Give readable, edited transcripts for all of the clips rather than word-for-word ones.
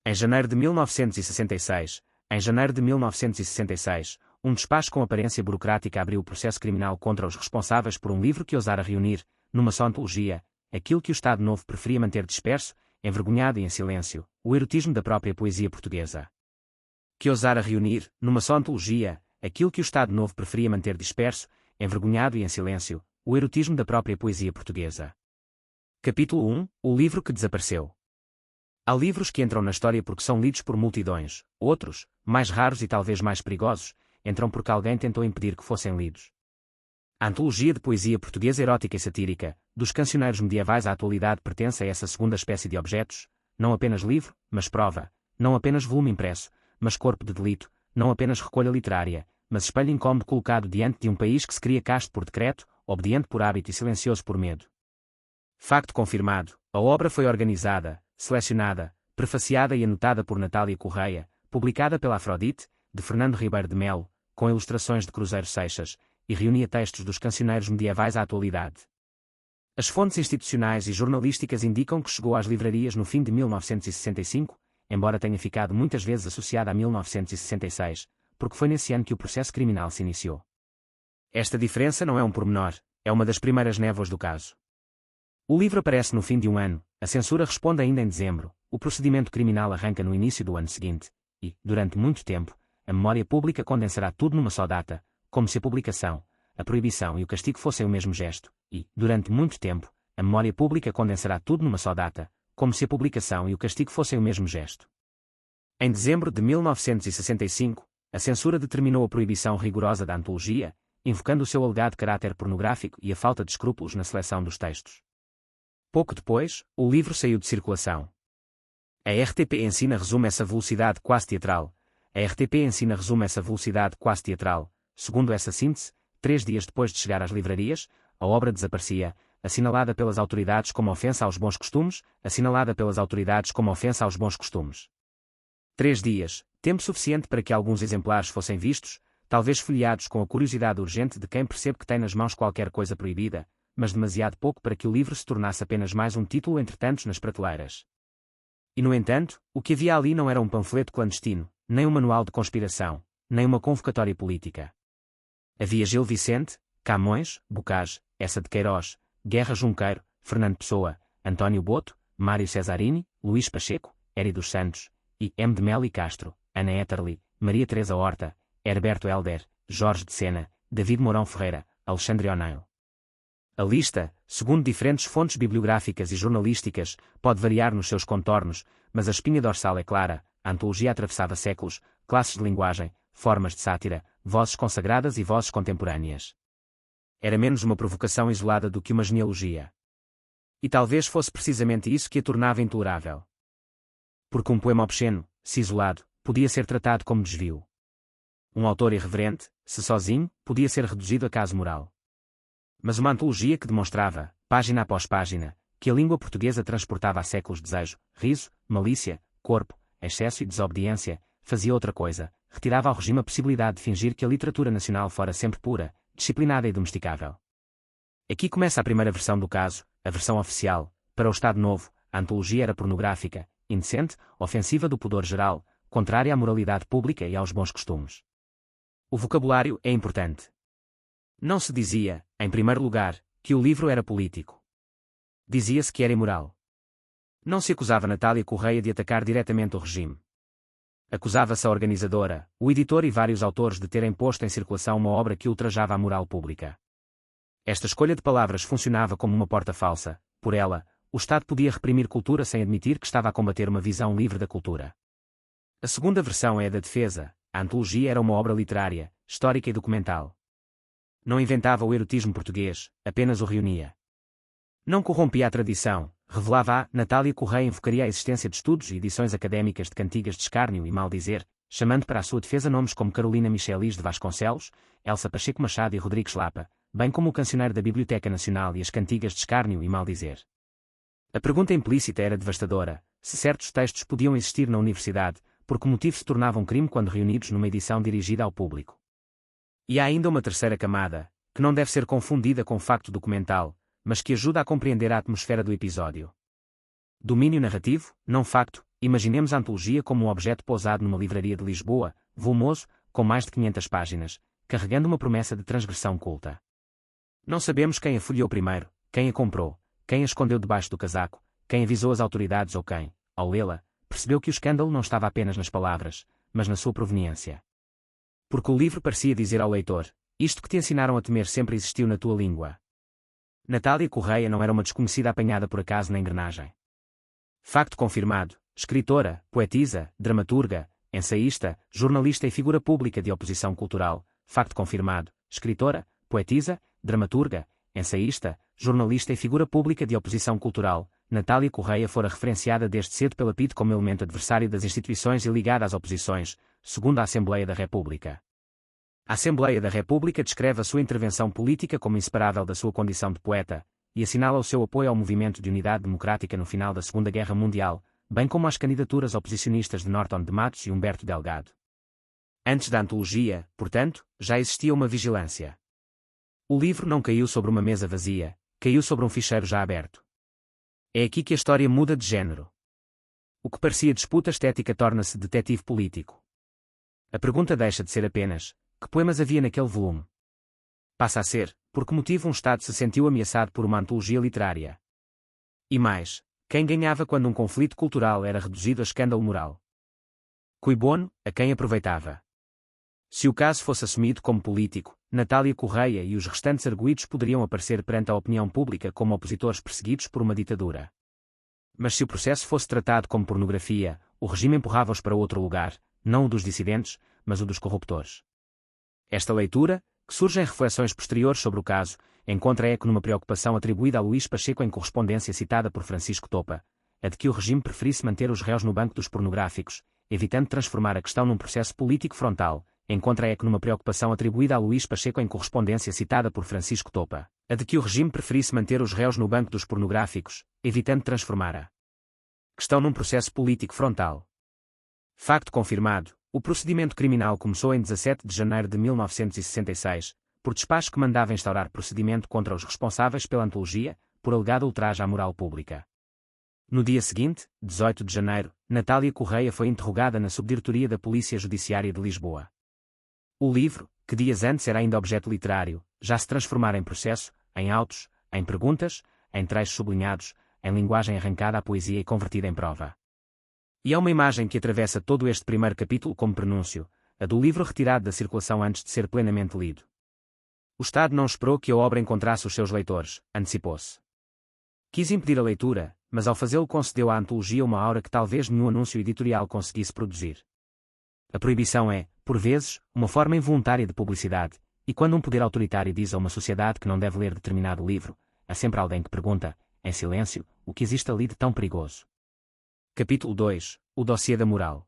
Em janeiro de 1966, um despacho com aparência burocrática abriu o processo criminal contra os responsáveis por um livro que ousara reunir, numa só antologia, aquilo que o Estado Novo preferia manter disperso, envergonhado e em silêncio, o erotismo da própria poesia portuguesa. Que ousara reunir, numa só antologia, aquilo que o Estado Novo preferia manter disperso, envergonhado e em silêncio, o erotismo da própria poesia portuguesa. Capítulo 1 – O livro que desapareceu. Há livros que entram na história porque são lidos por multidões, outros, mais raros e talvez mais perigosos, entram porque alguém tentou impedir que fossem lidos. A antologia de poesia portuguesa erótica e satírica, dos cancioneiros medievais à atualidade, pertence a essa segunda espécie de objetos, não apenas livro, mas prova, não apenas volume impresso, mas corpo de delito, não apenas recolha literária, mas espelho incómodo colocado diante de um país que se cria casto por decreto, obediente por hábito e silencioso por medo. Facto confirmado, a obra foi organizada, selecionada, prefaciada e anotada por Natália Correia, publicada pela Afrodite, de Fernando Ribeiro de Melo, com ilustrações de Cruzeiro Seixas, e reunia textos dos cancioneiros medievais à atualidade. As fontes institucionais e jornalísticas indicam que chegou às livrarias no fim de 1965, embora tenha ficado muitas vezes associada a 1966, porque foi nesse ano que o processo criminal se iniciou. Esta diferença não é um pormenor, é uma das primeiras névoas do caso. O livro aparece no fim de um ano, a censura responde ainda em dezembro, o procedimento criminal arranca no início do ano seguinte, e, durante muito tempo, a memória pública condensará tudo numa só data, como se a publicação, a proibição e o castigo fossem o mesmo gesto, e, durante muito tempo, a memória pública condensará tudo numa só data, como se a publicação e o castigo fossem o mesmo gesto. Em dezembro de 1965, a censura determinou a proibição rigorosa da antologia, invocando o seu alegado caráter pornográfico e a falta de escrúpulos na seleção dos textos. Pouco depois, o livro saiu de circulação. A RTP ensina resume essa velocidade quase teatral. Segundo essa síntese, 3 dias depois de chegar às livrarias, a obra desaparecia, assinalada pelas autoridades como ofensa aos bons costumes, 3 dias, tempo suficiente para que alguns exemplares fossem vistos, talvez folheados com a curiosidade urgente de quem percebe que tem nas mãos qualquer coisa proibida, mas demasiado pouco para que o livro se tornasse apenas mais um título entre tantos nas prateleiras. E no entanto, o que havia ali não era um panfleto clandestino, nem um manual de conspiração, nem uma convocatória política. Havia Gil Vicente, Camões, Bocage, Essa de Queiroz, Guerra Junqueiro, Fernando Pessoa, António Boto, Mário Cesarini, Luís Pacheco, Éry dos Santos, e M. de Melo e Castro, Ana Etterly, Maria Teresa Horta, Herberto Helder, Jorge de Sena, David Mourão Ferreira, Alexandre O'Neill. A lista, segundo diferentes fontes bibliográficas e jornalísticas, pode variar nos seus contornos, mas a espinha dorsal é clara. A antologia atravessava séculos, classes de linguagem, formas de sátira, vozes consagradas e vozes contemporâneas. Era menos uma provocação isolada do que uma genealogia. E talvez fosse precisamente isso que a tornava intolerável. Porque um poema obsceno, se isolado, podia ser tratado como desvio. Um autor irreverente, se sozinho, podia ser reduzido a caso moral. Mas uma antologia que demonstrava, página após página, que a língua portuguesa transportava há séculos desejo, riso, malícia, corpo, excesso e desobediência, fazia outra coisa, retirava ao regime a possibilidade de fingir que a literatura nacional fora sempre pura, disciplinada e domesticável. Aqui começa a primeira versão do caso, a versão oficial. Para o Estado Novo, a antologia era pornográfica, indecente, ofensiva do pudor geral, contrária à moralidade pública e aos bons costumes. O vocabulário é importante. Não se dizia, em primeiro lugar, que o livro era político. Dizia-se que era imoral. Não se acusava Natália Correia de atacar diretamente o regime. Acusava-se a organizadora, o editor e vários autores de terem posto em circulação uma obra que ultrajava a moral pública. Esta escolha de palavras funcionava como uma porta falsa. Por ela, o Estado podia reprimir cultura sem admitir que estava a combater uma visão livre da cultura. A segunda versão é a da defesa. A antologia era uma obra literária, histórica e documental. Não inventava o erotismo português, apenas o reunia. Não corrompia a tradição, revelava-a. Natália Correia invocaria a existência de estudos e edições académicas de cantigas de escárnio e maldizer, chamando para a sua defesa nomes como Carolina Michelis de Vasconcelos, Elsa Pacheco Machado e Rodrigues Lapa, bem como o cancioneiro da Biblioteca Nacional e as cantigas de escárnio e maldizer. A pergunta implícita era devastadora: se certos textos podiam existir na universidade, por que motivo se tornavam crime quando reunidos numa edição dirigida ao público? E há ainda uma terceira camada, que não deve ser confundida com o facto documental, mas que ajuda a compreender a atmosfera do episódio. Domínio narrativo, não facto, imaginemos a antologia como um objeto pousado numa livraria de Lisboa, volumoso, com mais de 500 páginas, carregando uma promessa de transgressão culta. Não sabemos quem a folheou primeiro, quem a comprou, quem a escondeu debaixo do casaco, quem avisou as autoridades ou quem, ao lê-la, percebeu que o escândalo não estava apenas nas palavras, mas na sua proveniência. Porque o livro parecia dizer ao leitor: isto que te ensinaram a temer sempre existiu na tua língua. Natália Correia não era uma desconhecida apanhada por acaso na engrenagem. Facto confirmado, escritora, poetisa, dramaturga, ensaísta, jornalista e figura pública de oposição cultural. Facto confirmado, escritora, poetisa, dramaturga, ensaísta, jornalista e figura pública de oposição cultural. Natália Correia fora referenciada desde cedo pela PIDE como elemento adversário das instituições e ligada às oposições, segundo a Assembleia da República. A Assembleia da República descreve a sua intervenção política como inseparável da sua condição de poeta, e assinala o seu apoio ao movimento de unidade democrática no final da Segunda Guerra Mundial, bem como às candidaturas oposicionistas de Norton de Matos e Humberto Delgado. Antes da antologia, portanto, já existia uma vigilância. O livro não caiu sobre uma mesa vazia, caiu sobre um ficheiro já aberto. É aqui que a história muda de género. O que parecia disputa estética torna-se detetive político. A pergunta deixa de ser apenas: que poemas havia naquele volume? Passa a ser: por que motivo um Estado se sentiu ameaçado por uma antologia literária? E mais, quem ganhava quando um conflito cultural era reduzido a escândalo moral? Cui bono, a quem aproveitava? Se o caso fosse assumido como político, Natália Correia e os restantes arguidos poderiam aparecer perante a opinião pública como opositores perseguidos por uma ditadura. Mas se o processo fosse tratado como pornografia, o regime empurrava-os para outro lugar, não o dos dissidentes, mas o dos corruptores. Esta leitura, que surge em reflexões posteriores sobre o caso, encontra eco numa preocupação atribuída a Luís Pacheco em correspondência citada por Francisco Topa, a de que o regime preferisse manter os réus no banco dos pornográficos, evitando transformar a questão num processo político frontal. Encontra eco numa preocupação atribuída a Luís Pacheco em correspondência citada por Francisco Topa, a de que o regime preferisse manter os réus no banco dos pornográficos, evitando transformar a questão num processo político frontal. Facto confirmado, o procedimento criminal começou em 17 de janeiro de 1966, por despacho que mandava instaurar procedimento contra os responsáveis pela antologia, por alegado ultraje à moral pública. No dia seguinte, 18 de janeiro, Natália Correia foi interrogada na Subdiretoria da Polícia Judiciária de Lisboa. O livro, que dias antes era ainda objeto literário, já se transformara em processo, em autos, em perguntas, em trechos sublinhados, em linguagem arrancada à poesia e convertida em prova. E há uma imagem que atravessa todo este primeiro capítulo como prenúncio, a do livro retirado da circulação antes de ser plenamente lido. O Estado não esperou que a obra encontrasse os seus leitores, antecipou-se. Quis impedir a leitura, mas ao fazê-lo concedeu à antologia uma aura que talvez nenhum anúncio editorial conseguisse produzir. A proibição é, por vezes, uma forma involuntária de publicidade, e quando um poder autoritário diz a uma sociedade que não deve ler determinado livro, há sempre alguém que pergunta, em silêncio, o que existe ali de tão perigoso. Capítulo 2 – O dossiê da moral.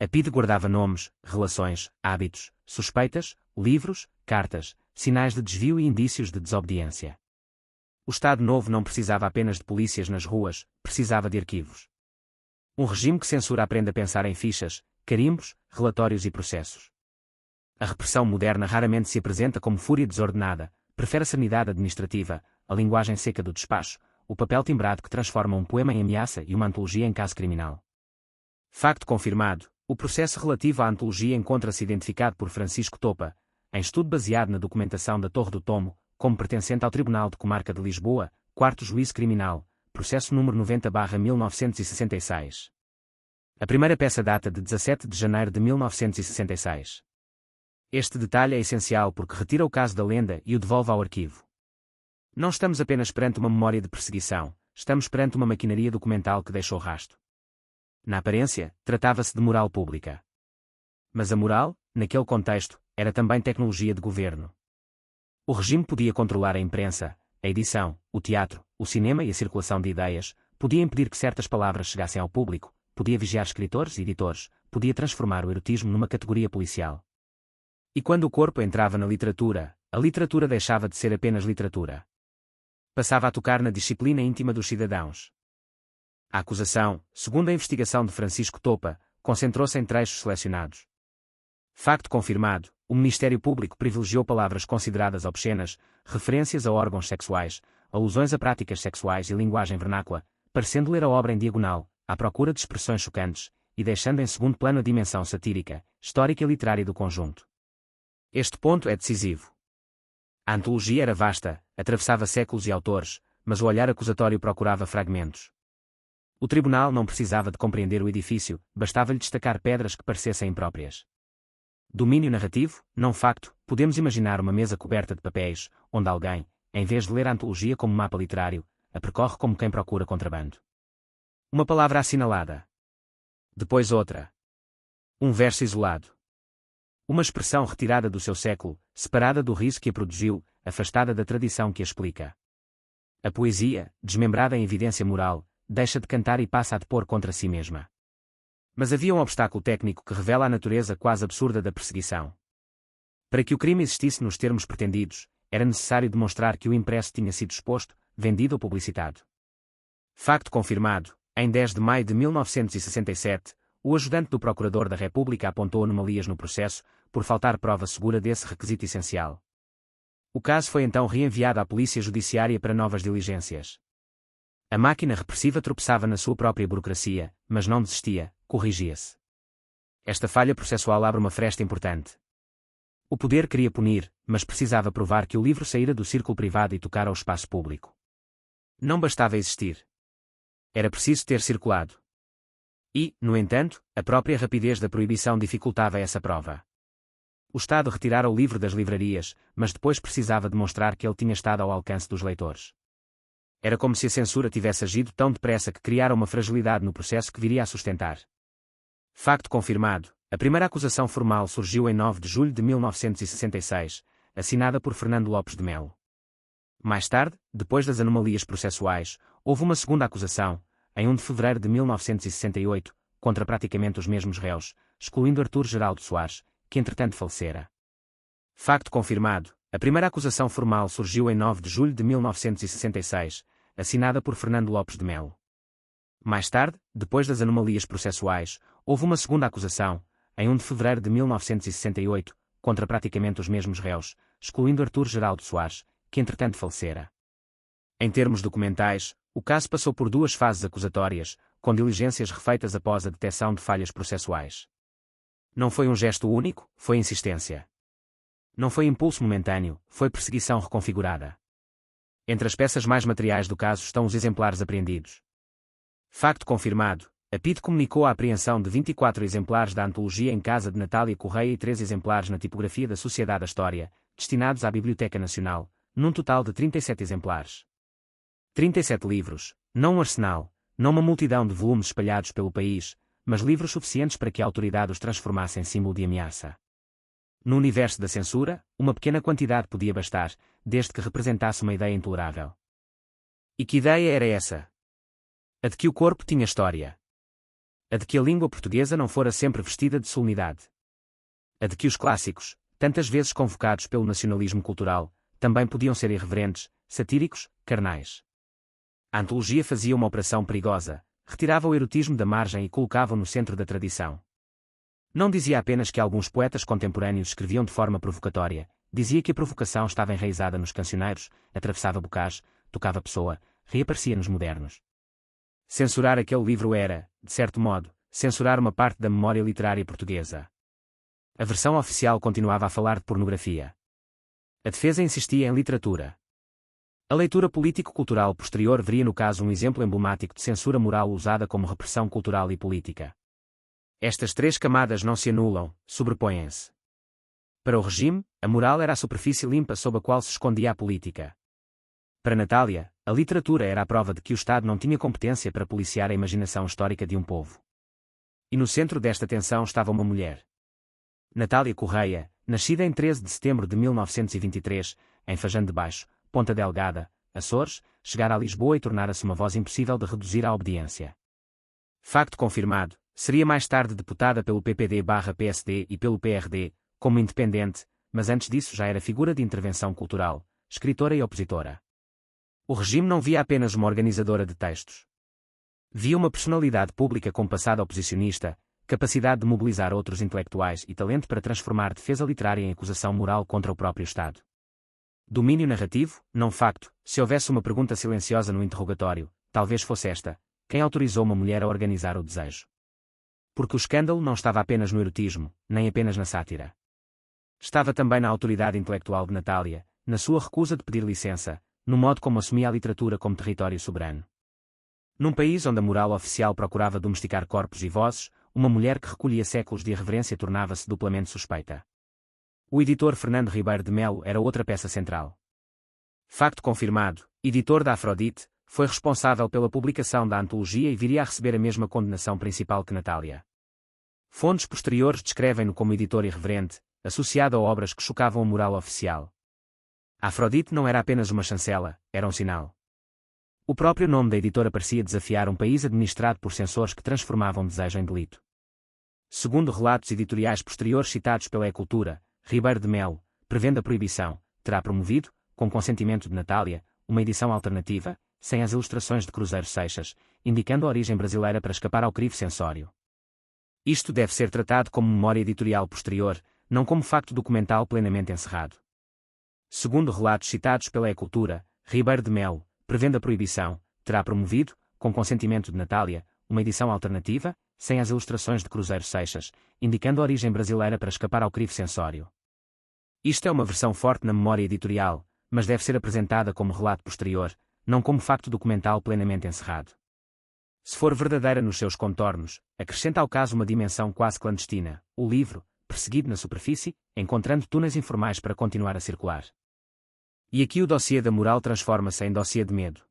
A PIDE guardava nomes, relações, hábitos, suspeitas, livros, cartas, sinais de desvio e indícios de desobediência. O Estado Novo não precisava apenas de polícias nas ruas, precisava de arquivos. Um regime que censura aprende a pensar em fichas, carimbos, relatórios e processos. A repressão moderna raramente se apresenta como fúria desordenada, prefere a sanidade administrativa, a linguagem seca do despacho, o papel timbrado que transforma um poema em ameaça e uma antologia em caso criminal. Facto confirmado, o processo relativo à antologia encontra-se identificado por Francisco Topa, em estudo baseado na documentação da Torre do Tomo, como pertencente ao Tribunal de Comarca de Lisboa, 4º Juízo Criminal, processo número 90/1966. A primeira peça data de 17 de janeiro de 1966. Este detalhe é essencial porque retira o caso da lenda e o devolve ao arquivo. Não estamos apenas perante uma memória de perseguição, estamos perante uma maquinaria documental que deixou rasto. Na aparência, tratava-se de moral pública. Mas a moral, naquele contexto, era também tecnologia de governo. O regime podia controlar a imprensa, a edição, o teatro, o cinema e a circulação de ideias, podia impedir que certas palavras chegassem ao público, podia vigiar escritores e editores, podia transformar o erotismo numa categoria policial. E quando o corpo entrava na literatura, a literatura deixava de ser apenas literatura. Passava a tocar na disciplina íntima dos cidadãos. A acusação, segundo a investigação de Francisco Topa, concentrou-se em trechos selecionados. Facto confirmado, o Ministério Público privilegiou palavras consideradas obscenas, referências a órgãos sexuais, alusões a práticas sexuais e linguagem vernácula, parecendo ler a obra em diagonal, à procura de expressões chocantes, e deixando em segundo plano a dimensão satírica, histórica e literária do conjunto. Este ponto é decisivo. A antologia era vasta, atravessava séculos e autores, mas o olhar acusatório procurava fragmentos. O tribunal não precisava de compreender o edifício, bastava-lhe destacar pedras que parecessem impróprias. Domínio narrativo, não facto, podemos imaginar uma mesa coberta de papéis, onde alguém, em vez de ler a antologia como mapa literário, a percorre como quem procura contrabando. Uma palavra assinalada. Depois outra. Um verso isolado. Uma expressão retirada do seu século, separada do riso que a produziu, afastada da tradição que a explica. A poesia, desmembrada em evidência moral, deixa de cantar e passa a depor contra si mesma. Mas havia um obstáculo técnico que revela a natureza quase absurda da perseguição. Para que o crime existisse nos termos pretendidos, era necessário demonstrar que o impresso tinha sido exposto, vendido ou publicitado. Facto confirmado, em 10 de maio de 1967, o ajudante do Procurador da República apontou anomalias no processo, por faltar prova segura desse requisito essencial. O caso foi então reenviado à Polícia Judiciária para novas diligências. A máquina repressiva tropeçava na sua própria burocracia, mas não desistia, corrigia-se. Esta falha processual abre uma fresta importante. O poder queria punir, mas precisava provar que o livro saíra do círculo privado e tocara ao espaço público. Não bastava existir. Era preciso ter circulado. E, no entanto, a própria rapidez da proibição dificultava essa prova. O Estado retirara o livro das livrarias, mas depois precisava demonstrar que ele tinha estado ao alcance dos leitores. Era como se a censura tivesse agido tão depressa que criara uma fragilidade no processo que viria a sustentar. Facto confirmado, a primeira acusação formal surgiu em 9 de julho de 1966, assinada por Fernando Lopes de Melo. Mais tarde, depois das anomalias processuais, houve uma segunda acusação, em 1 de fevereiro de 1968, contra praticamente os mesmos réus, excluindo Artur Geraldo Soares, que entretanto falecera. Facto confirmado, a primeira acusação formal surgiu em 9 de julho de 1966, assinada por Fernando Lopes de Melo. Mais tarde, depois das anomalias processuais, houve uma segunda acusação, em 1 de fevereiro de 1968, contra praticamente os mesmos réus, excluindo Artur Geraldo Soares, que entretanto falecera. Em termos documentais, o caso passou por duas fases acusatórias, com diligências refeitas após a detecção de falhas processuais. Não foi um gesto único, foi insistência. Não foi impulso momentâneo, foi perseguição reconfigurada. Entre as peças mais materiais do caso estão os exemplares apreendidos. Facto confirmado, a PIDE comunicou a apreensão de 24 exemplares da antologia em casa de Natália Correia e 3 exemplares na tipografia da Sociedade da História, destinados à Biblioteca Nacional, num total de 37 exemplares. 37 livros, não um arsenal, não uma multidão de volumes espalhados pelo país, mas livros suficientes para que a autoridade os transformasse em símbolo de ameaça. No universo da censura, uma pequena quantidade podia bastar, desde que representasse uma ideia intolerável. E que ideia era essa? A de que o corpo tinha história. A de que a língua portuguesa não fora sempre vestida de solenidade. A de que os clássicos, tantas vezes convocados pelo nacionalismo cultural, também podiam ser irreverentes, satíricos, carnais. A antologia fazia uma operação perigosa, retirava o erotismo da margem e colocava-o no centro da tradição. Não dizia apenas que alguns poetas contemporâneos escreviam de forma provocatória, dizia que a provocação estava enraizada nos cancioneiros, atravessava bocage, tocava pessoa, reaparecia nos modernos. Censurar aquele livro era, de certo modo, censurar uma parte da memória literária portuguesa. A versão oficial continuava a falar de pornografia. A defesa insistia em literatura. A leitura político-cultural posterior veria no caso um exemplo emblemático de censura moral usada como repressão cultural e política. Estas três camadas não se anulam, sobrepõem-se. Para o regime, a moral era a superfície limpa sob a qual se escondia a política. Para Natália, a literatura era a prova de que o Estado não tinha competência para policiar a imaginação histórica de um povo. E no centro desta tensão estava uma mulher. Natália Correia, nascida em 13 de setembro de 1923, em Fajã de Baixo, Ponta Delgada, Açores, chegara a Lisboa e tornara-se uma voz impossível de reduzir à obediência. Facto confirmado, seria mais tarde deputada pelo PPD/PSD e pelo PRD, como independente, mas antes disso já era figura de intervenção cultural, escritora e opositora. O regime não via apenas uma organizadora de textos. Via uma personalidade pública com passado oposicionista, capacidade de mobilizar outros intelectuais e talento para transformar defesa literária em acusação moral contra o próprio Estado. Domínio narrativo, não facto. Se houvesse uma pergunta silenciosa no interrogatório, talvez fosse esta: quem autorizou uma mulher a organizar o desejo? Porque o escândalo não estava apenas no erotismo, nem apenas na sátira. Estava também na autoridade intelectual de Natália, na sua recusa de pedir licença, no modo como assumia a literatura como território soberano. Num país onde a moral oficial procurava domesticar corpos e vozes, uma mulher que recolhia séculos de irreverência tornava-se duplamente suspeita. O editor Fernando Ribeiro de Melo era outra peça central. Facto confirmado, editor da Afrodite, foi responsável pela publicação da antologia e viria a receber a mesma condenação principal que Natália. Fontes posteriores descrevem-no como editor irreverente, associado a obras que chocavam a moral oficial. A Afrodite não era apenas uma chancela, era um sinal. O próprio nome da editora parecia desafiar um país administrado por censores que transformavam desejo em delito. Segundo relatos editoriais posteriores citados pela E-Cultura, Ribeiro de Melo, prevendo a proibição, terá promovido, com consentimento de Natália, uma edição alternativa, sem as ilustrações de Cruzeiro Seixas, indicando a origem brasileira para escapar ao crivo censório. Isto deve ser tratado como memória editorial posterior, não como facto documental plenamente encerrado. Segundo relatos citados pela E-Cultura, Ribeiro de Melo, prevendo a proibição, terá promovido, com consentimento de Natália, uma edição alternativa, sem as ilustrações de Cruzeiro Seixas, indicando a origem brasileira para escapar ao crivo censório. Isto é uma versão forte na memória editorial, mas deve ser apresentada como relato posterior, não como facto documental plenamente encerrado. Se for verdadeira nos seus contornos, acrescenta ao caso uma dimensão quase clandestina, o livro, perseguido na superfície, encontrando túneis informais para continuar a circular. E aqui o dossiê da moral transforma-se em dossiê de medo.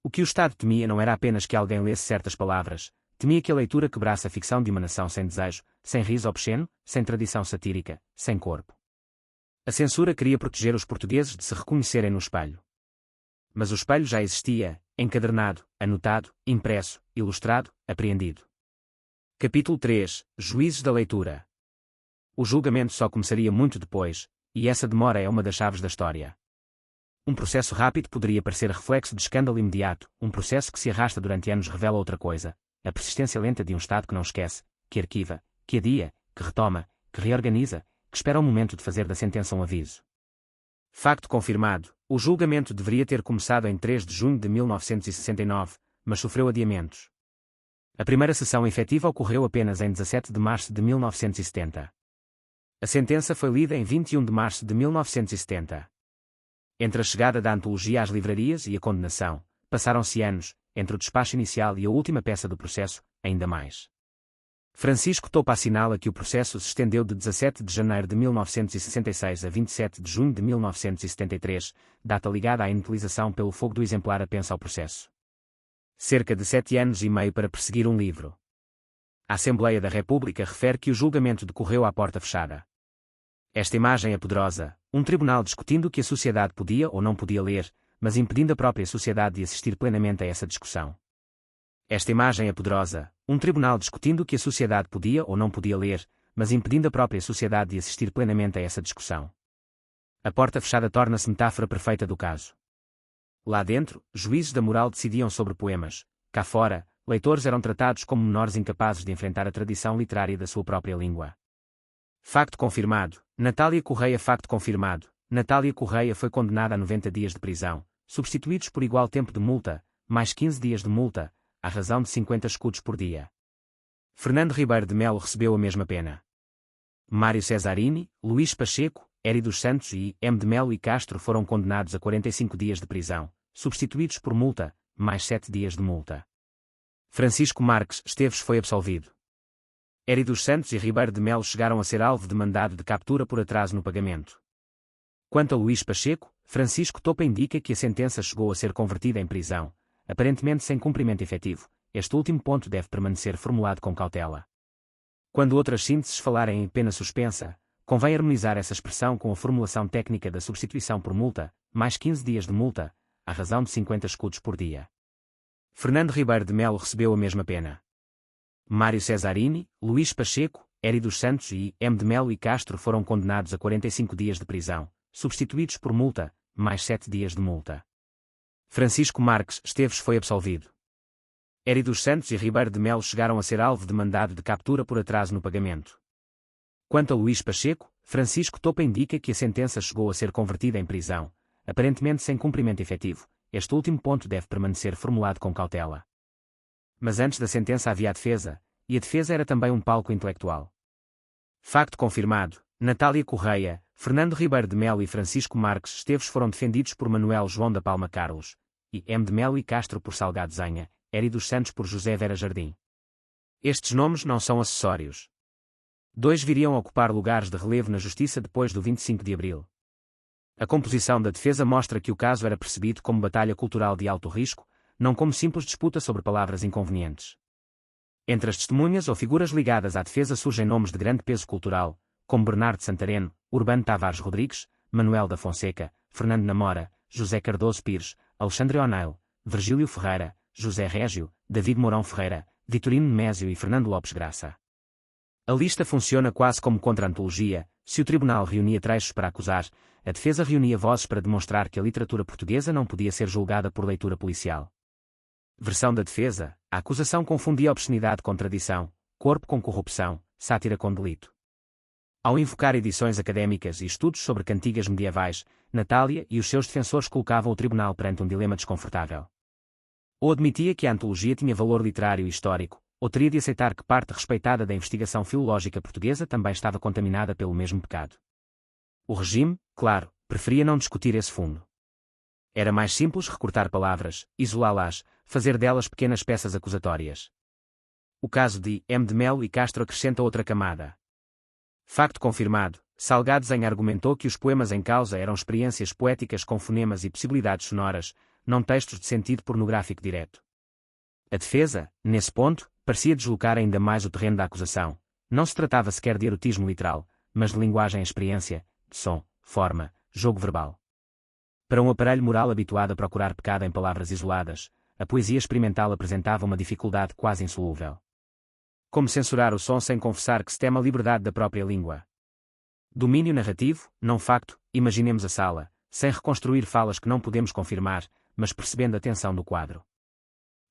O que o Estado temia não era apenas que alguém lesse certas palavras, temia que a leitura quebrasse a ficção de uma nação sem desejo, sem riso obsceno, sem tradição satírica, sem corpo. A censura queria proteger os portugueses de se reconhecerem no espelho. Mas o espelho já existia, encadernado, anotado, impresso, ilustrado, apreendido. Capítulo 3 – Juízes da leitura. O julgamento só começaria muito depois, e essa demora é uma das chaves da história. Um processo rápido poderia parecer reflexo de escândalo imediato, um processo que se arrasta durante anos revela outra coisa, a persistência lenta de um Estado que não esquece, que arquiva, que adia, que retoma, que reorganiza, que espera o momento de fazer da sentença um aviso. Facto confirmado, o julgamento deveria ter começado em 3 de junho de 1969, mas sofreu adiamentos. A primeira sessão efetiva ocorreu apenas em 17 de março de 1970. A sentença foi lida em 21 de março de 1970. Entre a chegada da antologia às livrarias e a condenação, passaram-se anos, entre o despacho inicial e a última peça do processo, ainda mais. Francisco Topa assinala que o processo se estendeu de 17 de janeiro de 1966 a 27 de junho de 1973, data ligada à inutilização pelo fogo do exemplar apenso ao processo. Cerca de 7 anos e meio para perseguir um livro. A Assembleia da República refere que o julgamento decorreu à porta fechada. Esta imagem é poderosa, um tribunal discutindo o que a sociedade podia ou não podia ler, mas impedindo a própria sociedade de assistir plenamente a essa discussão. Esta imagem é poderosa, um tribunal discutindo o que a sociedade podia ou não podia ler, mas impedindo a própria sociedade de assistir plenamente a essa discussão. A porta fechada torna-se metáfora perfeita do caso. Lá dentro, juízes da moral decidiam sobre poemas. Cá fora, leitores eram tratados como menores incapazes de enfrentar a tradição literária da sua própria língua. Facto confirmado. Natália Correia. Facto confirmado. Natália Correia foi condenada a 90 dias de prisão, substituídos por igual tempo de multa, mais 15 dias de multa, à razão de 50 escudos por dia. Fernando Ribeiro de Melo recebeu a mesma pena. Mário Cesarini, Luís Pacheco, Éry dos Santos e M. de Melo e Castro foram condenados a 45 dias de prisão, substituídos por multa, mais 7 dias de multa. Francisco Marques Esteves foi absolvido. Éry dos Santos e Ribeiro de Melo chegaram a ser alvo de mandado de captura por atraso no pagamento. Quanto a Luís Pacheco, Francisco Topa indica que a sentença chegou a ser convertida em prisão, aparentemente sem cumprimento efetivo. Este último ponto deve permanecer formulado com cautela. Quando outras sínteses falarem em pena suspensa, convém harmonizar essa expressão com a formulação técnica da substituição por multa, mais 15 dias de multa, à razão de 50 escudos por dia. Fernando Ribeiro de Melo recebeu a mesma pena. Mário Cesarini, Luís Pacheco, Éry dos Santos e M. de Melo e Castro foram condenados a 45 dias de prisão, substituídos por multa, mais 7 dias de multa. Francisco Marques Esteves foi absolvido. Éry dos Santos e Ribeiro de Melo chegaram a ser alvo de mandado de captura por atraso no pagamento. Quanto a Luís Pacheco, Francisco Topa indica que a sentença chegou a ser convertida em prisão, aparentemente sem cumprimento efetivo. Este último ponto deve permanecer formulado com cautela. mas antes da sentença havia a defesa, e a defesa era também um palco intelectual. Facto confirmado: Natália Correia, Fernando Ribeiro de Melo e Francisco Marques Esteves foram defendidos por Manuel João da Palma Carlos, e M. de Melo e Castro por Salgado Zenha, Eri dos Santos por José Vera Jardim. Estes nomes não são acessórios. Dois viriam a ocupar lugares de relevo na Justiça depois do 25 de Abril. A composição da defesa mostra que o caso era percebido como batalha cultural de alto risco, não como simples disputa sobre palavras inconvenientes. Entre as testemunhas ou figuras ligadas à defesa surgem nomes de grande peso cultural, como Bernardo Santareno, Urbano Tavares Rodrigues, Manuel da Fonseca, Fernando Namora, José Cardoso Pires, Alexandre O'Neill, Virgílio Ferreira, José Régio, David Mourão Ferreira, Vitorino Nemésio e Fernando Lopes Graça. A lista funciona quase como contra-antologia. Se o tribunal reunia trechos para acusar, a defesa reunia vozes para demonstrar que a literatura portuguesa não podia ser julgada por leitura policial. Versão da defesa: a acusação confundia obscenidade com tradição, corpo com corrupção, sátira com delito. Ao invocar edições académicas e estudos sobre cantigas medievais, Natália e os seus defensores colocavam o tribunal perante um dilema desconfortável. Ou admitia que a antologia tinha valor literário e histórico, ou teria de aceitar que parte respeitada da investigação filológica portuguesa também estava contaminada pelo mesmo pecado. O regime, claro, preferia não discutir esse fundo. Era mais simples recortar palavras, isolá-las, fazer delas pequenas peças acusatórias. O caso de M. de Melo e Castro acrescenta outra camada. Facto confirmado: Salgado Zenha argumentou que os poemas em causa eram experiências poéticas com fonemas e possibilidades sonoras, não textos de sentido pornográfico direto. A defesa, nesse ponto, parecia deslocar ainda mais o terreno da acusação. Não se tratava sequer de erotismo literal, mas de linguagem e experiência, de som, forma, jogo verbal. Para um aparelho moral habituado a procurar pecado em palavras isoladas, a poesia experimental apresentava uma dificuldade quase insolúvel. Como censurar o som sem confessar que se teme a liberdade da própria língua? Domínio narrativo, não facto. Imaginemos a sala, sem reconstruir falas que não podemos confirmar, mas percebendo a tensão do quadro.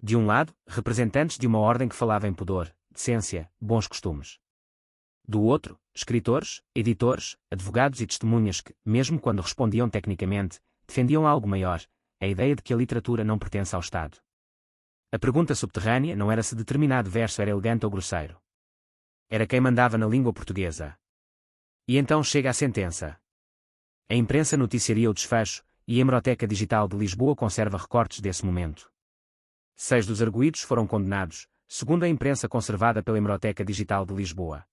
De um lado, representantes de uma ordem que falava em pudor, decência, bons costumes. Do outro, escritores, editores, advogados e testemunhas que, mesmo quando respondiam tecnicamente, defendiam algo maior, a ideia de que a literatura não pertence ao Estado. A pergunta subterrânea não era se determinado verso era elegante ou grosseiro. Era quem mandava na língua portuguesa. E então chega a sentença. A imprensa noticiaria o desfecho, e a Hemeroteca Digital de Lisboa conserva recortes desse momento. 6 dos arguidos foram condenados, segundo a imprensa conservada pela Hemeroteca Digital de Lisboa.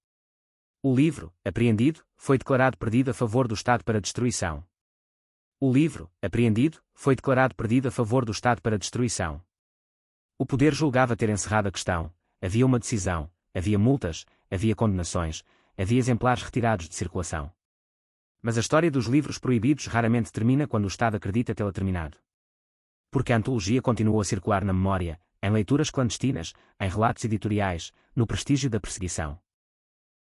O livro, apreendido, foi declarado perdido a favor do Estado para destruição. O livro, apreendido, foi declarado perdido a favor do Estado para destruição. O poder julgava ter encerrado a questão, havia uma decisão, havia multas, havia condenações, havia exemplares retirados de circulação. Mas a história dos livros proibidos raramente termina quando o Estado acredita tê-la terminado. Porque a antologia continuou a circular na memória, em leituras clandestinas, em relatos editoriais, no prestígio da perseguição.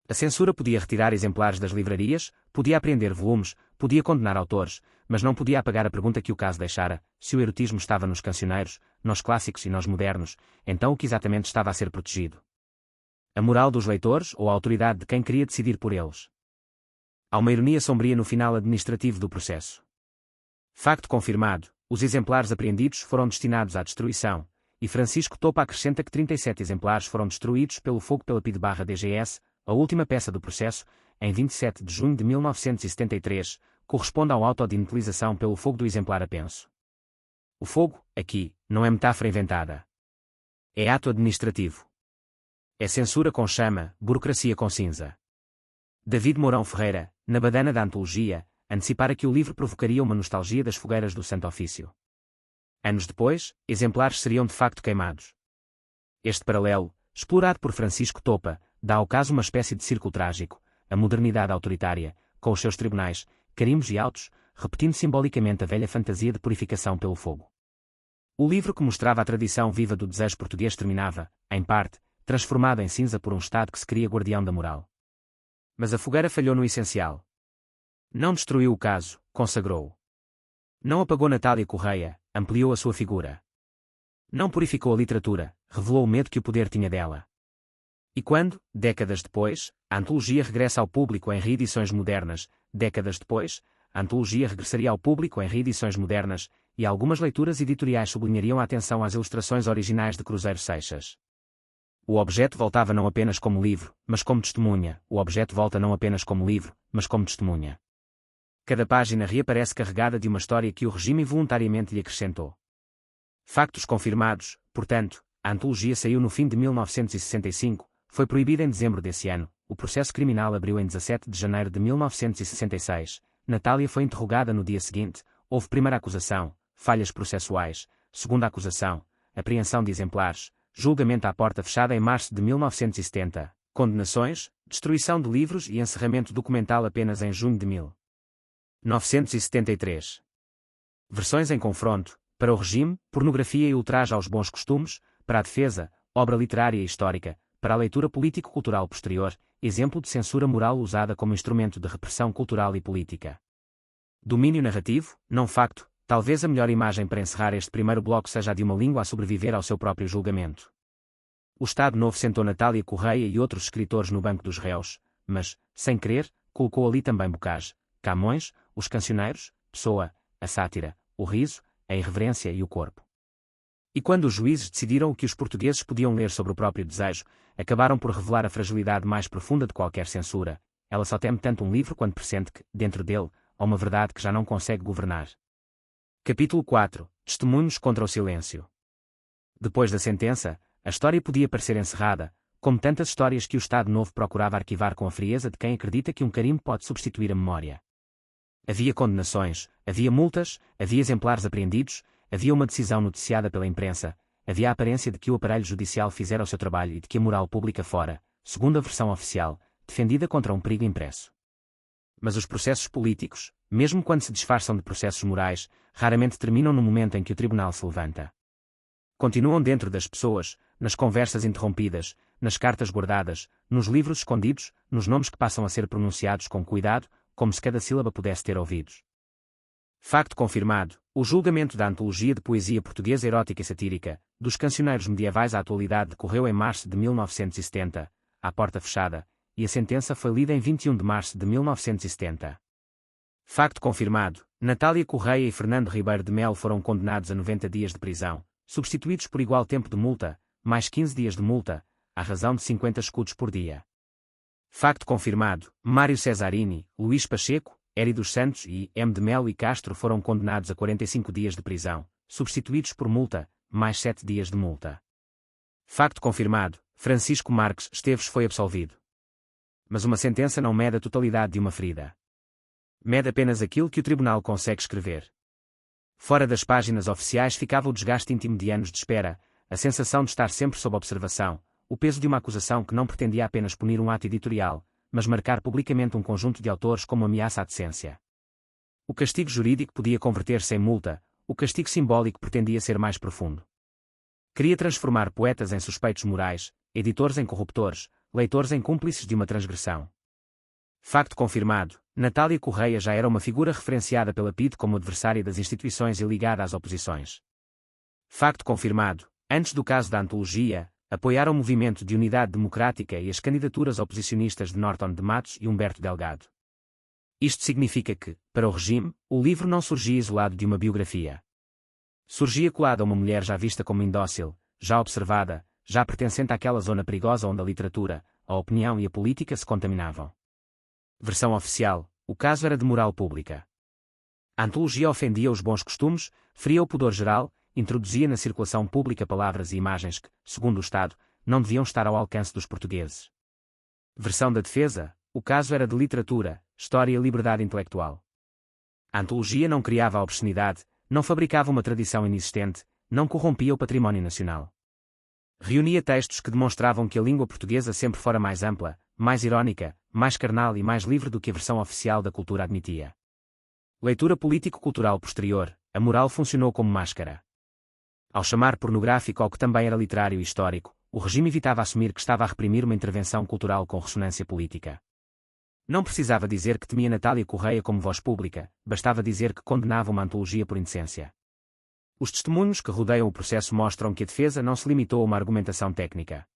A censura podia retirar exemplares das livrarias, podia apreender volumes, podia condenar autores, mas não podia apagar a pergunta que o caso deixara: se o erotismo estava nos cancioneiros, nos clássicos e nos modernos, então o que exatamente estava a ser protegido? A moral dos leitores ou a autoridade de quem queria decidir por eles? Há uma ironia sombria no final administrativo do processo. Facto confirmado: os exemplares apreendidos foram destinados à destruição, e Francisco Topa acrescenta que 37 exemplares foram destruídos pelo fogo pela PIDE/DGS, a última peça do processo, em 27 de junho de 1973, corresponde ao auto de inutilização pelo fogo do exemplar apenso. O fogo, aqui, não é metáfora inventada. É ato administrativo. É censura com chama, burocracia com cinza. David Mourão Ferreira, na badana da antologia, antecipara que o livro provocaria uma nostalgia das fogueiras do Santo Ofício. Anos depois, exemplares seriam de facto queimados. Este paralelo, explorado por Francisco Topa, dá ao caso uma espécie de círculo trágico, a modernidade autoritária, com os seus tribunais, carimbos e autos, repetindo simbolicamente a velha fantasia de purificação pelo fogo. O livro que mostrava a tradição viva do desejo português terminava, em parte, transformado em cinza por um Estado que se cria guardião da moral. Mas a fogueira falhou no essencial. Não destruiu o caso, consagrou-o. Não apagou Natália Correia, ampliou a sua figura. Não purificou a literatura, revelou o medo que o poder tinha dela. E quando, décadas depois, a antologia regressa ao público em reedições modernas, décadas depois, a antologia regressaria ao público em reedições modernas, e algumas leituras editoriais sublinhariam a atenção às ilustrações originais de Cruzeiro Seixas. O objeto voltava não apenas como livro, mas como testemunha. O objeto volta não apenas como livro, mas como testemunha. Cada página reaparece carregada de uma história que o regime involuntariamente lhe acrescentou. Factos confirmados, portanto, a antologia saiu no fim de 1965, foi proibida em dezembro desse ano, o processo criminal abriu em 17 de janeiro de 1966, Natália foi interrogada no dia seguinte, houve primeira acusação, falhas processuais, segunda acusação, apreensão de exemplares, julgamento à porta fechada em março de 1970, condenações, destruição de livros e encerramento documental apenas em junho de 1973. Versões em confronto, para o regime, pornografia e ultraje aos bons costumes, para a defesa, obra literária e histórica, para a leitura político-cultural posterior, exemplo de censura moral usada como instrumento de repressão cultural e política. Domínio narrativo, não facto, talvez a melhor imagem para encerrar este primeiro bloco seja a de uma língua a sobreviver ao seu próprio julgamento. O Estado Novo sentou Natália Correia e outros escritores no banco dos réus, mas, sem querer, colocou ali também Bocage, Camões, os cancioneiros, Pessoa, a sátira, o riso, a irreverência e o corpo. E quando os juízes decidiram o que os portugueses podiam ler sobre o próprio desejo, acabaram por revelar a fragilidade mais profunda de qualquer censura. Ela só teme tanto um livro quanto pressente que, dentro dele, há uma verdade que já não consegue governar. Capítulo 4. Testemunhos contra o silêncio. Depois da sentença, a história podia parecer encerrada, como tantas histórias que o Estado Novo procurava arquivar com a frieza de quem acredita que um carimbo pode substituir a memória. Havia condenações, havia multas, havia exemplares apreendidos, havia uma decisão noticiada pela imprensa, havia a aparência de que o aparelho judicial fizera o seu trabalho e de que a moral pública fora, segundo a versão oficial, defendida contra um perigo impresso. Mas os processos políticos, mesmo quando se disfarçam de processos morais, raramente terminam no momento em que o tribunal se levanta. Continuam dentro das pessoas, nas conversas interrompidas, nas cartas guardadas, nos livros escondidos, nos nomes que passam a ser pronunciados com cuidado, como se cada sílaba pudesse ter ouvidos. Facto confirmado, o julgamento da antologia de poesia portuguesa erótica e satírica, dos cancioneiros medievais à atualidade decorreu em março de 1970, à porta fechada, e a sentença foi lida em 21 de março de 1970. Facto confirmado, Natália Correia e Fernando Ribeiro de Melo foram condenados a 90 dias de prisão, substituídos por igual tempo de multa, mais 15 dias de multa, à razão de 50 escudos por dia. Facto confirmado, Mário Cesarini, Luís Pacheco, Eri dos Santos e M. de Melo e Castro foram condenados a 45 dias de prisão, substituídos por multa, mais 7 dias de multa. Facto confirmado, Francisco Marques Esteves foi absolvido. Mas uma sentença não mede a totalidade de uma ferida. Mede apenas aquilo que o tribunal consegue escrever. Fora das páginas oficiais ficava o desgaste íntimo de anos de espera, a sensação de estar sempre sob observação, o peso de uma acusação que não pretendia apenas punir um ato editorial, mas marcar publicamente um conjunto de autores como ameaça à decência. O castigo jurídico podia converter-se em multa, o castigo simbólico pretendia ser mais profundo. Queria transformar poetas em suspeitos morais, editores em corruptores, leitores em cúmplices de uma transgressão. Facto confirmado, Natália Correia já era uma figura referenciada pela PIDE como adversária das instituições e ligada às oposições. Facto confirmado, antes do caso da antologia, apoiaram o Movimento de Unidade Democrática e as candidaturas oposicionistas de Norton de Matos e Humberto Delgado. Isto significa que, para o regime, o livro não surgia isolado de uma biografia. Surgia colado a uma mulher já vista como indócil, já observada, já pertencente àquela zona perigosa onde a literatura, a opinião e a política se contaminavam. Versão oficial, o caso era de moral pública. A antologia ofendia os bons costumes, feria o pudor geral, introduzia na circulação pública palavras e imagens que, segundo o Estado, não deviam estar ao alcance dos portugueses. Versão da defesa, o caso era de literatura, história e liberdade intelectual. A antologia não criava a obscenidade, não fabricava uma tradição inexistente, não corrompia o património nacional. Reunia textos que demonstravam que a língua portuguesa sempre fora mais ampla, mais irónica, mais carnal e mais livre do que a versão oficial da cultura admitia. Leitura político-cultural posterior, a moral funcionou como máscara. Ao chamar pornográfico ao que também era literário e histórico, o regime evitava assumir que estava a reprimir uma intervenção cultural com ressonância política. Não precisava dizer que temia Natália Correia como voz pública, bastava dizer que condenava uma antologia por indecência. Os testemunhos que rodeiam o processo mostram que a defesa não se limitou a uma argumentação técnica.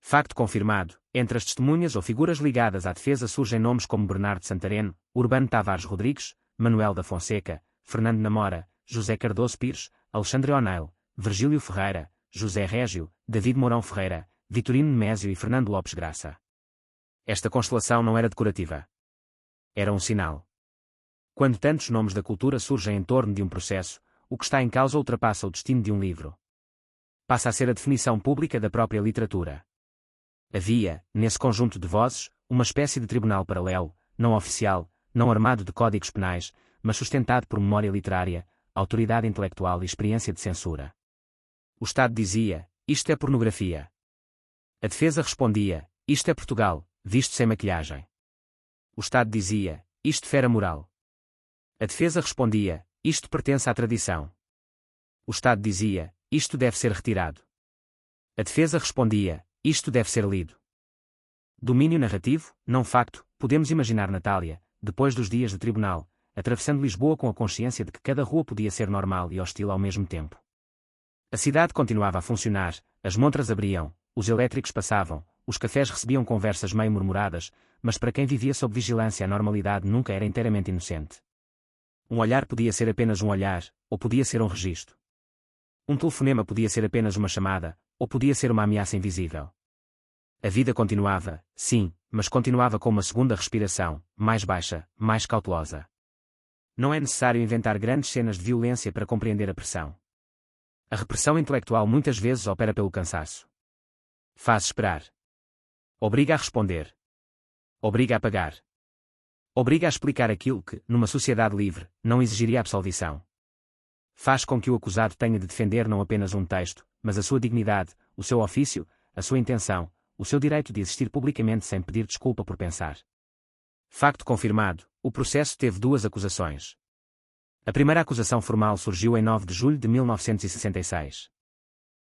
Facto confirmado, entre as testemunhas ou figuras ligadas à defesa surgem nomes como Bernardo Santareno, Urbano Tavares Rodrigues, Manuel da Fonseca, Fernando Namora, José Cardoso Pires, Alexandre O'Neill, Virgílio Ferreira, José Régio, David Mourão Ferreira, Vitorino Nemésio e Fernando Lopes Graça. Esta constelação não era decorativa. Era um sinal. Quando tantos nomes da cultura surgem em torno de um processo, o que está em causa ultrapassa o destino de um livro. Passa a ser a definição pública da própria literatura. Havia, nesse conjunto de vozes, uma espécie de tribunal paralelo, não oficial, não armado de códigos penais, mas sustentado por memória literária, autoridade intelectual e experiência de censura. O Estado dizia: isto é pornografia. A defesa respondia: isto é Portugal, visto sem maquilhagem. O Estado dizia: isto fere a moral. A defesa respondia: isto pertence à tradição. O Estado dizia: isto deve ser retirado. A defesa respondia: isto deve ser lido. Domínio narrativo, não facto. Podemos imaginar Natália, depois dos dias de tribunal, atravessando Lisboa com a consciência de que cada rua podia ser normal e hostil ao mesmo tempo. A cidade continuava a funcionar, as montras abriam, os elétricos passavam, os cafés recebiam conversas meio murmuradas, mas para quem vivia sob vigilância a normalidade nunca era inteiramente inocente. Um olhar podia ser apenas um olhar, ou podia ser um registro. Um telefonema podia ser apenas uma chamada, ou podia ser uma ameaça invisível. A vida continuava, sim, mas continuava com uma segunda respiração, mais baixa, mais cautelosa. Não é necessário inventar grandes cenas de violência para compreender a pressão. A repressão intelectual muitas vezes opera pelo cansaço. Faz esperar. Obriga a responder. Obriga a pagar. Obriga a explicar aquilo que, numa sociedade livre, não exigiria absolvição. Faz com que o acusado tenha de defender não apenas um texto, mas a sua dignidade, o seu ofício, a sua intenção, o seu direito de existir publicamente sem pedir desculpa por pensar. Facto confirmado, o processo teve duas acusações. A primeira acusação formal surgiu em 9 de julho de 1966.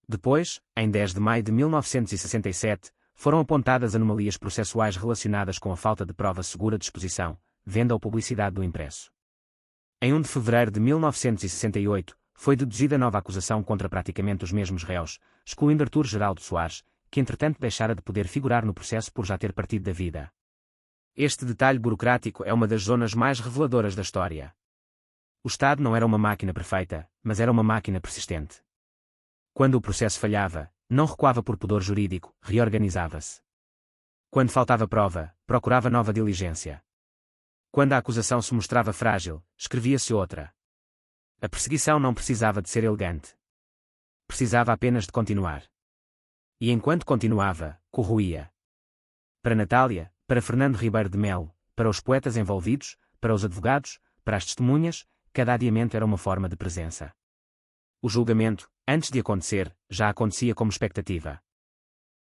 Depois, em 10 de maio de 1967, foram apontadas anomalias processuais relacionadas com a falta de prova segura de exposição, venda ou publicidade do impresso. Em 1 de fevereiro de 1968, foi deduzida nova acusação contra praticamente os mesmos réus, excluindo Artur Geraldo Soares, que entretanto deixara de poder figurar no processo por já ter partido da vida. Este detalhe burocrático é uma das zonas mais reveladoras da história. O Estado não era uma máquina perfeita, mas era uma máquina persistente. Quando o processo falhava, não recuava por pudor jurídico, reorganizava-se. Quando faltava prova, procurava nova diligência. Quando a acusação se mostrava frágil, escrevia-se outra. A perseguição não precisava de ser elegante. Precisava apenas de continuar. E enquanto continuava, corroía. Para Natália, para Fernando Ribeiro de Melo, para os poetas envolvidos, para os advogados, para as testemunhas, cada adiamento era uma forma de presença. O julgamento, antes de acontecer, já acontecia como expectativa.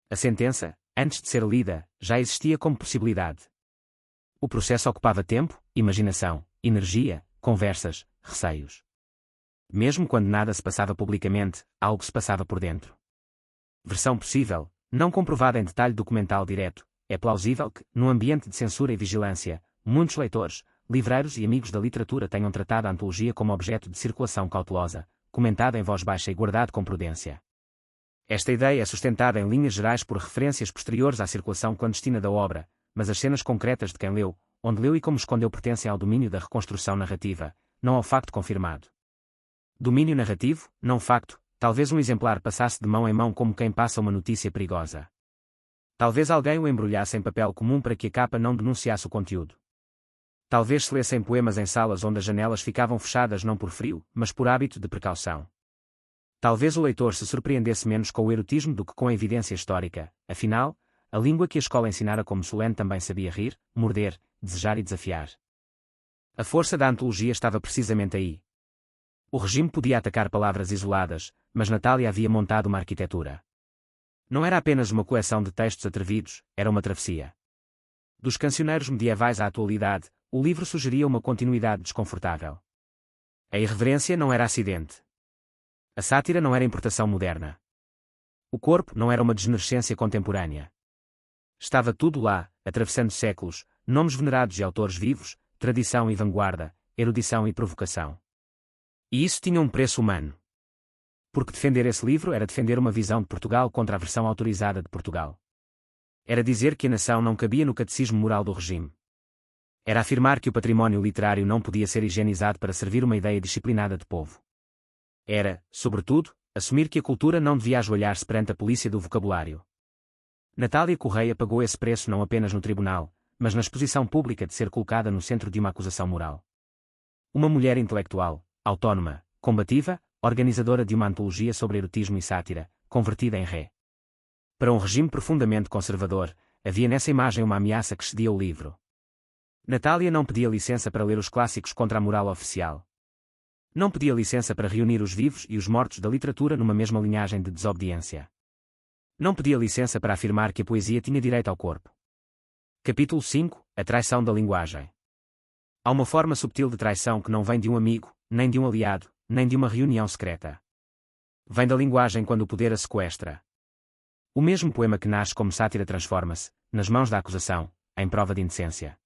A sentença, antes de ser lida, já existia como possibilidade. O processo ocupava tempo, imaginação, energia, conversas, receios. Mesmo quando nada se passava publicamente, algo se passava por dentro. Versão possível, não comprovada em detalhe documental direto, é plausível que, num ambiente de censura e vigilância, muitos leitores, livreiros e amigos da literatura tenham tratado a antologia como objeto de circulação cautelosa, comentada em voz baixa e guardado com prudência. Esta ideia é sustentada em linhas gerais por referências posteriores à circulação clandestina da obra, mas as cenas concretas de quem leu, onde leu e como escondeu pertencem ao domínio da reconstrução narrativa, não ao facto confirmado. Domínio narrativo, não facto, talvez um exemplar passasse de mão em mão como quem passa uma notícia perigosa. Talvez alguém o embrulhasse em papel comum para que a capa não denunciasse o conteúdo. Talvez se lessem poemas em salas onde as janelas ficavam fechadas não por frio, mas por hábito de precaução. Talvez o leitor se surpreendesse menos com o erotismo do que com a evidência histórica, afinal, a língua que a escola ensinara como solene também sabia rir, morder, desejar e desafiar. A força da antologia estava precisamente aí. O regime podia atacar palavras isoladas, mas Natália havia montado uma arquitetura. Não era apenas uma coleção de textos atrevidos, era uma travessia. Dos cancioneiros medievais à atualidade, o livro sugeria uma continuidade desconfortável. A irreverência não era acidente. A sátira não era importação moderna. O corpo não era uma degenerescência contemporânea. Estava tudo lá, atravessando séculos, nomes venerados e autores vivos, tradição e vanguarda, erudição e provocação. E isso tinha um preço humano. Porque defender esse livro era defender uma visão de Portugal contra a versão autorizada de Portugal. Era dizer que a nação não cabia no catecismo moral do regime. Era afirmar que o património literário não podia ser higienizado para servir uma ideia disciplinada de povo. Era, sobretudo, assumir que a cultura não devia ajoelhar-se perante a polícia do vocabulário. Natália Correia pagou esse preço não apenas no tribunal, mas na exposição pública de ser colocada no centro de uma acusação moral. Uma mulher intelectual, autónoma, combativa, organizadora de uma antologia sobre erotismo e sátira, convertida em ré. Para um regime profundamente conservador, havia nessa imagem uma ameaça que excedia o livro. Natália não pedia licença para ler os clássicos contra a moral oficial. Não pedia licença para reunir os vivos e os mortos da literatura numa mesma linhagem de desobediência. Não pedia licença para afirmar que a poesia tinha direito ao corpo. Capítulo 5 – A traição da linguagem. Há uma forma subtil de traição que não vem de um amigo, nem de um aliado, nem de uma reunião secreta. Vem da linguagem quando o poder a sequestra. O mesmo poema que nasce como sátira transforma-se, nas mãos da acusação, em prova de indecência.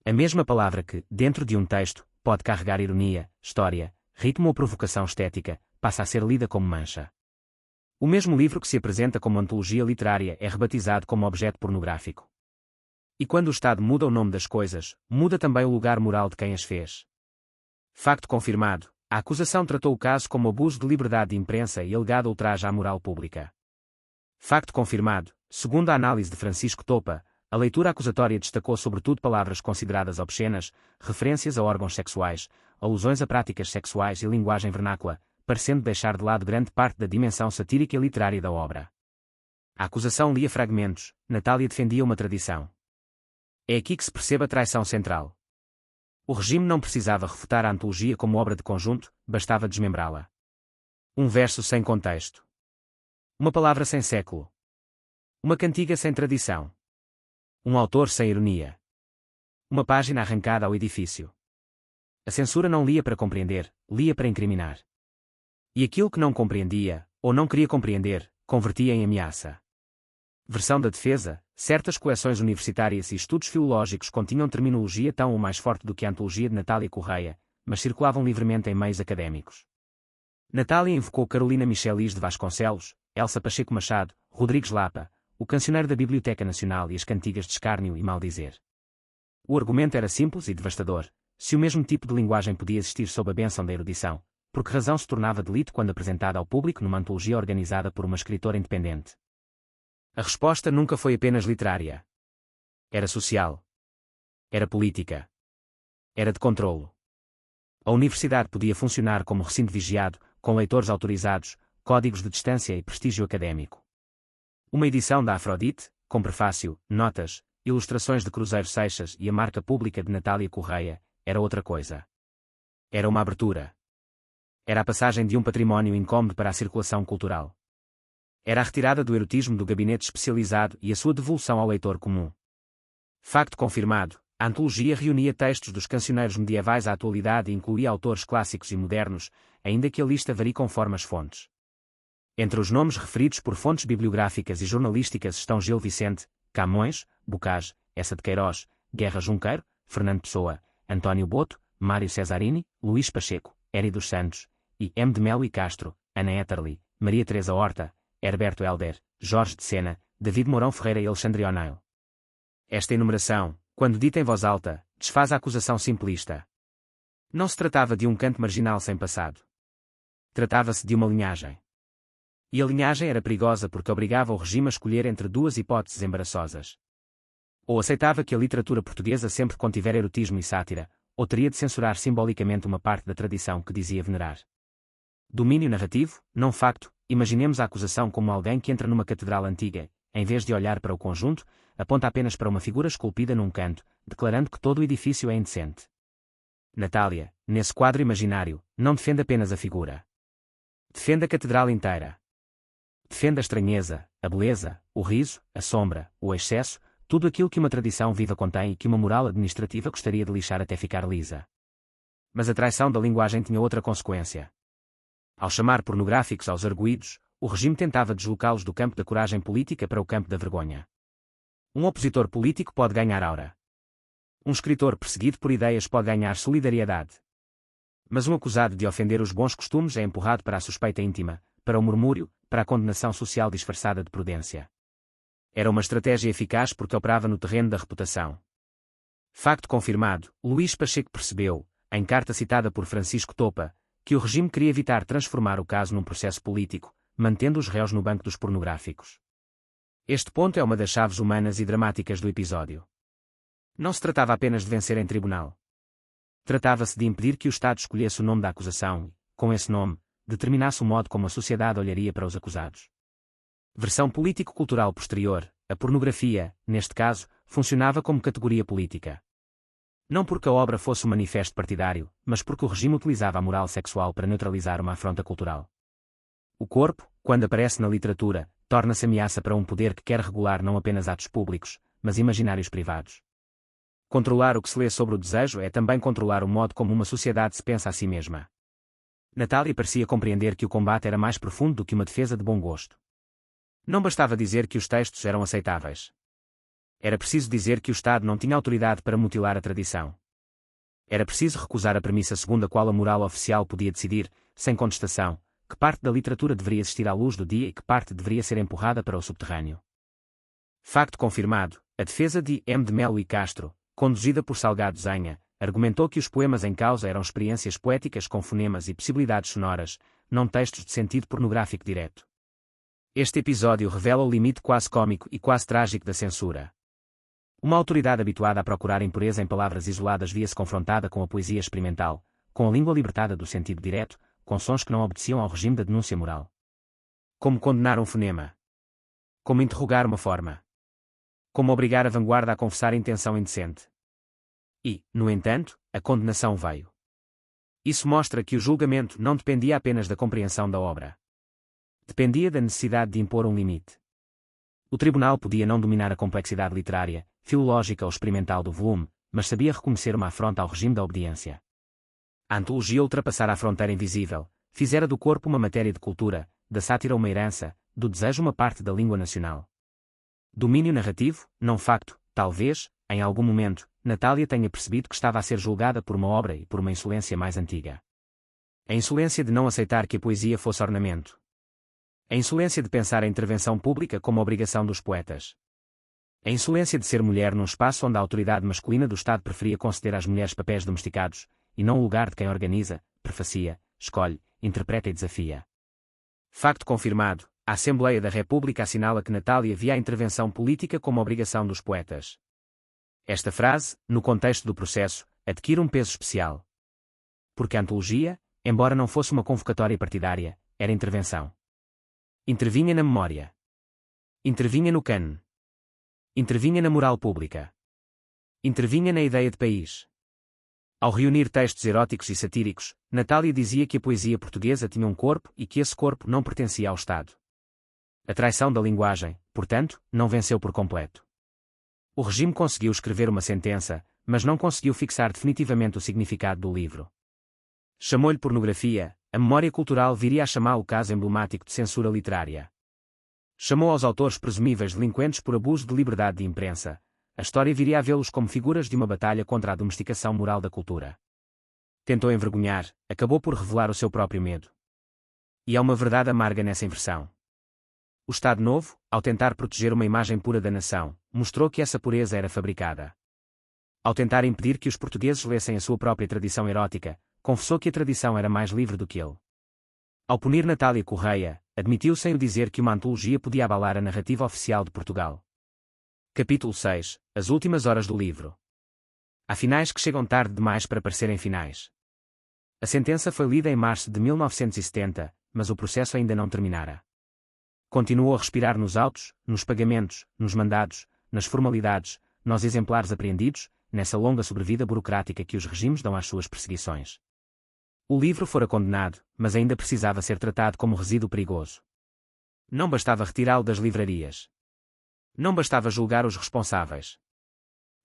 A mesma palavra que, dentro de um texto, pode carregar ironia, história, ritmo ou provocação estética, passa a ser lida como mancha. O mesmo livro que se apresenta como antologia literária é rebatizado como objeto pornográfico. E quando o Estado muda o nome das coisas, muda também o lugar moral de quem as fez. Facto confirmado, a acusação tratou o caso como abuso de liberdade de imprensa e alegado ultraje à moral pública. Facto confirmado, segundo a análise de Francisco Topa, a leitura acusatória destacou sobretudo palavras consideradas obscenas, referências a órgãos sexuais, alusões a práticas sexuais e linguagem vernácula, parecendo deixar de lado grande parte da dimensão satírica e literária da obra. A acusação lia fragmentos, Natália defendia uma tradição. É aqui que se percebe a traição central. O regime não precisava refutar a antologia como obra de conjunto, bastava desmembrá-la. Um verso sem contexto. Uma palavra sem século. Uma cantiga sem tradição. Um autor sem ironia. Uma página arrancada ao edifício. A censura não lia para compreender, lia para incriminar. E aquilo que não compreendia, ou não queria compreender, convertia em ameaça. Versão da defesa, certas coleções universitárias e estudos filológicos continham terminologia tão ou mais forte do que a antologia de Natália Correia, mas circulavam livremente em meios académicos. Natália invocou Carolina Michelis de Vasconcelos, Elsa Pacheco Machado, Rodrigues Lapa, o cancioneiro da Biblioteca Nacional e as cantigas de escárnio e maldizer. O argumento era simples e devastador: se o mesmo tipo de linguagem podia existir sob a bênção da erudição, por que razão se tornava delito quando apresentada ao público numa antologia organizada por uma escritora independente? A resposta nunca foi apenas literária. Era social. Era política. Era de controlo. A universidade podia funcionar como recinto vigiado, com leitores autorizados, códigos de distância e prestígio académico. Uma edição da Afrodite, com prefácio, notas, ilustrações de Cruzeiro Seixas e a marca pública de Natália Correia, era outra coisa. Era uma abertura. Era a passagem de um património incómodo para a circulação cultural. Era a retirada do erotismo do gabinete especializado e a sua devolução ao leitor comum. Facto confirmado, a antologia reunia textos dos cancioneiros medievais à atualidade e incluía autores clássicos e modernos, ainda que a lista varie conforme as fontes. Entre os nomes referidos por fontes bibliográficas e jornalísticas estão Gil Vicente, Camões, Bocage, Essa de Queiroz, Guerra Junqueiro, Fernando Pessoa, António Boto, Mário Cesarini, Luís Pacheco, Éry dos Santos, e M. de Melo e Castro, Ana Etterly, Maria Teresa Horta, Herberto Helder, Jorge de Sena, David Mourão Ferreira e Alexandre O'Neill. Esta enumeração, quando dita em voz alta, desfaz a acusação simplista. Não se tratava de um canto marginal sem passado. Tratava-se de uma linhagem. E a linhagem era perigosa porque obrigava o regime a escolher entre duas hipóteses embaraçosas. Ou aceitava que a literatura portuguesa sempre contivera erotismo e sátira, ou teria de censurar simbolicamente uma parte da tradição que dizia venerar. Domínio narrativo, não facto. Imaginemos a acusação como alguém que entra numa catedral antiga, em vez de olhar para o conjunto, aponta apenas para uma figura esculpida num canto, declarando que todo o edifício é indecente. Natália, nesse quadro imaginário, não defende apenas a figura. Defende a catedral inteira. Defende a estranheza, a beleza, o riso, a sombra, o excesso, tudo aquilo que uma tradição viva contém e que uma moral administrativa gostaria de lixar até ficar lisa. Mas a traição da linguagem tinha outra consequência. Ao chamar pornográficos aos arguídos, o regime tentava deslocá-los do campo da coragem política para o campo da vergonha. Um opositor político pode ganhar aura. Um escritor perseguido por ideias pode ganhar solidariedade. Mas um acusado de ofender os bons costumes é empurrado para a suspeita íntima, para o murmúrio, para a condenação social disfarçada de prudência. Era uma estratégia eficaz porque operava no terreno da reputação. Facto confirmado, Luís Pacheco percebeu, em carta citada por Francisco Topa, que o regime queria evitar transformar o caso num processo político, mantendo os réus no banco dos pornográficos. Este ponto é uma das chaves humanas e dramáticas do episódio. Não se tratava apenas de vencer em tribunal. Tratava-se de impedir que o Estado escolhesse o nome da acusação e, com esse nome, determinasse o modo como a sociedade olharia para os acusados. Versão político-cultural posterior, a pornografia, neste caso, funcionava como categoria política. Não porque a obra fosse um manifesto partidário, mas porque o regime utilizava a moral sexual para neutralizar uma afronta cultural. O corpo, quando aparece na literatura, torna-se ameaça para um poder que quer regular não apenas atos públicos, mas imaginários privados. Controlar o que se lê sobre o desejo é também controlar o modo como uma sociedade se pensa a si mesma. Natália parecia compreender que o combate era mais profundo do que uma defesa de bom gosto. Não bastava dizer que os textos eram aceitáveis. Era preciso dizer que o Estado não tinha autoridade para mutilar a tradição. Era preciso recusar a premissa segundo a qual a moral oficial podia decidir, sem contestação, que parte da literatura deveria existir à luz do dia e que parte deveria ser empurrada para o subterrâneo. Facto confirmado, a defesa de M. de Melo e Castro, conduzida por Salgado Zenha, argumentou que os poemas em causa eram experiências poéticas com fonemas e possibilidades sonoras, não textos de sentido pornográfico direto. Este episódio revela o limite quase cômico e quase trágico da censura. Uma autoridade habituada a procurar impureza em palavras isoladas via-se confrontada com a poesia experimental, com a língua libertada do sentido direto, com sons que não obedeciam ao regime da denúncia moral. Como condenar um fonema? Como interrogar uma forma? Como obrigar a vanguarda a confessar intenção indecente? E, no entanto, a condenação veio. Isso mostra que o julgamento não dependia apenas da compreensão da obra. Dependia da necessidade de impor um limite. O tribunal podia não dominar a complexidade literária, filológica ou experimental do volume, mas sabia reconhecer uma afronta ao regime da obediência. A antologia ultrapassara a fronteira invisível, fizera do corpo uma matéria de cultura, da sátira uma herança, do desejo uma parte da língua nacional. Domínio narrativo, não facto, talvez, em algum momento, Natália tenha percebido que estava a ser julgada por uma obra e por uma insolência mais antiga. A insolência de não aceitar que a poesia fosse ornamento. A insolência de pensar a intervenção pública como obrigação dos poetas. A insolência de ser mulher num espaço onde a autoridade masculina do Estado preferia conceder às mulheres papéis domesticados, e não o lugar de quem organiza, prefacia, escolhe, interpreta e desafia. Facto confirmado, a Assembleia da República assinala que Natália via a intervenção política como obrigação dos poetas. Esta frase, no contexto do processo, adquire um peso especial. Porque a antologia, embora não fosse uma convocatória partidária, era intervenção. Intervinha na memória. Intervinha no cânone. Intervinha na moral pública. Intervinha na ideia de país. Ao reunir textos eróticos e satíricos, Natália dizia que a poesia portuguesa tinha um corpo e que esse corpo não pertencia ao Estado. A traição da linguagem, portanto, não venceu por completo. O regime conseguiu escrever uma sentença, mas não conseguiu fixar definitivamente o significado do livro. Chamou-lhe pornografia, a memória cultural viria a chamá-lo caso emblemático de censura literária. Chamou aos autores presumíveis delinquentes por abuso de liberdade de imprensa. A história viria a vê-los como figuras de uma batalha contra a domesticação moral da cultura. Tentou envergonhar, acabou por revelar o seu próprio medo. E há uma verdade amarga nessa inversão. O Estado Novo, ao tentar proteger uma imagem pura da nação, mostrou que essa pureza era fabricada. Ao tentar impedir que os portugueses lessem a sua própria tradição erótica, confessou que a tradição era mais livre do que ele. Ao punir Natália Correia, admitiu sem o dizer que uma antologia podia abalar a narrativa oficial de Portugal. Capítulo 6. As últimas horas do livro. Há finais que chegam tarde demais para parecerem finais. A sentença foi lida em março de 1970, mas o processo ainda não terminara. Continuou a respirar nos autos, nos pagamentos, nos mandados, nas formalidades, nos exemplares apreendidos, nessa longa sobrevida burocrática que os regimes dão às suas perseguições. O livro fora condenado, mas ainda precisava ser tratado como resíduo perigoso. Não bastava retirá-lo das livrarias. Não bastava julgar os responsáveis.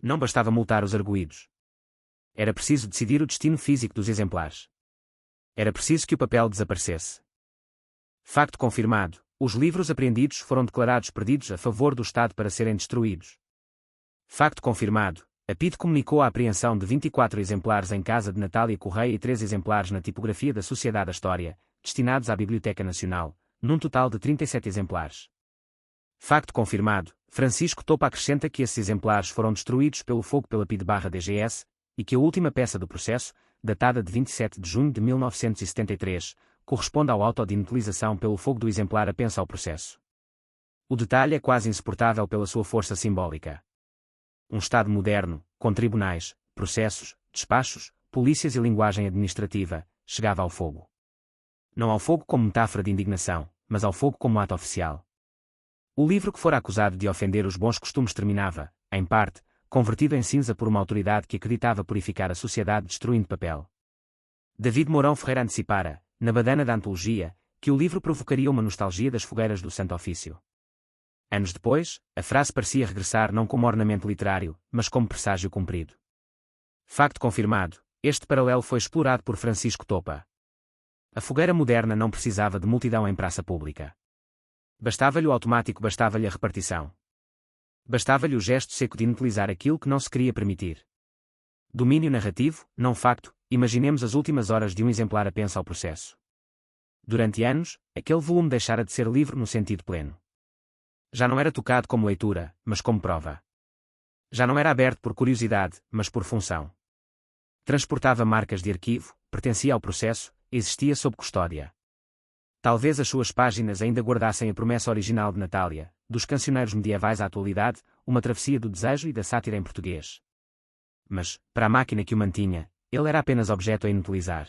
Não bastava multar os arguidos. Era preciso decidir o destino físico dos exemplares. Era preciso que o papel desaparecesse. Facto confirmado, os livros apreendidos foram declarados perdidos a favor do Estado para serem destruídos. Facto confirmado, a PIDE comunicou a apreensão de 24 exemplares em casa de Natália Correia e 3 exemplares na tipografia da Sociedade da História, destinados à Biblioteca Nacional, num total de 37 exemplares. Facto confirmado, Francisco Topa acrescenta que esses exemplares foram destruídos pelo fogo pela PIDE/DGS, e que a última peça do processo, datada de 27 de junho de 1973, corresponde ao auto de inutilização pelo fogo do exemplar apenso ao processo. O detalhe é quase insuportável pela sua força simbólica. Um Estado moderno, com tribunais, processos, despachos, polícias e linguagem administrativa, chegava ao fogo. Não ao fogo como metáfora de indignação, mas ao fogo como ato oficial. O livro que fora acusado de ofender os bons costumes terminava, em parte, convertido em cinza por uma autoridade que acreditava purificar a sociedade destruindo papel. David Mourão Ferreira antecipara, na badana da antologia, que o livro provocaria uma nostalgia das fogueiras do Santo Ofício. Anos depois, a frase parecia regressar não como ornamento literário, mas como presságio cumprido. Facto confirmado, este paralelo foi explorado por Francisco Topa. A fogueira moderna não precisava de multidão em praça pública. Bastava-lhe o automático, bastava-lhe a repartição. Bastava-lhe o gesto seco de inutilizar aquilo que não se queria permitir. Domínio narrativo, não facto, imaginemos as últimas horas de um exemplar apenso ao processo. Durante anos, aquele volume deixara de ser livro no sentido pleno. Já não era tocado como leitura, mas como prova. Já não era aberto por curiosidade, mas por função. Transportava marcas de arquivo, pertencia ao processo, existia sob custódia. Talvez as suas páginas ainda guardassem a promessa original de Natália, dos cancioneiros medievais à atualidade, uma travessia do desejo e da sátira em português. Mas, para a máquina que o mantinha, ele era apenas objeto a inutilizar.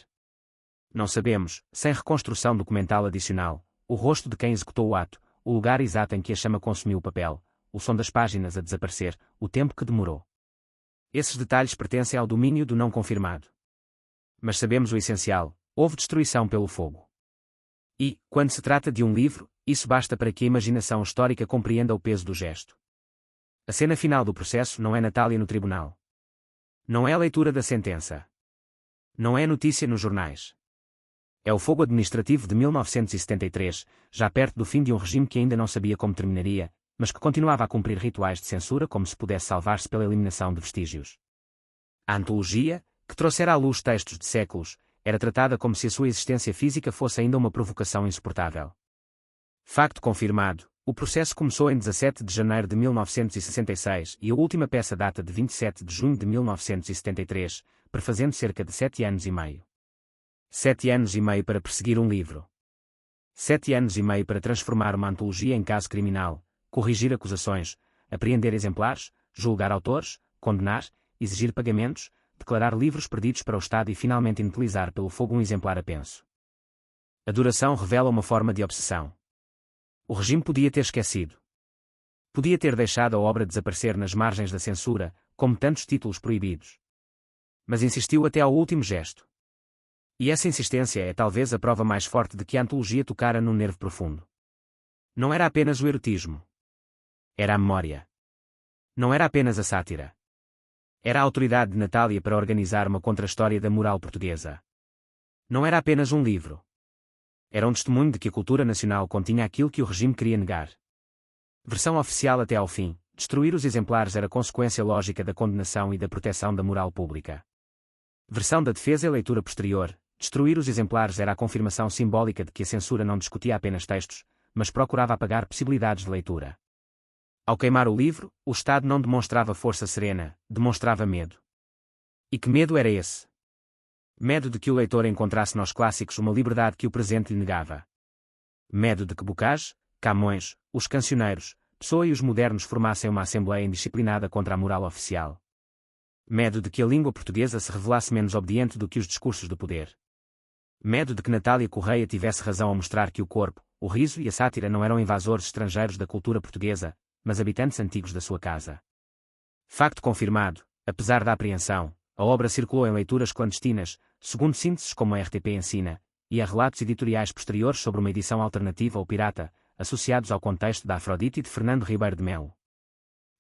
Não sabemos, sem reconstrução documental adicional, o rosto de quem executou o ato, o lugar exato em que a chama consumiu o papel, o som das páginas a desaparecer, o tempo que demorou. Esses detalhes pertencem ao domínio do não confirmado. Mas sabemos o essencial: houve destruição pelo fogo. E, quando se trata de um livro, isso basta para que a imaginação histórica compreenda o peso do gesto. A cena final do processo não é Natália no tribunal. Não é a leitura da sentença. Não é a notícia nos jornais. É o fogo administrativo de 1973, já perto do fim de um regime que ainda não sabia como terminaria, mas que continuava a cumprir rituais de censura como se pudesse salvar-se pela eliminação de vestígios. A antologia, que trouxera à luz textos de séculos, era tratada como se a sua existência física fosse ainda uma provocação insuportável. Facto confirmado, o processo começou em 17 de janeiro de 1966 e a última peça data de 27 de junho de 1973, prefazendo cerca de 7 anos e meio. 7 anos e meio para perseguir um livro. 7 anos e meio para transformar uma antologia em caso criminal, corrigir acusações, apreender exemplares, julgar autores, condenar, exigir pagamentos, declarar livros perdidos para o Estado e finalmente inutilizar pelo fogo um exemplar apenso. A duração revela uma forma de obsessão. O regime podia ter esquecido. Podia ter deixado a obra desaparecer nas margens da censura, como tantos títulos proibidos. Mas insistiu até ao último gesto. E essa insistência é talvez a prova mais forte de que a antologia tocara num nervo profundo. Não era apenas o erotismo. Era a memória. Não era apenas a sátira. Era a autoridade de Natália para organizar uma contra-história da moral portuguesa. Não era apenas um livro. Era um testemunho de que a cultura nacional continha aquilo que o regime queria negar. Versão oficial até ao fim, destruir os exemplares era consequência lógica da condenação e da proteção da moral pública. Versão da defesa e leitura posterior, destruir os exemplares era a confirmação simbólica de que a censura não discutia apenas textos, mas procurava apagar possibilidades de leitura. Ao queimar o livro, o Estado não demonstrava força serena, demonstrava medo. E que medo era esse? Medo de que o leitor encontrasse nos clássicos uma liberdade que o presente lhe negava. Medo de que Bocage, Camões, os cancioneiros, Pessoa e os modernos formassem uma assembleia indisciplinada contra a moral oficial. Medo de que a língua portuguesa se revelasse menos obediente do que os discursos do poder. Medo de que Natália Correia tivesse razão ao mostrar que o corpo, o riso e a sátira não eram invasores estrangeiros da cultura portuguesa, mas habitantes antigos da sua casa. Facto confirmado, apesar da apreensão, a obra circulou em leituras clandestinas, segundo sínteses como a RTP ensina, e há relatos editoriais posteriores sobre uma edição alternativa ou pirata, associados ao contexto da Afrodite e de Fernando Ribeiro de Melo.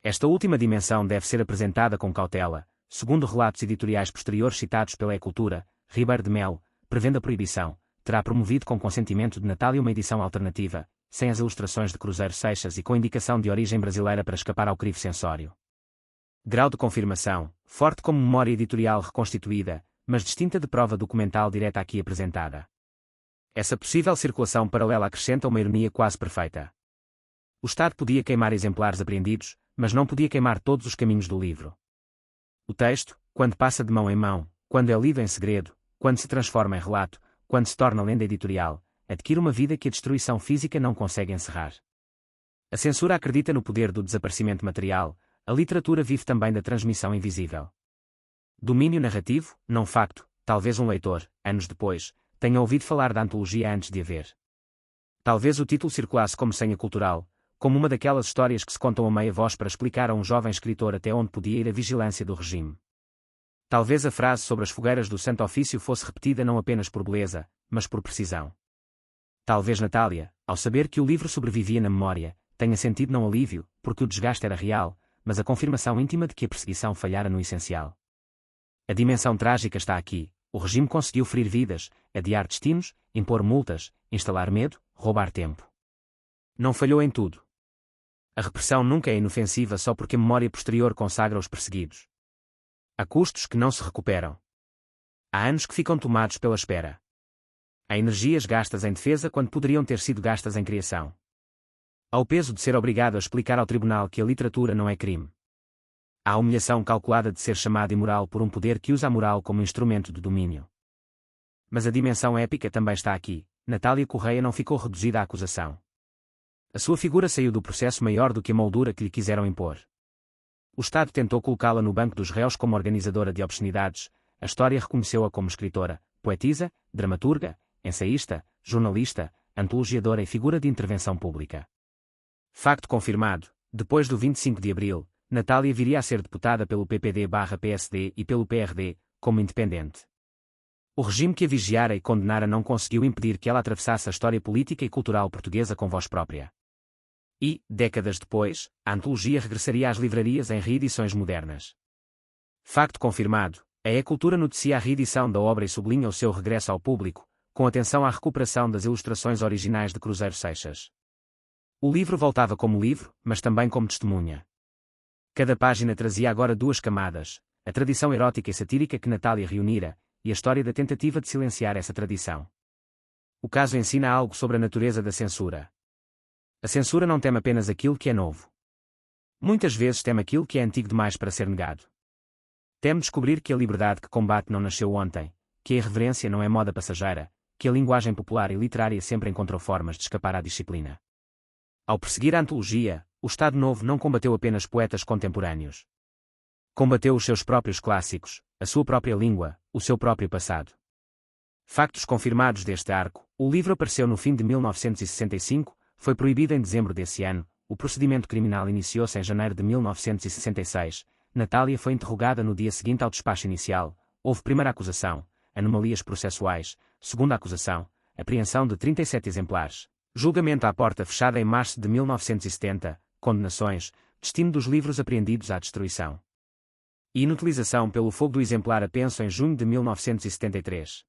Esta última dimensão deve ser apresentada com cautela, segundo relatos editoriais posteriores citados pela E-Cultura. Ribeiro de Melo, prevendo a proibição, terá promovido com consentimento de Natália uma edição alternativa, sem as ilustrações de Cruzeiro Seixas e com indicação de origem brasileira para escapar ao crivo censório. Grau de confirmação, forte como memória editorial reconstituída, mas distinta de prova documental direta aqui apresentada. Essa possível circulação paralela acrescenta uma ironia quase perfeita. O Estado podia queimar exemplares apreendidos, mas não podia queimar todos os caminhos do livro. O texto, quando passa de mão em mão, quando é lido em segredo, quando se transforma em relato, quando se torna lenda editorial, adquire uma vida que a destruição física não consegue encerrar. A censura acredita no poder do desaparecimento material, a literatura vive também da transmissão invisível. Domínio narrativo, não facto, talvez um leitor, anos depois, tenha ouvido falar da antologia antes de a ver. Talvez o título circulasse como senha cultural, como uma daquelas histórias que se contam a meia voz para explicar a um jovem escritor até onde podia ir a vigilância do regime. Talvez a frase sobre as fogueiras do Santo Ofício fosse repetida não apenas por beleza, mas por precisão. Talvez Natália, ao saber que o livro sobrevivia na memória, tenha sentido não alívio, porque o desgaste era real, mas a confirmação íntima de que a perseguição falhara no essencial. A dimensão trágica está aqui: o regime conseguiu ferir vidas, adiar destinos, impor multas, instalar medo, roubar tempo. Não falhou em tudo. A repressão nunca é inofensiva só porque a memória posterior consagra os perseguidos. Há custos que não se recuperam. Há anos que ficam tomados pela espera. Há energias gastas em defesa quando poderiam ter sido gastas em criação. Há o peso de ser obrigado a explicar ao tribunal que a literatura não é crime. Há a humilhação calculada de ser chamado imoral por um poder que usa a moral como instrumento de domínio. Mas a dimensão épica também está aqui: Natália Correia não ficou reduzida à acusação. A sua figura saiu do processo maior do que a moldura que lhe quiseram impor. O Estado tentou colocá-la no banco dos réus como organizadora de obscenidades, a história reconheceu-a como escritora, poetisa, dramaturga, ensaísta, jornalista, antologiadora e figura de intervenção pública. Facto confirmado: depois do 25 de abril, Natália viria a ser deputada pelo PPD/PSD e pelo PRD, como independente. O regime que a vigiara e condenara não conseguiu impedir que ela atravessasse a história política e cultural portuguesa com voz própria. E, décadas depois, a antologia regressaria às livrarias em reedições modernas. Facto confirmado: a E-Cultura noticia a reedição da obra e sublinha o seu regresso ao público, com atenção à recuperação das ilustrações originais de Cruzeiro Seixas. O livro voltava como livro, mas também como testemunha. Cada página trazia agora duas camadas: a tradição erótica e satírica que Natália reunira, e a história da tentativa de silenciar essa tradição. O caso ensina algo sobre a natureza da censura. A censura não teme apenas aquilo que é novo. Muitas vezes teme aquilo que é antigo demais para ser negado. Teme descobrir que a liberdade que combate não nasceu ontem, que a irreverência não é moda passageira, que a linguagem popular e literária sempre encontrou formas de escapar à disciplina. Ao perseguir a antologia, o Estado Novo não combateu apenas poetas contemporâneos. Combateu os seus próprios clássicos, a sua própria língua, o seu próprio passado. Factos confirmados deste arco: o livro apareceu no fim de 1965, foi proibido em dezembro desse ano, o procedimento criminal iniciou-se em janeiro de 1966, Natália foi interrogada no dia seguinte ao despacho inicial, houve primeira acusação, anomalias processuais, segunda acusação, apreensão de 37 exemplares, julgamento à porta fechada em março de 1970, condenações, destino dos livros apreendidos à destruição. E inutilização pelo fogo do exemplar apenso em junho de 1973.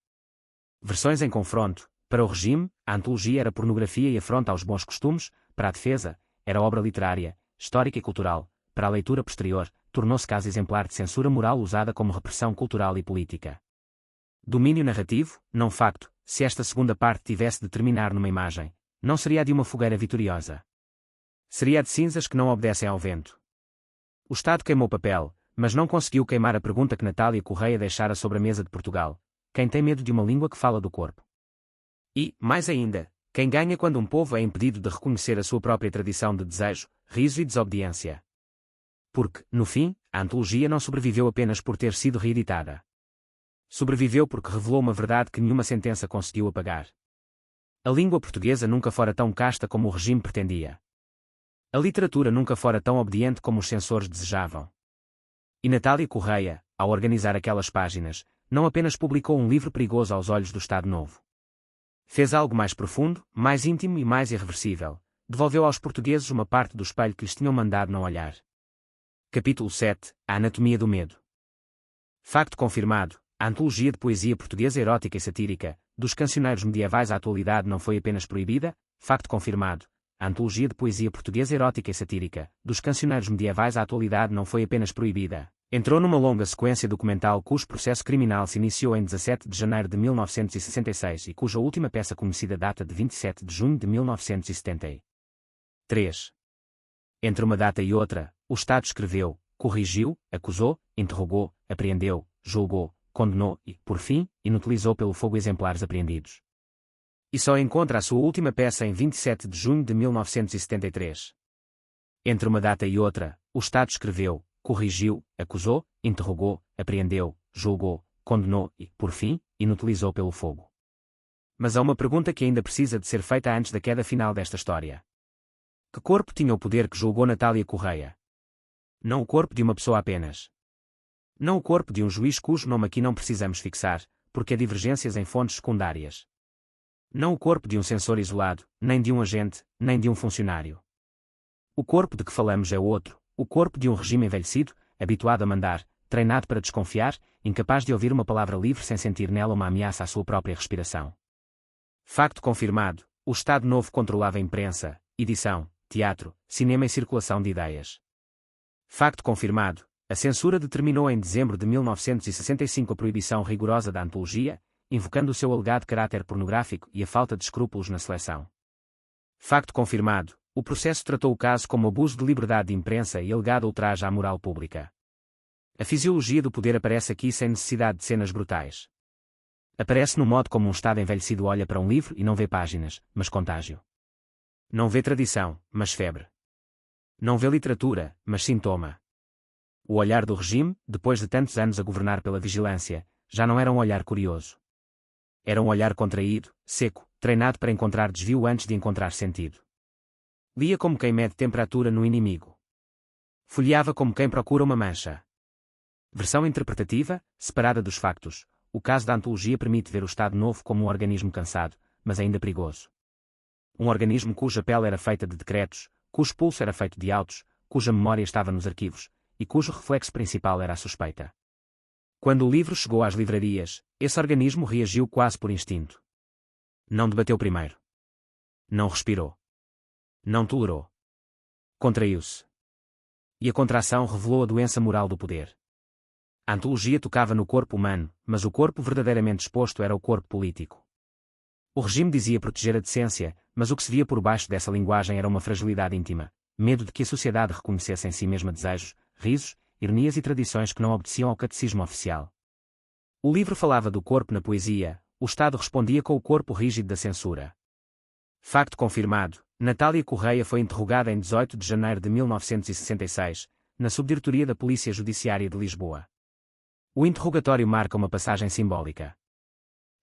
Versões em confronto: para o regime, a antologia era pornografia e afronta aos bons costumes; para a defesa, era obra literária, histórica e cultural; para a leitura posterior, tornou-se caso exemplar de censura moral usada como repressão cultural e política. Domínio narrativo, não facto: se esta segunda parte tivesse de terminar numa imagem, não seria a de uma fogueira vitoriosa. Seria a de cinzas que não obedecem ao vento. O Estado queimou papel, mas não conseguiu queimar a pergunta que Natália Correia deixara sobre a mesa de Portugal: quem tem medo de uma língua que fala do corpo? E, mais ainda, quem ganha quando um povo é impedido de reconhecer a sua própria tradição de desejo, riso e desobediência? Porque, no fim, a antologia não sobreviveu apenas por ter sido reeditada. Sobreviveu porque revelou uma verdade que nenhuma sentença conseguiu apagar. A língua portuguesa nunca fora tão casta como o regime pretendia. A literatura nunca fora tão obediente como os censores desejavam. E Natália Correia, ao organizar aquelas páginas, não apenas publicou um livro perigoso aos olhos do Estado Novo. Fez algo mais profundo, mais íntimo e mais irreversível: devolveu aos portugueses uma parte do espelho que lhes tinham mandado não olhar. Capítulo 7 – A Anatomia do Medo. Facto confirmado: a antologia de poesia portuguesa erótica e satírica, dos cancioneiros medievais à atualidade, não foi apenas proibida. Facto confirmado: a antologia de poesia portuguesa erótica e satírica, dos cancioneiros medievais à atualidade, não foi apenas proibida. Entrou numa longa sequência documental cujo processo criminal se iniciou em 17 de janeiro de 1966 e cuja última peça conhecida data de 27 de junho de 1973. Entre uma data e outra, o Estado escreveu, corrigiu, acusou, interrogou, apreendeu, julgou, condenou e, por fim, inutilizou pelo fogo exemplares apreendidos. E só encontra a sua última peça em 27 de junho de 1973. Entre uma data e outra, o Estado escreveu, corrigiu, acusou, interrogou, apreendeu, julgou, condenou e, por fim, inutilizou pelo fogo. Mas há uma pergunta que ainda precisa de ser feita antes da queda final desta história. Que corpo tinha o poder que julgou Natália Correia? Não o corpo de uma pessoa apenas. Não o corpo de um juiz cujo nome aqui não precisamos fixar, porque há divergências em fontes secundárias. Não o corpo de um censor isolado, nem de um agente, nem de um funcionário. O corpo de que falamos é o outro, o corpo de um regime envelhecido, habituado a mandar, treinado para desconfiar, incapaz de ouvir uma palavra livre sem sentir nela uma ameaça à sua própria respiração. Facto confirmado, o Estado Novo controlava a imprensa, edição, teatro, cinema e circulação de ideias. Facto confirmado, a censura determinou em dezembro de 1965 a proibição rigorosa da antologia, invocando o seu alegado caráter pornográfico e a falta de escrúpulos na seleção. Facto confirmado, o processo tratou o caso como abuso de liberdade de imprensa e alegado ultraje à moral pública. A fisiologia do poder aparece aqui sem necessidade de cenas brutais. Aparece no modo como um Estado envelhecido olha para um livro e não vê páginas, mas contágio. Não vê tradição, mas febre. Não vê literatura, mas sintoma. O olhar do regime, depois de tantos anos a governar pela vigilância, já não era um olhar curioso. Era um olhar contraído, seco, treinado para encontrar desvio antes de encontrar sentido. Lia como quem mede temperatura no inimigo. Folheava como quem procura uma mancha. Versão interpretativa, separada dos factos, o caso da antologia permite ver o Estado Novo como um organismo cansado, mas ainda perigoso. Um organismo cuja pele era feita de decretos, cujo pulso era feito de autos, cuja memória estava nos arquivos, e cujo reflexo principal era a suspeita. Quando o livro chegou às livrarias, esse organismo reagiu quase por instinto. Não debateu primeiro. Não respirou. Não tolerou. Contraiu-se. E a contração revelou a doença moral do poder. A antologia tocava no corpo humano, mas o corpo verdadeiramente exposto era o corpo político. O regime dizia proteger a decência, mas o que se via por baixo dessa linguagem era uma fragilidade íntima, medo de que a sociedade reconhecesse em si mesma desejos, risos, ironias e tradições que não obedeciam ao catecismo oficial. O livro falava do corpo na poesia, o Estado respondia com o corpo rígido da censura. Facto confirmado, Natália Correia foi interrogada em 18 de janeiro de 1966, na Subdiretoria da Polícia Judiciária de Lisboa. O interrogatório marca uma passagem simbólica.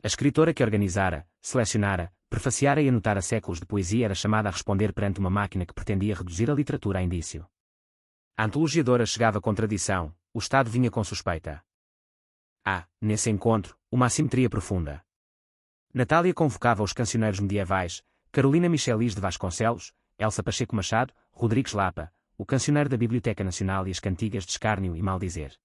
A escritora que organizara, selecionara, prefaciara e anotara séculos de poesia era chamada a responder perante uma máquina que pretendia reduzir a literatura a indício. A antologiadora chegava com tradição, o Estado vinha com suspeita. Há, nesse encontro, uma assimetria profunda. Natália convocava os cancioneiros medievais, Carolina Michelis de Vasconcelos, Elsa Pacheco Machado, Rodrigues Lapa, o cancioneiro da Biblioteca Nacional e as cantigas de escárnio e maldizer.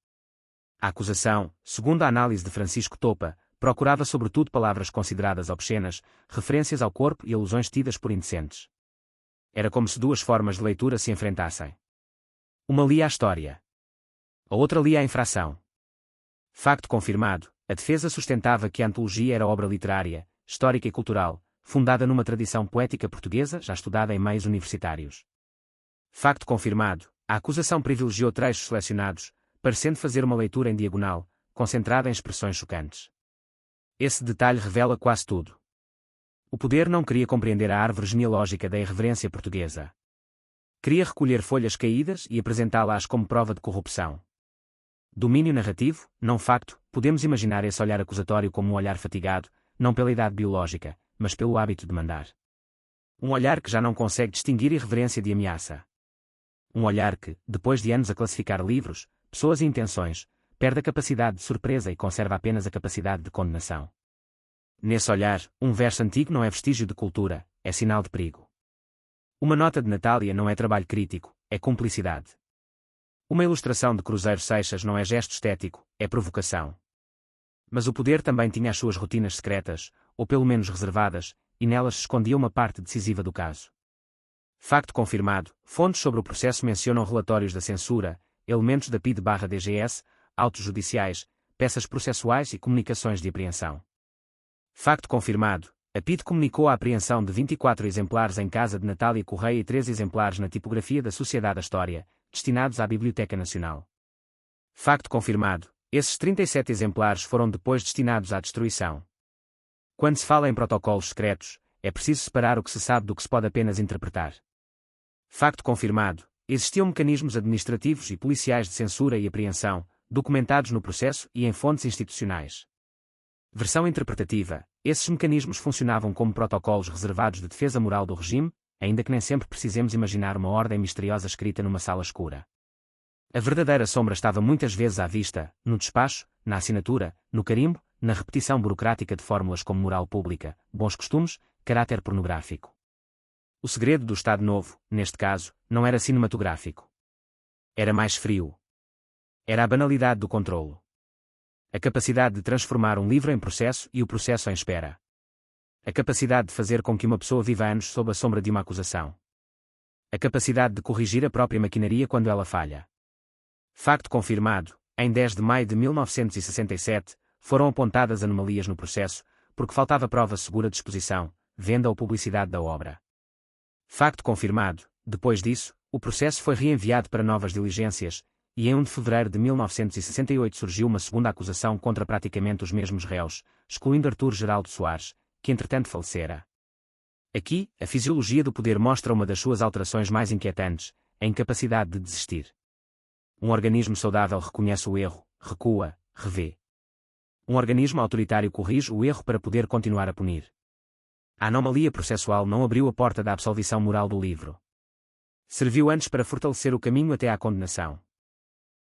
A acusação, segundo a análise de Francisco Topa, procurava sobretudo palavras consideradas obscenas, referências ao corpo e alusões tidas por indecentes. Era como se duas formas de leitura se enfrentassem. Uma lia a história. A outra lia a infração. Facto confirmado, a defesa sustentava que a antologia era obra literária, histórica e cultural, fundada numa tradição poética portuguesa já estudada em meios universitários. Facto confirmado, a acusação privilegiou trechos selecionados, parecendo fazer uma leitura em diagonal, concentrada em expressões chocantes. Esse detalhe revela quase tudo. O poder não queria compreender a árvore genealógica da irreverência portuguesa. Queria recolher folhas caídas e apresentá-las como prova de corrupção. Domínio narrativo, não facto, podemos imaginar esse olhar acusatório como um olhar fatigado, não pela idade biológica, mas pelo hábito de mandar. Um olhar que já não consegue distinguir irreverência de ameaça. Um olhar que, depois de anos a classificar livros, pessoas e intenções, perde a capacidade de surpresa e conserva apenas a capacidade de condenação. Nesse olhar, um verso antigo não é vestígio de cultura, é sinal de perigo. Uma nota de Natália não é trabalho crítico, é cumplicidade. Uma ilustração de Cruzeiro Seixas não é gesto estético, é provocação. Mas o poder também tinha as suas rotinas secretas, ou pelo menos reservadas, e nelas se escondia uma parte decisiva do caso. Facto confirmado, fontes sobre o processo mencionam relatórios da censura, elementos da PID/DGS, autos judiciais, peças processuais e comunicações de apreensão. Facto confirmado, a PID comunicou a apreensão de 24 exemplares em casa de Natália Correia e 3 exemplares na tipografia da Sociedade da História, destinados à Biblioteca Nacional. Facto confirmado, esses 37 exemplares foram depois destinados à destruição. Quando se fala em protocolos secretos, é preciso separar o que se sabe do que se pode apenas interpretar. Facto confirmado, Existiam mecanismos administrativos e policiais de censura e apreensão, documentados no processo e em fontes institucionais. Versão interpretativa: esses mecanismos funcionavam como protocolos reservados de defesa moral do regime, ainda que nem sempre precisemos imaginar uma ordem misteriosa escrita numa sala escura. A verdadeira sombra estava muitas vezes à vista, no despacho, na assinatura, no carimbo, na repetição burocrática de fórmulas como moral pública, bons costumes, caráter pornográfico. O segredo do Estado Novo, neste caso, não era cinematográfico. Era mais frio. Era a banalidade do controlo. A capacidade de transformar um livro em processo e o processo em espera. A capacidade de fazer com que uma pessoa viva anos sob a sombra de uma acusação. A capacidade de corrigir a própria maquinaria quando ela falha. Facto confirmado: em 10 de maio de 1967, foram apontadas anomalias no processo, porque faltava prova segura de exposição, venda ou publicidade da obra. Facto confirmado: depois disso, o processo foi reenviado para novas diligências, e em 1 de fevereiro de 1968 surgiu uma segunda acusação contra praticamente os mesmos réus, excluindo Artur Geraldo Soares, que entretanto falecera. Aqui, a fisiologia do poder mostra uma das suas alterações mais inquietantes: a incapacidade de desistir. Um organismo saudável reconhece o erro, recua, revê. Um organismo autoritário corrige o erro para poder continuar a punir. A anomalia processual não abriu a porta da absolvição moral do livro. Serviu antes para fortalecer o caminho até à condenação.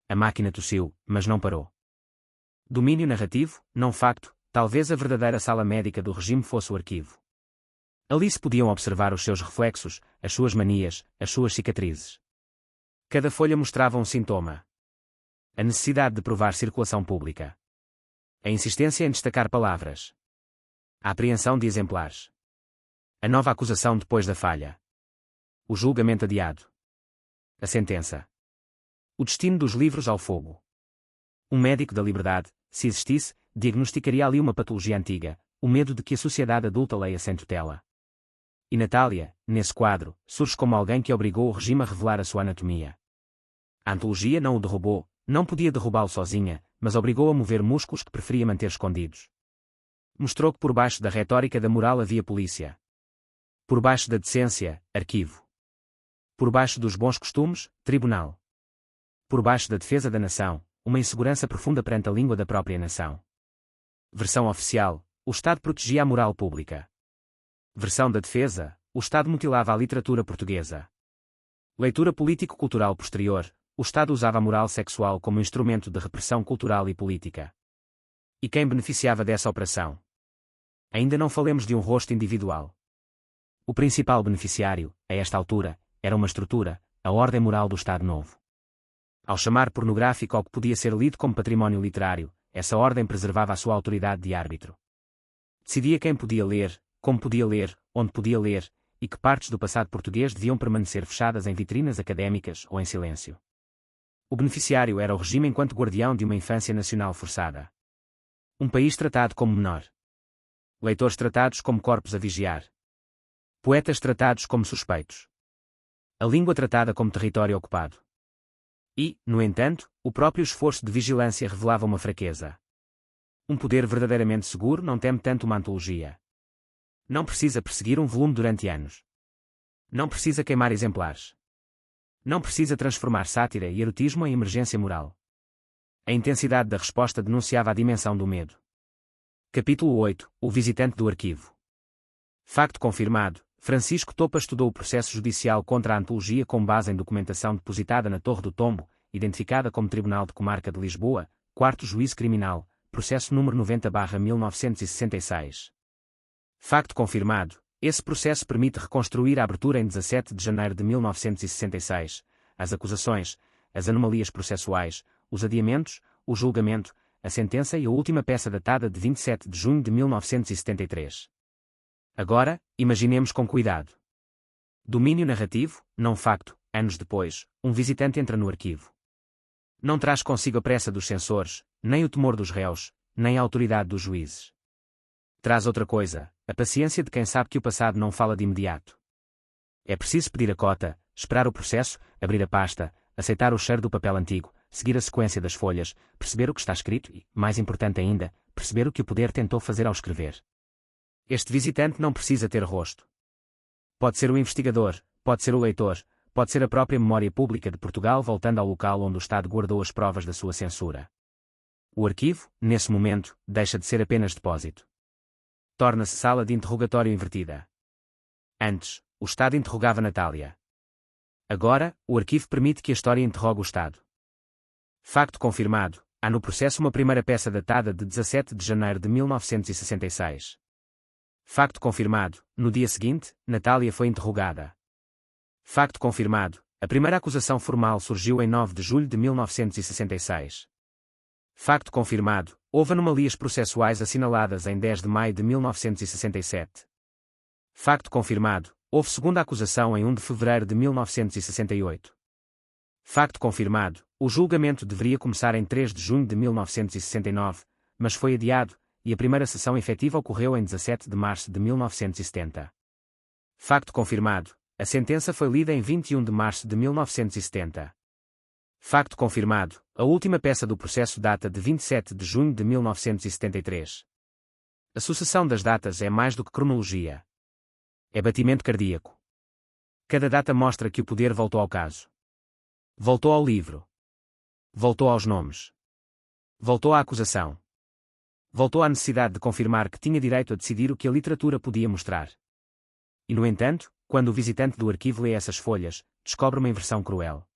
A máquina tossiu, mas não parou. Domínio narrativo, não facto: talvez a verdadeira sala médica do regime fosse o arquivo. Ali se podiam observar os seus reflexos, as suas manias, as suas cicatrizes. Cada folha mostrava um sintoma. A necessidade de provar circulação pública. A insistência em destacar palavras. A apreensão de exemplares. A nova acusação depois da falha. O julgamento adiado. A sentença. O destino dos livros ao fogo. Um médico da liberdade, se existisse, diagnosticaria ali uma patologia antiga, o medo de que a sociedade adulta leia sem tutela. E Natália, nesse quadro, surge como alguém que obrigou o regime a revelar a sua anatomia. A antologia não o derrubou, não podia derrubá-lo sozinha, mas obrigou a mover músculos que preferia manter escondidos. Mostrou que por baixo da retórica da moral havia polícia. Por baixo da decência, arquivo. Por baixo dos bons costumes, tribunal. Por baixo da defesa da nação, uma insegurança profunda perante a língua da própria nação. Versão oficial: o Estado protegia a moral pública. Versão da defesa: o Estado mutilava a literatura portuguesa. Leitura político-cultural posterior: o Estado usava a moral sexual como instrumento de repressão cultural e política. E quem beneficiava dessa operação? Ainda não falemos de um rosto individual. O principal beneficiário, a esta altura, era uma estrutura, a ordem moral do Estado Novo. Ao chamar pornográfico ao que podia ser lido como património literário, essa ordem preservava a sua autoridade de árbitro. Decidia quem podia ler, como podia ler, onde podia ler, e que partes do passado português deviam permanecer fechadas em vitrinas académicas ou em silêncio. O beneficiário era o regime enquanto guardião de uma infância nacional forçada. Um país tratado como menor. Leitores tratados como corpos a vigiar. Poetas tratados como suspeitos. A língua tratada como território ocupado. E, no entanto, o próprio esforço de vigilância revelava uma fraqueza. Um poder verdadeiramente seguro não teme tanto uma antologia. Não precisa perseguir um volume durante anos. Não precisa queimar exemplares. Não precisa transformar sátira e erotismo em emergência moral. A intensidade da resposta denunciava a dimensão do medo. Capítulo 8 – O visitante do arquivo. Facto confirmado: Francisco Topa estudou o processo judicial contra a antologia com base em documentação depositada na Torre do Tombo, identificada como Tribunal de Comarca de Lisboa, 4º Juízo Criminal, processo número 90/1966. Facto confirmado: esse processo permite reconstruir a abertura em 17 de janeiro de 1966, as acusações, as anomalias processuais, os adiamentos, o julgamento, a sentença e a última peça datada de 27 de junho de 1973. Agora, imaginemos com cuidado. Domínio narrativo, não facto: anos depois, um visitante entra no arquivo. Não traz consigo a pressa dos censores, nem o temor dos réus, nem a autoridade dos juízes. Traz outra coisa: a paciência de quem sabe que o passado não fala de imediato. É preciso pedir a cota, esperar o processo, abrir a pasta, aceitar o cheiro do papel antigo, seguir a sequência das folhas, perceber o que está escrito e, mais importante ainda, perceber o que o poder tentou fazer ao escrever. Este visitante não precisa ter rosto. Pode ser o investigador, pode ser o leitor, pode ser a própria Memória Pública de Portugal voltando ao local onde o Estado guardou as provas da sua censura. O arquivo, nesse momento, deixa de ser apenas depósito. Torna-se sala de interrogatório invertida. Antes, o Estado interrogava Natália. Agora, o arquivo permite que a história interrogue o Estado. Facto confirmado: há no processo uma primeira peça datada de 17 de janeiro de 1966. Facto confirmado: no dia seguinte, Natália foi interrogada. Facto confirmado: a primeira acusação formal surgiu em 9 de julho de 1966. Facto confirmado: houve anomalias processuais assinaladas em 10 de maio de 1967. Facto confirmado: houve segunda acusação em 1 de fevereiro de 1968. Facto confirmado: o julgamento deveria começar em 3 de junho de 1969, mas foi adiado, e a primeira sessão efetiva ocorreu em 17 de março de 1970. Facto confirmado: a sentença foi lida em 21 de março de 1970. Facto confirmado: a última peça do processo data de 27 de junho de 1973. A sucessão das datas é mais do que cronologia. É batimento cardíaco. Cada data mostra que o poder voltou ao caso. Voltou ao livro. Voltou aos nomes. Voltou à acusação. Voltou à necessidade de confirmar que tinha direito a decidir o que a literatura podia mostrar. E no entanto, quando o visitante do arquivo lê essas folhas, descobre uma inversão cruel.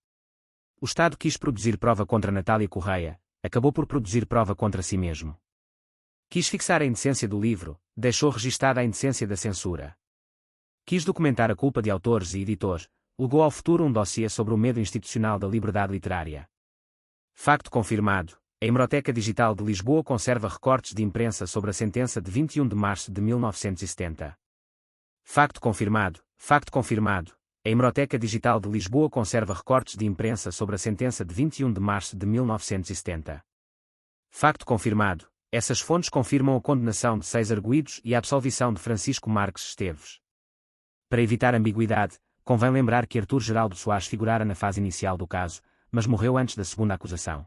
O Estado quis produzir prova contra Natália Correia, acabou por produzir prova contra si mesmo. Quis fixar a indecência do livro, deixou registada a indecência da censura. Quis documentar a culpa de autores e editores, legou ao futuro um dossiê sobre o medo institucional da liberdade literária. Facto confirmado: a Hemeroteca Digital de Lisboa conserva recortes de imprensa sobre a sentença de 21 de março de 1970. Facto confirmado: a Hemeroteca Digital de Lisboa conserva recortes de imprensa sobre a sentença de 21 de março de 1970. Facto confirmado: essas fontes confirmam a condenação de 6 arguidos e a absolvição de Francisco Marques Esteves. Para evitar ambiguidade, convém lembrar que Artur Geraldo Soares figurara na fase inicial do caso, mas morreu antes da segunda acusação.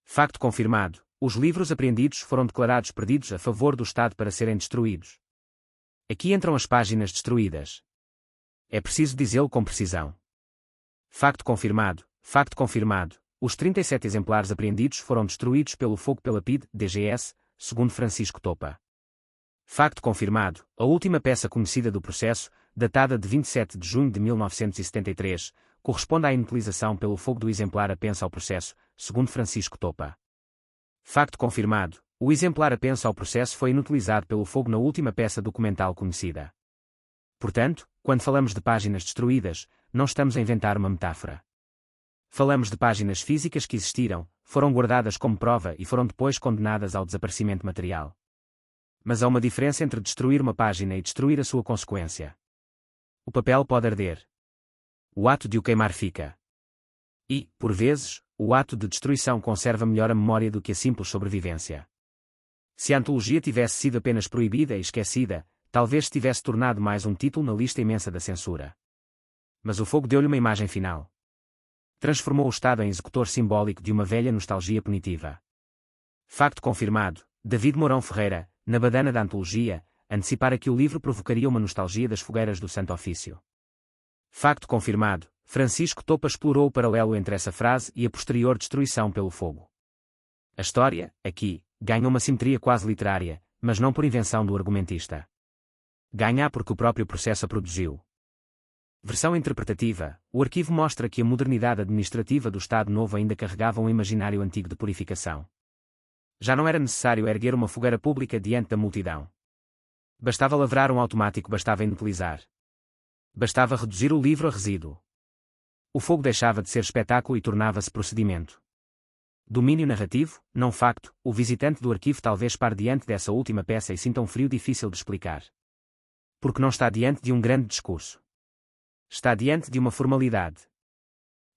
Facto confirmado: os livros apreendidos foram declarados perdidos a favor do Estado para serem destruídos. Aqui entram as páginas destruídas. É preciso dizê-lo com precisão. Facto confirmado: os 37 exemplares apreendidos foram destruídos pelo fogo pela PID, DGS, segundo Francisco Topa. Facto confirmado: a última peça conhecida do processo, datada de 27 de junho de 1973, corresponde à inutilização pelo fogo do exemplar apenso ao processo, segundo Francisco Topa. Facto confirmado: o exemplar apenso ao processo foi inutilizado pelo fogo na última peça documental conhecida. Portanto, quando falamos de páginas destruídas, não estamos a inventar uma metáfora. Falamos de páginas físicas que existiram, foram guardadas como prova e foram depois condenadas ao desaparecimento material. Mas há uma diferença entre destruir uma página e destruir a sua consequência. O papel pode arder. O ato de o queimar fica. E, por vezes, o ato de destruição conserva melhor a memória do que a simples sobrevivência. Se a antologia tivesse sido apenas proibida e esquecida, talvez se tivesse tornado mais um título na lista imensa da censura. Mas o fogo deu-lhe uma imagem final. Transformou o Estado em executor simbólico de uma velha nostalgia punitiva. Facto confirmado: David Mourão Ferreira, na badana da antologia, antecipara que o livro provocaria uma nostalgia das fogueiras do Santo Ofício. Facto confirmado: Francisco Topa explorou o paralelo entre essa frase e a posterior destruição pelo fogo. A história, aqui, ganha uma simetria quase literária, mas não por invenção do argumentista. Ganha porque o próprio processo a produziu. Versão interpretativa: o arquivo mostra que a modernidade administrativa do Estado Novo ainda carregava um imaginário antigo de purificação. Já não era necessário erguer uma fogueira pública diante da multidão. Bastava lavrar um automático, bastava inutilizar. Bastava reduzir o livro a resíduo. O fogo deixava de ser espetáculo e tornava-se procedimento. Domínio narrativo, não facto. O visitante do arquivo talvez pare diante dessa última peça e sinta um frio difícil de explicar. Porque não está diante de um grande discurso. Está diante de uma formalidade.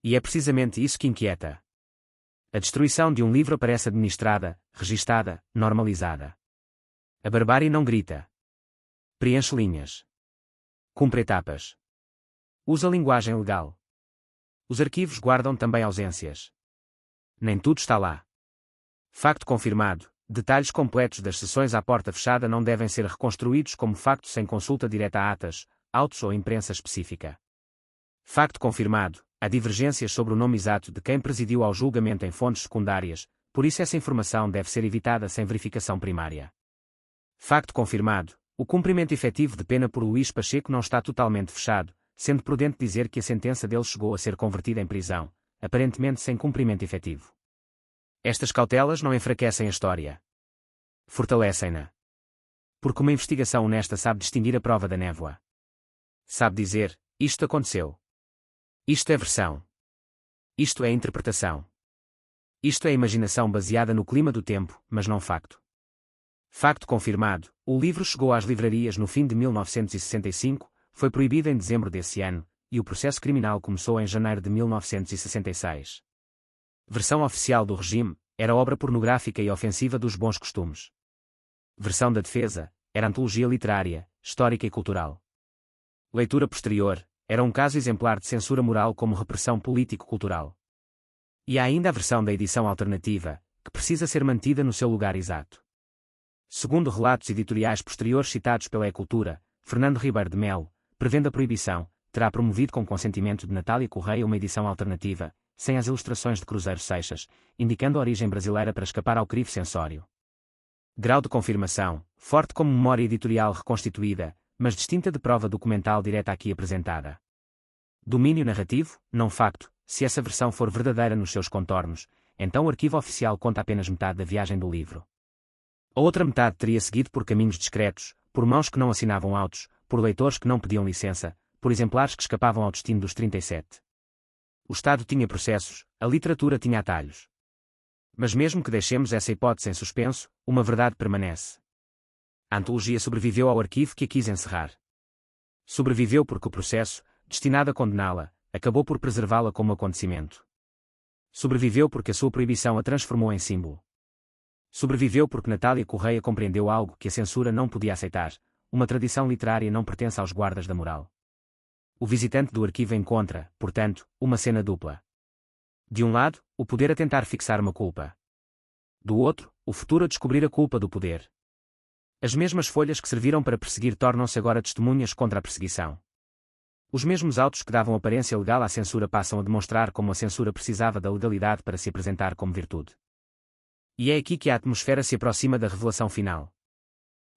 E é precisamente isso que inquieta. A destruição de um livro aparece administrada, registada, normalizada. A barbárie não grita. Preenche linhas. Cumpre etapas. Usa linguagem legal. Os arquivos guardam também ausências. Nem tudo está lá. Facto confirmado: detalhes completos das sessões à porta fechada não devem ser reconstruídos como facto sem consulta direta a atas, autos ou imprensa específica. Facto confirmado, há divergências sobre o nome exato de quem presidiu ao julgamento em fontes secundárias, por isso essa informação deve ser evitada sem verificação primária. Facto confirmado, o cumprimento efetivo de pena por Luís Pacheco não está totalmente fechado, sendo prudente dizer que a sentença dele chegou a ser convertida em prisão, aparentemente sem cumprimento efetivo. Estas cautelas não enfraquecem a história. Fortalecem-na. Porque uma investigação honesta sabe distinguir a prova da névoa. Sabe dizer, isto aconteceu. Isto é versão. Isto é interpretação. Isto é imaginação baseada no clima do tempo, mas não facto. Facto confirmado, o livro chegou às livrarias no fim de 1965, foi proibido em dezembro desse ano, e o processo criminal começou em janeiro de 1966. Versão oficial do regime, era obra pornográfica e ofensiva dos bons costumes. Versão da defesa, era antologia literária, histórica e cultural. Leitura posterior, era um caso exemplar de censura moral como repressão político-cultural. E há ainda a versão da edição alternativa, que precisa ser mantida no seu lugar exato. Segundo relatos editoriais posteriores citados pela E-Cultura, Fernando Ribeiro de Melo, prevendo a proibição, terá promovido com consentimento de Natália Correia uma edição alternativa, sem as ilustrações de Cruzeiro Seixas, indicando a origem brasileira para escapar ao crivo censório. Grau de confirmação, forte como memória editorial reconstituída, mas distinta de prova documental direta aqui apresentada. Domínio narrativo, não facto, se essa versão for verdadeira nos seus contornos, então o arquivo oficial conta apenas metade da viagem do livro. A outra metade teria seguido por caminhos discretos, por mãos que não assinavam autos, por leitores que não pediam licença, por exemplares que escapavam ao destino dos 37. O Estado tinha processos, a literatura tinha atalhos. Mas mesmo que deixemos essa hipótese em suspenso, uma verdade permanece. A antologia sobreviveu ao arquivo que a quis encerrar. Sobreviveu porque o processo, destinado a condená-la, acabou por preservá-la como acontecimento. Sobreviveu porque a sua proibição a transformou em símbolo. Sobreviveu porque Natália Correia compreendeu algo que a censura não podia aceitar: uma tradição literária não pertence aos guardas da moral. O visitante do arquivo encontra, portanto, uma cena dupla. De um lado, o poder a tentar fixar uma culpa. Do outro, o futuro a descobrir a culpa do poder. As mesmas folhas que serviram para perseguir tornam-se agora testemunhas contra a perseguição. Os mesmos autos que davam aparência legal à censura passam a demonstrar como a censura precisava da legalidade para se apresentar como virtude. E é aqui que a atmosfera se aproxima da revelação final.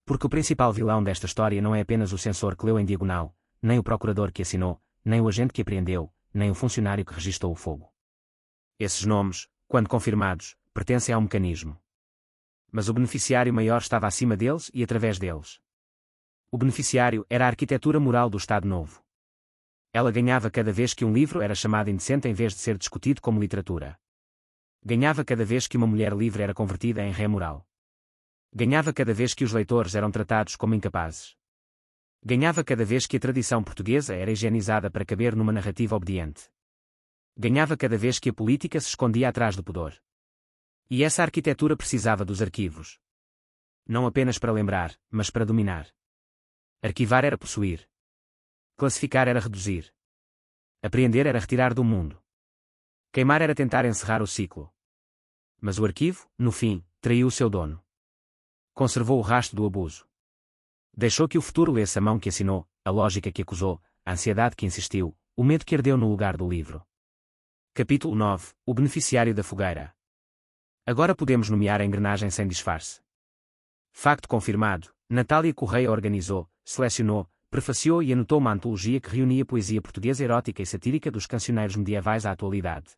Porque o principal vilão desta história não é apenas o censor que leu em diagonal, nem o procurador que assinou, nem o agente que apreendeu, nem o funcionário que registou o fogo. Esses nomes, quando confirmados, pertencem ao mecanismo. Mas o beneficiário maior estava acima deles e através deles. O beneficiário era a arquitetura moral do Estado Novo. Ela ganhava cada vez que um livro era chamado indecente em vez de ser discutido como literatura. Ganhava cada vez que uma mulher livre era convertida em ré moral. Ganhava cada vez que os leitores eram tratados como incapazes. Ganhava cada vez que a tradição portuguesa era higienizada para caber numa narrativa obediente. Ganhava cada vez que a política se escondia atrás do pudor. E essa arquitetura precisava dos arquivos. Não apenas para lembrar, mas para dominar. Arquivar era possuir. Classificar era reduzir. Apreender era retirar do mundo. Queimar era tentar encerrar o ciclo. Mas o arquivo, no fim, traiu o seu dono. Conservou o rastro do abuso. Deixou que o futuro lesse a mão que assinou, a lógica que acusou, a ansiedade que insistiu, o medo que ardeu no lugar do livro. Capítulo 9. O beneficiário da fogueira. Agora podemos nomear a engrenagem sem disfarce. Facto confirmado, Natália Correia organizou, selecionou, prefaciou e anotou uma antologia que reunia poesia portuguesa erótica e satírica dos cancioneiros medievais à atualidade.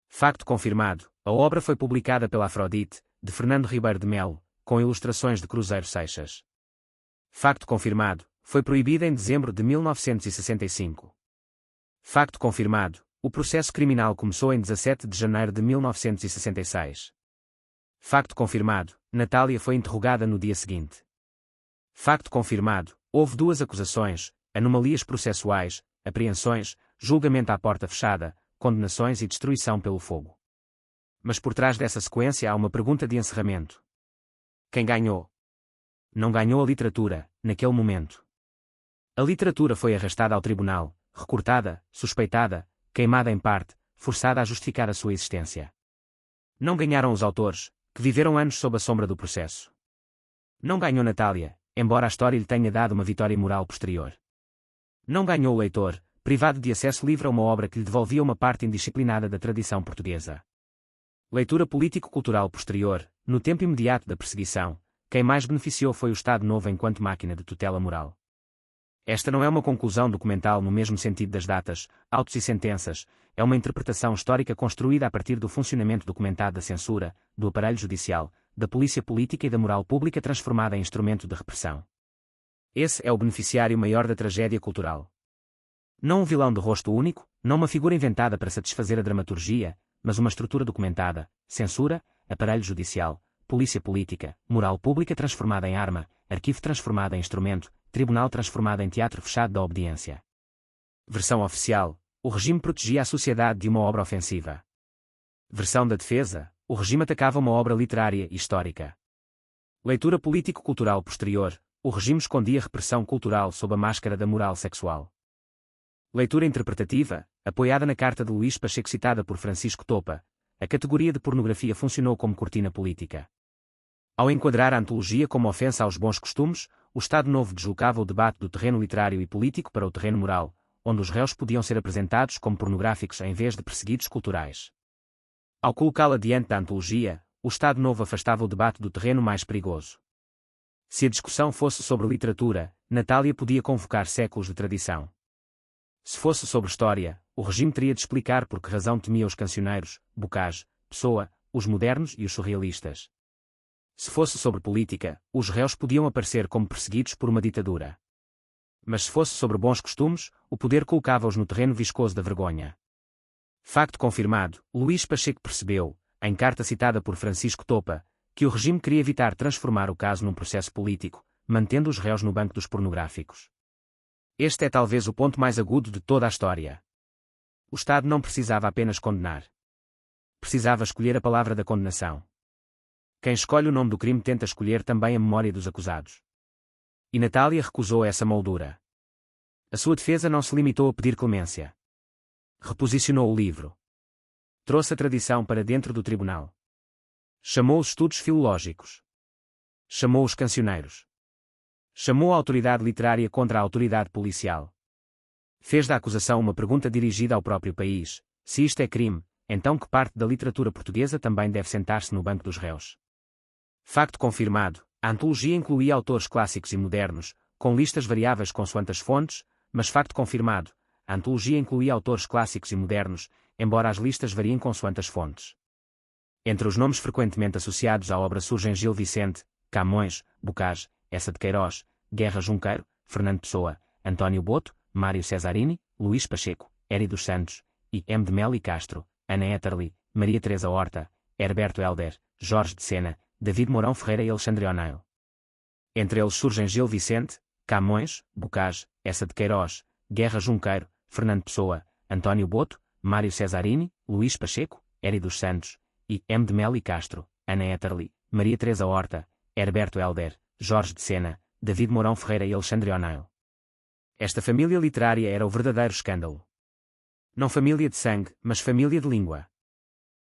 Facto confirmado, a obra foi publicada pela Afrodite, de Fernando Ribeiro de Melo, com ilustrações de Cruzeiro Seixas. Facto confirmado, foi proibida em dezembro de 1965. Facto confirmado, o processo criminal começou em 17 de janeiro de 1966. Facto confirmado, Natália foi interrogada no dia seguinte. Facto confirmado, houve duas acusações, anomalias processuais, apreensões, julgamento à porta fechada, condenações e destruição pelo fogo. Mas por trás dessa sequência há uma pergunta de encerramento. Quem ganhou? Não ganhou a literatura, naquele momento. A literatura foi arrastada ao tribunal, recortada, suspeitada, queimada em parte, forçada a justificar a sua existência. Não ganharam os autores, que viveram anos sob a sombra do processo. Não ganhou Natália, embora a história lhe tenha dado uma vitória moral posterior. Não ganhou o leitor, privado de acesso livre a uma obra que lhe devolvia uma parte indisciplinada da tradição portuguesa. Leitura político-cultural posterior, no tempo imediato da perseguição, quem mais beneficiou foi o Estado Novo enquanto máquina de tutela moral. Esta não é uma conclusão documental no mesmo sentido das datas, autos e sentenças, é uma interpretação histórica construída a partir do funcionamento documentado da censura, do aparelho judicial, da polícia política e da moral pública transformada em instrumento de repressão. Esse é o beneficiário maior da tragédia cultural. Não um vilão de rosto único, não uma figura inventada para satisfazer a dramaturgia, mas uma estrutura documentada, censura, aparelho judicial, polícia política, moral pública transformada em arma, arquivo transformado em instrumento, tribunal transformado em teatro fechado da obediência. Versão oficial: o regime protegia a sociedade de uma obra ofensiva. Versão da defesa: o regime atacava uma obra literária e histórica. Leitura político-cultural posterior: o regime escondia repressão cultural sob a máscara da moral sexual. Leitura interpretativa, apoiada na carta de Luís Pacheco citada por Francisco Topa, a categoria de pornografia funcionou como cortina política. Ao enquadrar a antologia como ofensa aos bons costumes, o Estado Novo deslocava o debate do terreno literário e político para o terreno moral, onde os réus podiam ser apresentados como pornográficos em vez de perseguidos culturais. Ao colocá-la diante da antologia, o Estado Novo afastava o debate do terreno mais perigoso. Se a discussão fosse sobre literatura, Natália podia convocar séculos de tradição. Se fosse sobre história, o regime teria de explicar por que razão temia os cancioneiros, Bocage, Pessoa, os modernos e os surrealistas. Se fosse sobre política, os réus podiam aparecer como perseguidos por uma ditadura. Mas se fosse sobre bons costumes, o poder colocava-os no terreno viscoso da vergonha. Facto confirmado, Luís Pacheco percebeu, em carta citada por Francisco Topa, que o regime queria evitar transformar o caso num processo político, mantendo os réus no banco dos pornográficos. Este é talvez o ponto mais agudo de toda a história. O Estado não precisava apenas condenar. Precisava escolher a palavra da condenação. Quem escolhe o nome do crime tenta escolher também a memória dos acusados. E Natália recusou essa moldura. A sua defesa não se limitou a pedir clemência. Reposicionou o livro. Trouxe a tradição para dentro do tribunal. Chamou os estudos filológicos. Chamou os cancioneiros. Chamou a autoridade literária contra a autoridade policial. Fez da acusação uma pergunta dirigida ao próprio país: se isto é crime, então que parte da literatura portuguesa também deve sentar-se no banco dos réus? Facto confirmado, a antologia incluía autores clássicos e modernos, com listas variáveis consoante as fontes, mas facto confirmado, a antologia incluía autores clássicos e modernos, embora as listas variem consoante as fontes. Entre os nomes frequentemente associados à obra surgem Gil Vicente, Camões, Bocage, Eça de Queiroz, Guerra Junqueiro, Fernando Pessoa, António Boto, Mário Cesarini, Luís Pacheco, Éry dos Santos, e M. de Melo e Castro, Ana Éterli, Maria Teresa Horta, Herberto Helder, Jorge de Sena, David Mourão Ferreira e Alexandre O'Neill. Entre eles surgem Gil Vicente, Camões, Bocage, Eça de Queiroz, Guerra Junqueiro, Fernando Pessoa, António Boto, Mário Cesarini, Luís Pacheco, Éry dos Santos, e M. de Melo e Castro, Ana Éterli, Maria Teresa Horta, Herberto Helder, Jorge de Sena, David Mourão Ferreira e Alexandre O'Neill. Esta família literária era o verdadeiro escândalo. Não família de sangue, mas família de língua.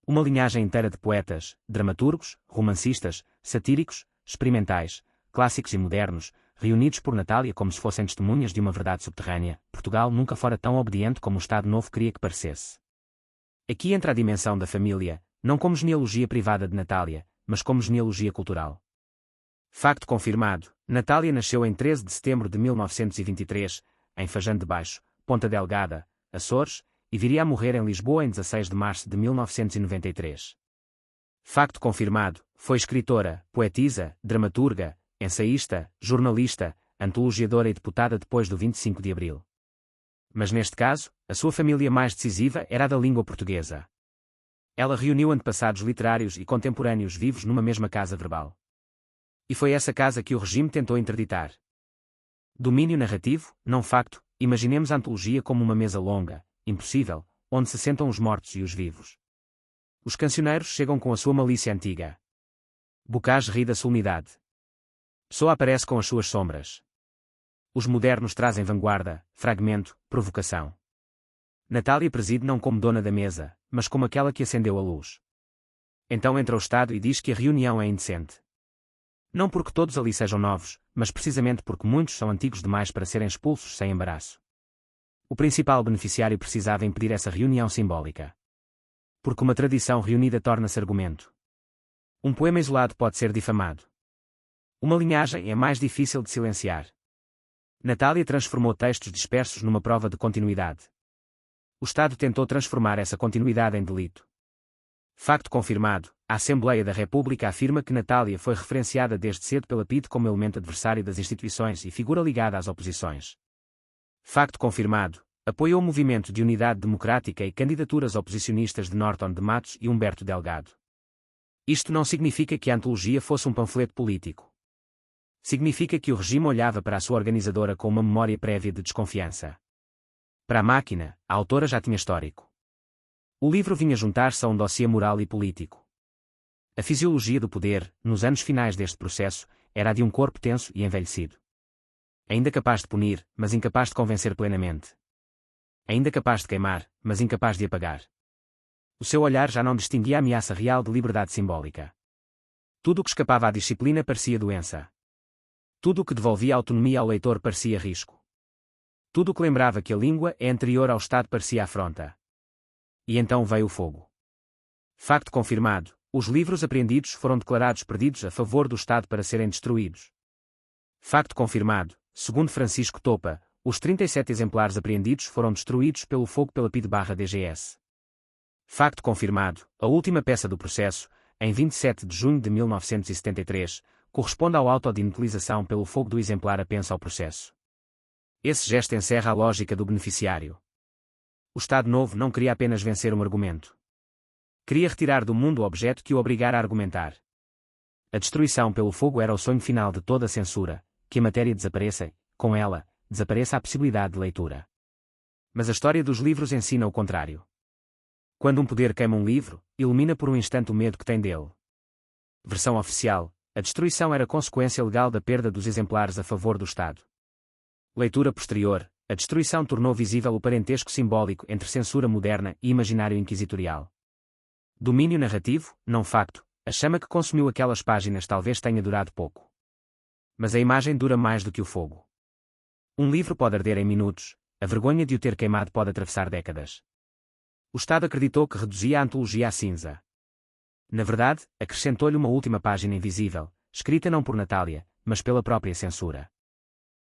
Uma linhagem inteira de poetas, dramaturgos, romancistas, satíricos, experimentais, clássicos e modernos, reunidos por Natália como se fossem testemunhas de uma verdade subterrânea. Portugal nunca fora tão obediente como o Estado Novo queria que parecesse. Aqui entra a dimensão da família, não como genealogia privada de Natália, mas como genealogia cultural. Facto confirmado, Natália nasceu em 13 de setembro de 1923, em Fajã de Baixo, Ponta Delgada, Açores, e viria a morrer em Lisboa em 16 de março de 1993. Facto confirmado, foi escritora, poetisa, dramaturga, ensaísta, jornalista, antologiadora e deputada depois do 25 de Abril. Mas neste caso, a sua família mais decisiva era a da língua portuguesa. Ela reuniu antepassados literários e contemporâneos vivos numa mesma casa verbal. E foi essa casa que o regime tentou interditar. Domínio narrativo, não facto, imaginemos a antologia como uma mesa longa, impossível, onde se sentam os mortos e os vivos. Os cancioneiros chegam com a sua malícia antiga. Bocage ri da solenidade. Pessoa aparece com as suas sombras. Os modernos trazem vanguarda, fragmento, provocação. Natália preside não como dona da mesa, mas como aquela que acendeu a luz. Então entra o Estado e diz que a reunião é indecente. Não porque todos ali sejam novos, mas precisamente porque muitos são antigos demais para serem expulsos sem embaraço. o principal beneficiário precisava impedir essa reunião simbólica. Porque uma tradição reunida torna-se argumento. Um poema isolado pode ser difamado. Uma linhagem é mais difícil de silenciar. Natália transformou textos dispersos numa prova de continuidade. O Estado tentou transformar essa continuidade em delito. Facto confirmado, a Assembleia da República afirma que Natália foi referenciada desde cedo pela PIDE como elemento adversário das instituições e figura ligada às oposições. Facto confirmado, apoiou o Movimento de Unidade Democrática e candidaturas oposicionistas de Norton de Matos e Humberto Delgado. Isto não significa que a antologia fosse um panfleto político. Significa que o regime olhava para a sua organizadora com uma memória prévia de desconfiança. Para a máquina, a autora já tinha histórico. O livro vinha juntar-se a um dossiê moral e político. A fisiologia do poder, nos anos finais deste processo, era a de um corpo tenso e envelhecido. Ainda capaz de punir, mas incapaz de convencer plenamente. Ainda capaz de queimar, mas incapaz de apagar. O seu olhar já não distinguia a ameaça real de liberdade simbólica. Tudo o que escapava à disciplina parecia doença. Tudo o que devolvia autonomia ao leitor parecia risco. Tudo o que lembrava que a língua é anterior ao Estado parecia afronta. E então veio o fogo. Facto confirmado, os livros apreendidos foram declarados perdidos a favor do Estado para serem destruídos. Facto confirmado, segundo Francisco Topa, os 37 exemplares apreendidos foram destruídos pelo fogo pela PIDE/DGS. Facto confirmado, a última peça do processo, em 27 de junho de 1973, corresponde ao auto de inutilização pelo fogo do exemplar apenso ao processo. Esse gesto encerra a lógica do beneficiário. O Estado Novo não queria apenas vencer um argumento. Queria retirar do mundo o objeto que o obrigara a argumentar. A destruição pelo fogo era o sonho final de toda a censura, que a matéria desapareça, com ela, desapareça a possibilidade de leitura. Mas a história dos livros ensina o contrário. Quando um poder queima um livro, ilumina por um instante o medo que tem dele. Versão oficial, a destruição era consequência legal da perda dos exemplares a favor do Estado. Leitura posterior, a destruição tornou visível o parentesco simbólico entre censura moderna e imaginário inquisitorial. Domínio narrativo, não facto, a chama que consumiu aquelas páginas talvez tenha durado pouco. Mas a imagem dura mais do que o fogo. Um livro pode arder em minutos, a vergonha de o ter queimado pode atravessar décadas. O Estado acreditou que reduzia a antologia à cinza. Na verdade, acrescentou-lhe uma última página invisível, escrita não por Natália, mas pela própria censura.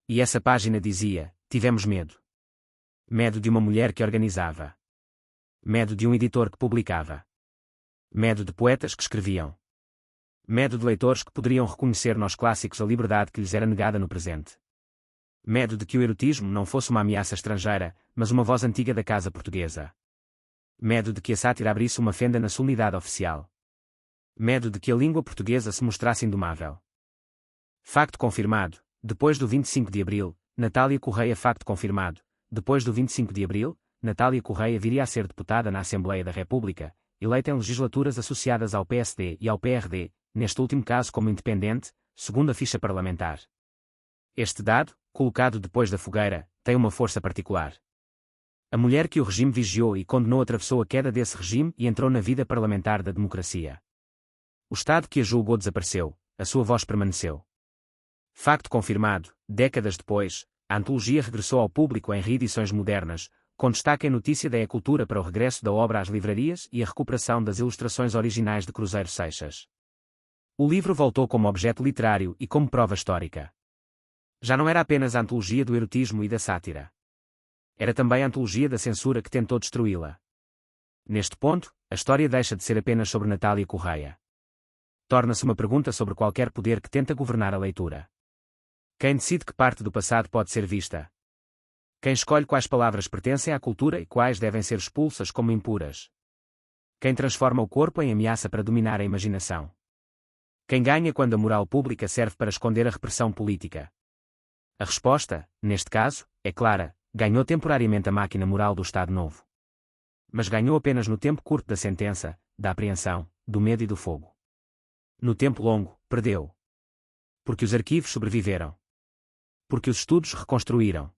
E essa página dizia: tivemos medo. Medo de uma mulher que organizava. Medo de um editor que publicava. Medo de poetas que escreviam. Medo de leitores que poderiam reconhecer nos clássicos a liberdade que lhes era negada no presente. Medo de que o erotismo não fosse uma ameaça estrangeira, mas uma voz antiga da casa portuguesa. Medo de que a sátira abrisse uma fenda na solenidade oficial. Medo de que a língua portuguesa se mostrasse indomável. Facto confirmado, depois do 25 de abril, Natália Correia. Facto confirmado, depois do 25 de abril, Natália Correia viria a ser deputada na Assembleia da República, eleita em legislaturas associadas ao PSD e ao PRD, neste último caso como independente, segundo a ficha parlamentar. Este dado, colocado depois da fogueira, tem uma força particular. A mulher que o regime vigiou e condenou atravessou a queda desse regime e entrou na vida parlamentar da democracia. O Estado que a julgou desapareceu, a sua voz permaneceu. Facto confirmado, décadas depois, a antologia regressou ao público em reedições modernas, com destaque em notícia da E-Cultura para o regresso da obra às livrarias e a recuperação das ilustrações originais de Cruzeiro Seixas. O livro voltou como objeto literário e como prova histórica. Já não era apenas a antologia do erotismo e da sátira. Era também a antologia da censura que tentou destruí-la. Neste ponto, a história deixa de ser apenas sobre Natália Correia. Torna-se uma pergunta sobre qualquer poder que tenta governar a leitura. Quem decide que parte do passado pode ser vista? Quem escolhe quais palavras pertencem à cultura e quais devem ser expulsas como impuras? Quem transforma o corpo em ameaça para dominar a imaginação? Quem ganha quando a moral pública serve para esconder a repressão política? A resposta, neste caso, é clara: ganhou temporariamente a máquina moral do Estado Novo. Mas ganhou apenas no tempo curto da sentença, da apreensão, do medo e do fogo. No tempo longo, perdeu. Porque os arquivos sobreviveram. Porque os estudos reconstruíram.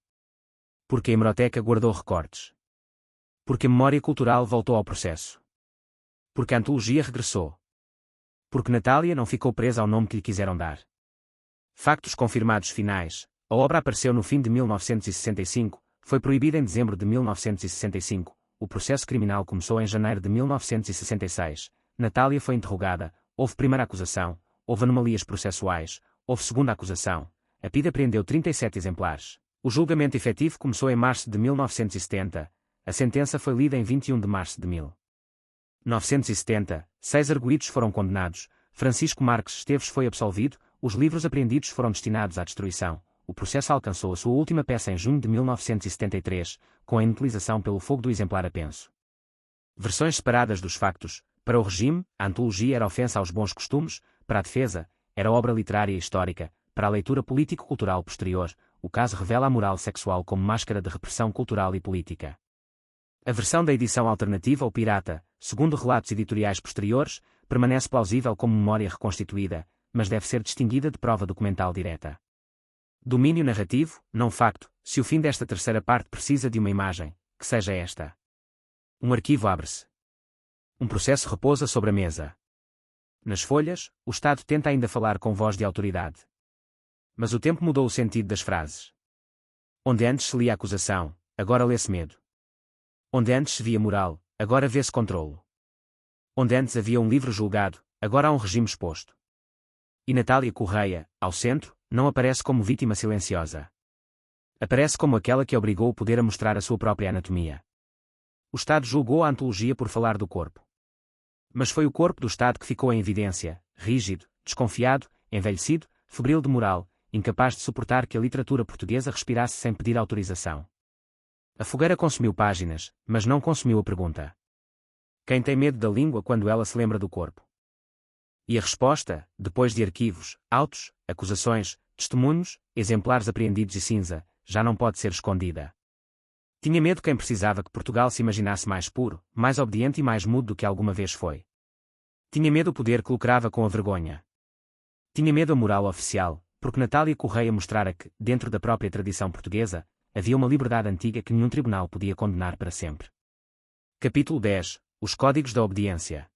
Porque a hemeroteca guardou recortes. Porque a memória cultural voltou ao processo. Porque a antologia regressou. Porque Natália não ficou presa ao nome que lhe quiseram dar. Factos confirmados finais. A obra apareceu no fim de 1965, foi proibida em dezembro de 1965, o processo criminal começou em janeiro de 1966, Natália foi interrogada, houve primeira acusação, houve anomalias processuais, houve segunda acusação, a PIDE apreendeu 37 exemplares. O julgamento efetivo começou em março de 1970, a sentença foi lida em 21 de março de 1970, 6 arguidos foram condenados, Francisco Marques Esteves foi absolvido, os livros apreendidos foram destinados à destruição. O processo alcançou a sua última peça em junho de 1973, com a inutilização pelo fogo do exemplar apenso. Versões separadas dos factos. Para o regime, a antologia era ofensa aos bons costumes, para a defesa, era obra literária e histórica, para a leitura político-cultural posterior, o caso revela a moral sexual como máscara de repressão cultural e política. A versão da edição alternativa ou pirata, segundo relatos editoriais posteriores, permanece plausível como memória reconstituída, mas deve ser distinguida de prova documental direta. Domínio narrativo, não facto, se o fim desta terceira parte precisa de uma imagem, que seja esta. Um arquivo abre-se. Um processo repousa sobre a mesa. Nas folhas, o Estado tenta ainda falar com voz de autoridade. Mas o tempo mudou o sentido das frases. Onde antes se lia acusação, agora lê-se medo. Onde antes se via moral, agora vê-se controlo. Onde antes havia um livro julgado, agora há um regime exposto. E Natália Correia, ao centro, não aparece como vítima silenciosa. Aparece como aquela que obrigou o poder a mostrar a sua própria anatomia. O Estado julgou a antologia por falar do corpo. Mas foi o corpo do Estado que ficou em evidência, rígido, desconfiado, envelhecido, febril de moral, incapaz de suportar que a literatura portuguesa respirasse sem pedir autorização. A fogueira consumiu páginas, mas não consumiu a pergunta. Quem tem medo da língua quando ela se lembra do corpo? E a resposta, depois de arquivos, autos, acusações, testemunhos, exemplares apreendidos e cinza, já não pode ser escondida. Tinha medo quem precisava que Portugal se imaginasse mais puro, mais obediente e mais mudo do que alguma vez foi. Tinha medo o poder que lucrava com a vergonha. Tinha medo a moral oficial, porque Natália Correia mostrara que, dentro da própria tradição portuguesa, havia uma liberdade antiga que nenhum tribunal podia condenar para sempre. Capítulo 10. Os Códigos da Obediência.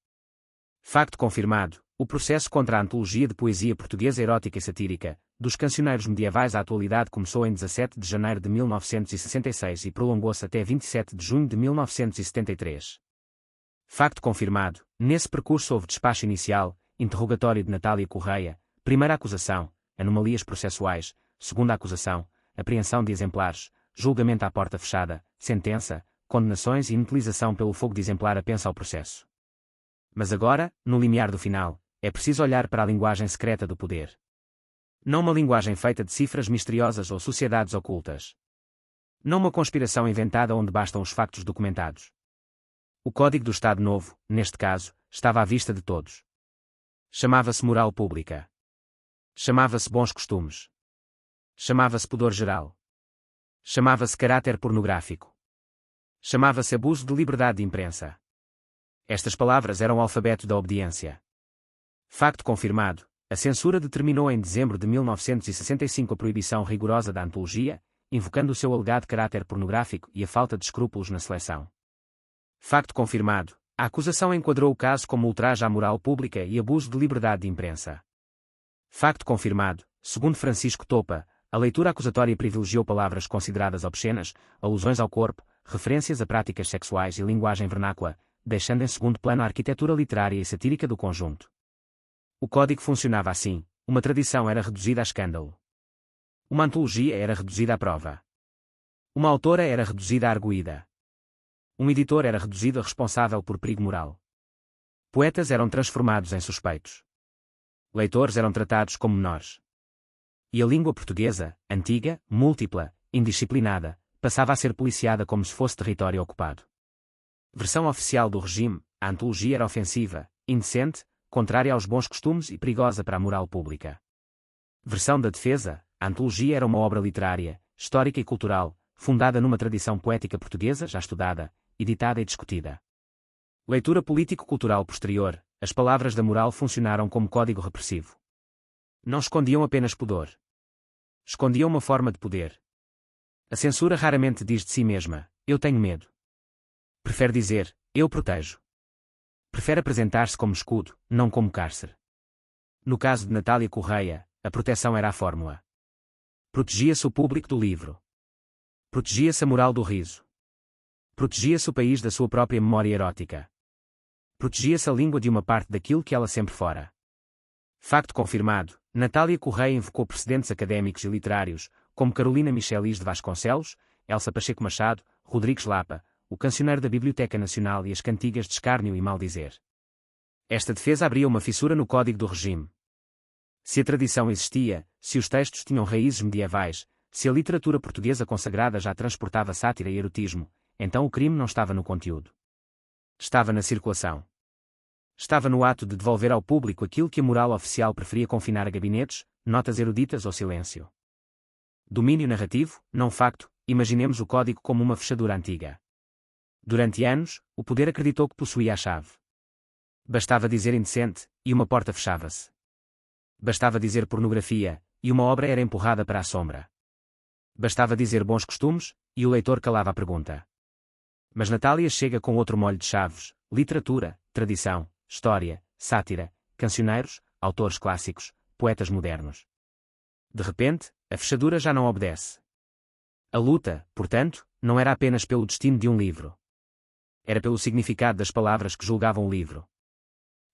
Facto confirmado. O processo contra a antologia de poesia portuguesa erótica e satírica, dos cancioneiros medievais à atualidade começou em 17 de janeiro de 1966 e prolongou-se até 27 de junho de 1973. Facto confirmado. Nesse percurso houve despacho inicial, interrogatório de Natália Correia, primeira acusação, anomalias processuais, segunda acusação, apreensão de exemplares, julgamento à porta fechada, sentença, condenações e inutilização pelo fogo de exemplar apenso ao processo. Mas agora, no limiar do final, é preciso olhar para a linguagem secreta do poder. Não uma linguagem feita de cifras misteriosas ou sociedades ocultas. Não uma conspiração inventada onde bastam os factos documentados. O Código do Estado Novo, neste caso, estava à vista de todos. Chamava-se moral pública. Chamava-se bons costumes. Chamava-se pudor geral. Chamava-se caráter pornográfico. Chamava-se abuso de liberdade de imprensa. Estas palavras eram o alfabeto da obediência. Facto confirmado. A censura determinou em dezembro de 1965 a proibição rigorosa da antologia, invocando o seu alegado caráter pornográfico e a falta de escrúpulos na seleção. Facto confirmado. A acusação enquadrou o caso como ultraje à moral pública e abuso de liberdade de imprensa. Facto confirmado. Segundo Francisco Topa, a leitura acusatória privilegiou palavras consideradas obscenas, alusões ao corpo, referências a práticas sexuais e linguagem vernácula, deixando em segundo plano a arquitetura literária e satírica do conjunto. O código funcionava assim: uma tradição era reduzida a escândalo. Uma antologia era reduzida à prova. Uma autora era reduzida à arguída. Um editor era reduzido a responsável por perigo moral. Poetas eram transformados em suspeitos. Leitores eram tratados como menores. E a língua portuguesa, antiga, múltipla, indisciplinada, passava a ser policiada como se fosse território ocupado. Versão oficial do regime: a antologia era ofensiva, indecente, contrária aos bons costumes e perigosa para a moral pública. Versão da defesa: a antologia era uma obra literária, histórica e cultural, fundada numa tradição poética portuguesa já estudada, editada e discutida. Leitura político-cultural posterior: as palavras da moral funcionaram como código repressivo. Não escondiam apenas pudor. Escondiam uma forma de poder. A censura raramente diz de si mesma: eu tenho medo. Prefere dizer: eu protejo. Prefere apresentar-se como escudo, não como cárcere. No caso de Natália Correia, a proteção era a fórmula. Protegia-se o público do livro. Protegia-se a moral do riso. Protegia-se o país da sua própria memória erótica. Protegia-se a língua de uma parte daquilo que ela sempre fora. Facto confirmado, Natália Correia invocou precedentes académicos e literários, como Carolina Michelis de Vasconcelos, Elsa Pacheco Machado, Rodrigues Lapa, o cancioneiro da Biblioteca Nacional e as cantigas de escárnio e maldizer. Esta defesa abria uma fissura no código do regime. Se a tradição existia, se os textos tinham raízes medievais, se a literatura portuguesa consagrada já transportava sátira e erotismo, então o crime não estava no conteúdo. Estava na circulação. Estava no ato de devolver ao público aquilo que a moral oficial preferia confinar a gabinetes, notas eruditas ou silêncio. Domínio narrativo, não facto, imaginemos o código como uma fechadura antiga. Durante anos, o poder acreditou que possuía a chave. Bastava dizer indecente, e uma porta fechava-se. Bastava dizer pornografia, e uma obra era empurrada para a sombra. Bastava dizer bons costumes, e o leitor calava a pergunta. Mas Natália chega com outro molho de chaves: literatura, tradição, história, sátira, cancioneiros, autores clássicos, poetas modernos. De repente, a fechadura já não obedece. A luta, portanto, não era apenas pelo destino de um livro. Era pelo significado das palavras que julgavam o livro.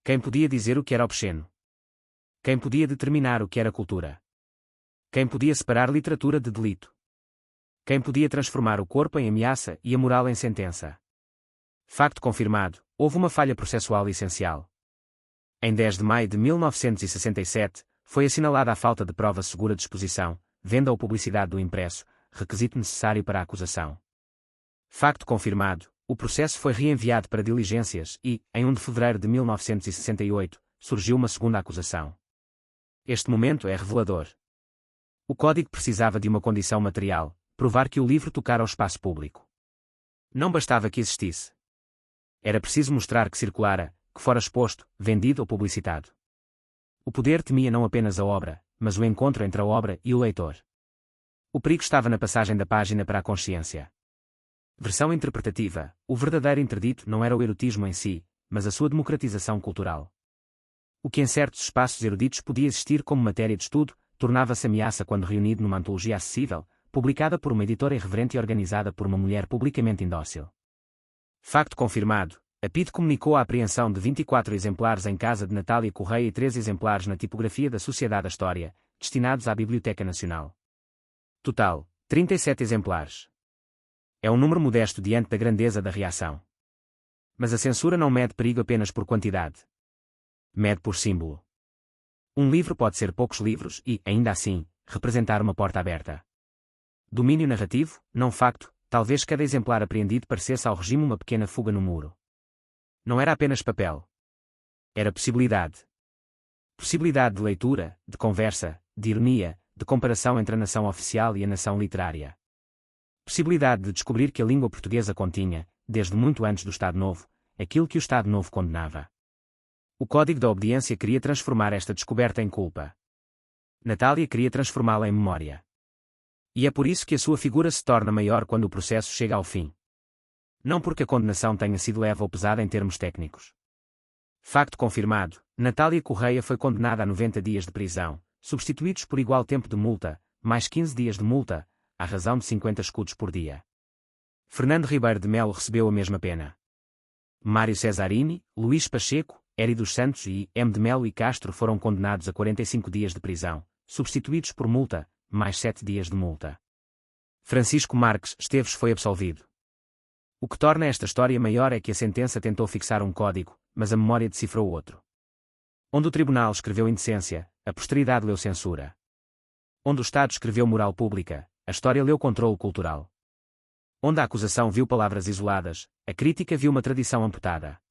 Quem podia dizer o que era obsceno? Quem podia determinar o que era cultura? Quem podia separar literatura de delito? Quem podia transformar o corpo em ameaça e a moral em sentença? Facto confirmado, houve uma falha processual essencial. Em 10 de maio de 1967, foi assinalada a falta de prova segura de exposição, venda ou publicidade do impresso, requisito necessário para a acusação. Facto confirmado, o processo foi reenviado para diligências e, em 1 de fevereiro de 1968, surgiu uma segunda acusação. Este momento é revelador. O código precisava de uma condição material: provar que o livro tocara ao espaço público. Não bastava que existisse. Era preciso mostrar que circulara, que fora exposto, vendido ou publicitado. O poder temia não apenas a obra, mas o encontro entre a obra e o leitor. O perigo estava na passagem da página para a consciência. Versão interpretativa: o verdadeiro interdito não era o erotismo em si, mas a sua democratização cultural. O que em certos espaços eruditos podia existir como matéria de estudo, tornava-se ameaça quando reunido numa antologia acessível, publicada por uma editora irreverente e organizada por uma mulher publicamente indócil. Facto confirmado, a PIDE comunicou a apreensão de 24 exemplares em casa de Natália Correia e 3 exemplares na tipografia da Sociedade da História, destinados à Biblioteca Nacional. Total, 37 exemplares. É um número modesto diante da grandeza da reação. Mas a censura não mede perigo apenas por quantidade. Mede por símbolo. Um livro pode ser poucos livros e, ainda assim, representar uma porta aberta. Domínio narrativo, não facto, talvez cada exemplar apreendido parecesse ao regime uma pequena fuga no muro. Não era apenas papel. Era possibilidade. Possibilidade de leitura, de conversa, de ironia, de comparação entre a nação oficial e a nação literária. Possibilidade de descobrir que a língua portuguesa continha, desde muito antes do Estado Novo, aquilo que o Estado Novo condenava. O Código da Obediência queria transformar esta descoberta em culpa. Natália queria transformá-la em memória. E é por isso que a sua figura se torna maior quando o processo chega ao fim. Não porque a condenação tenha sido leve ou pesada em termos técnicos. Facto confirmado, Natália Correia foi condenada a 90 dias de prisão, substituídos por igual tempo de multa, mais 15 dias de multa, à razão de 50 escudos por dia. Fernando Ribeiro de Melo recebeu a mesma pena. Mário Cesarini, Luís Pacheco, Eri dos Santos e M. de Melo e Castro foram condenados a 45 dias de prisão, substituídos por multa, mais 7 dias de multa. Francisco Marques Esteves foi absolvido. O que torna esta história maior é que a sentença tentou fixar um código, mas a memória decifrou outro. Onde o tribunal escreveu indecência, a posteridade leu censura. Onde o Estado escreveu moral pública, a história leu controle cultural. Onde a acusação viu palavras isoladas, a crítica viu uma tradição amputada.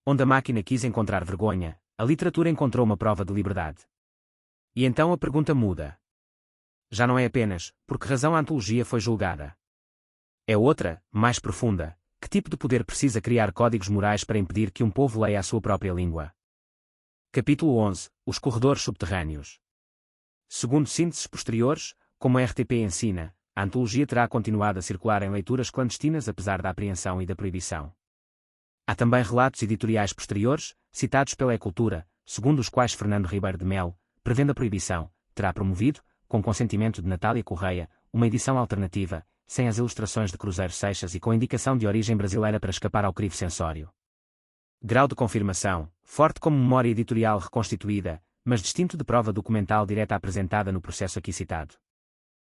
Onde a máquina quis encontrar vergonha, a literatura encontrou uma prova de liberdade. E então a pergunta muda. Já não é apenas, por que razão a antologia foi julgada? É outra, mais profunda: que tipo de poder precisa criar códigos morais para impedir que um povo leia a sua própria língua? Capítulo 11. Os corredores subterrâneos. Segundo sínteses posteriores, como a RTP ensina, a antologia terá continuado a circular em leituras clandestinas apesar da apreensão e da proibição. Há também relatos editoriais posteriores, citados pela E-Cultura, segundo os quais Fernando Ribeiro de Melo, prevendo a proibição, terá promovido, com consentimento de Natália Correia, uma edição alternativa, sem as ilustrações de Cruzeiro Seixas e com indicação de origem brasileira para escapar ao crivo censório. Grau de confirmação: forte como memória editorial reconstituída, mas distinto de prova documental direta apresentada no processo aqui citado.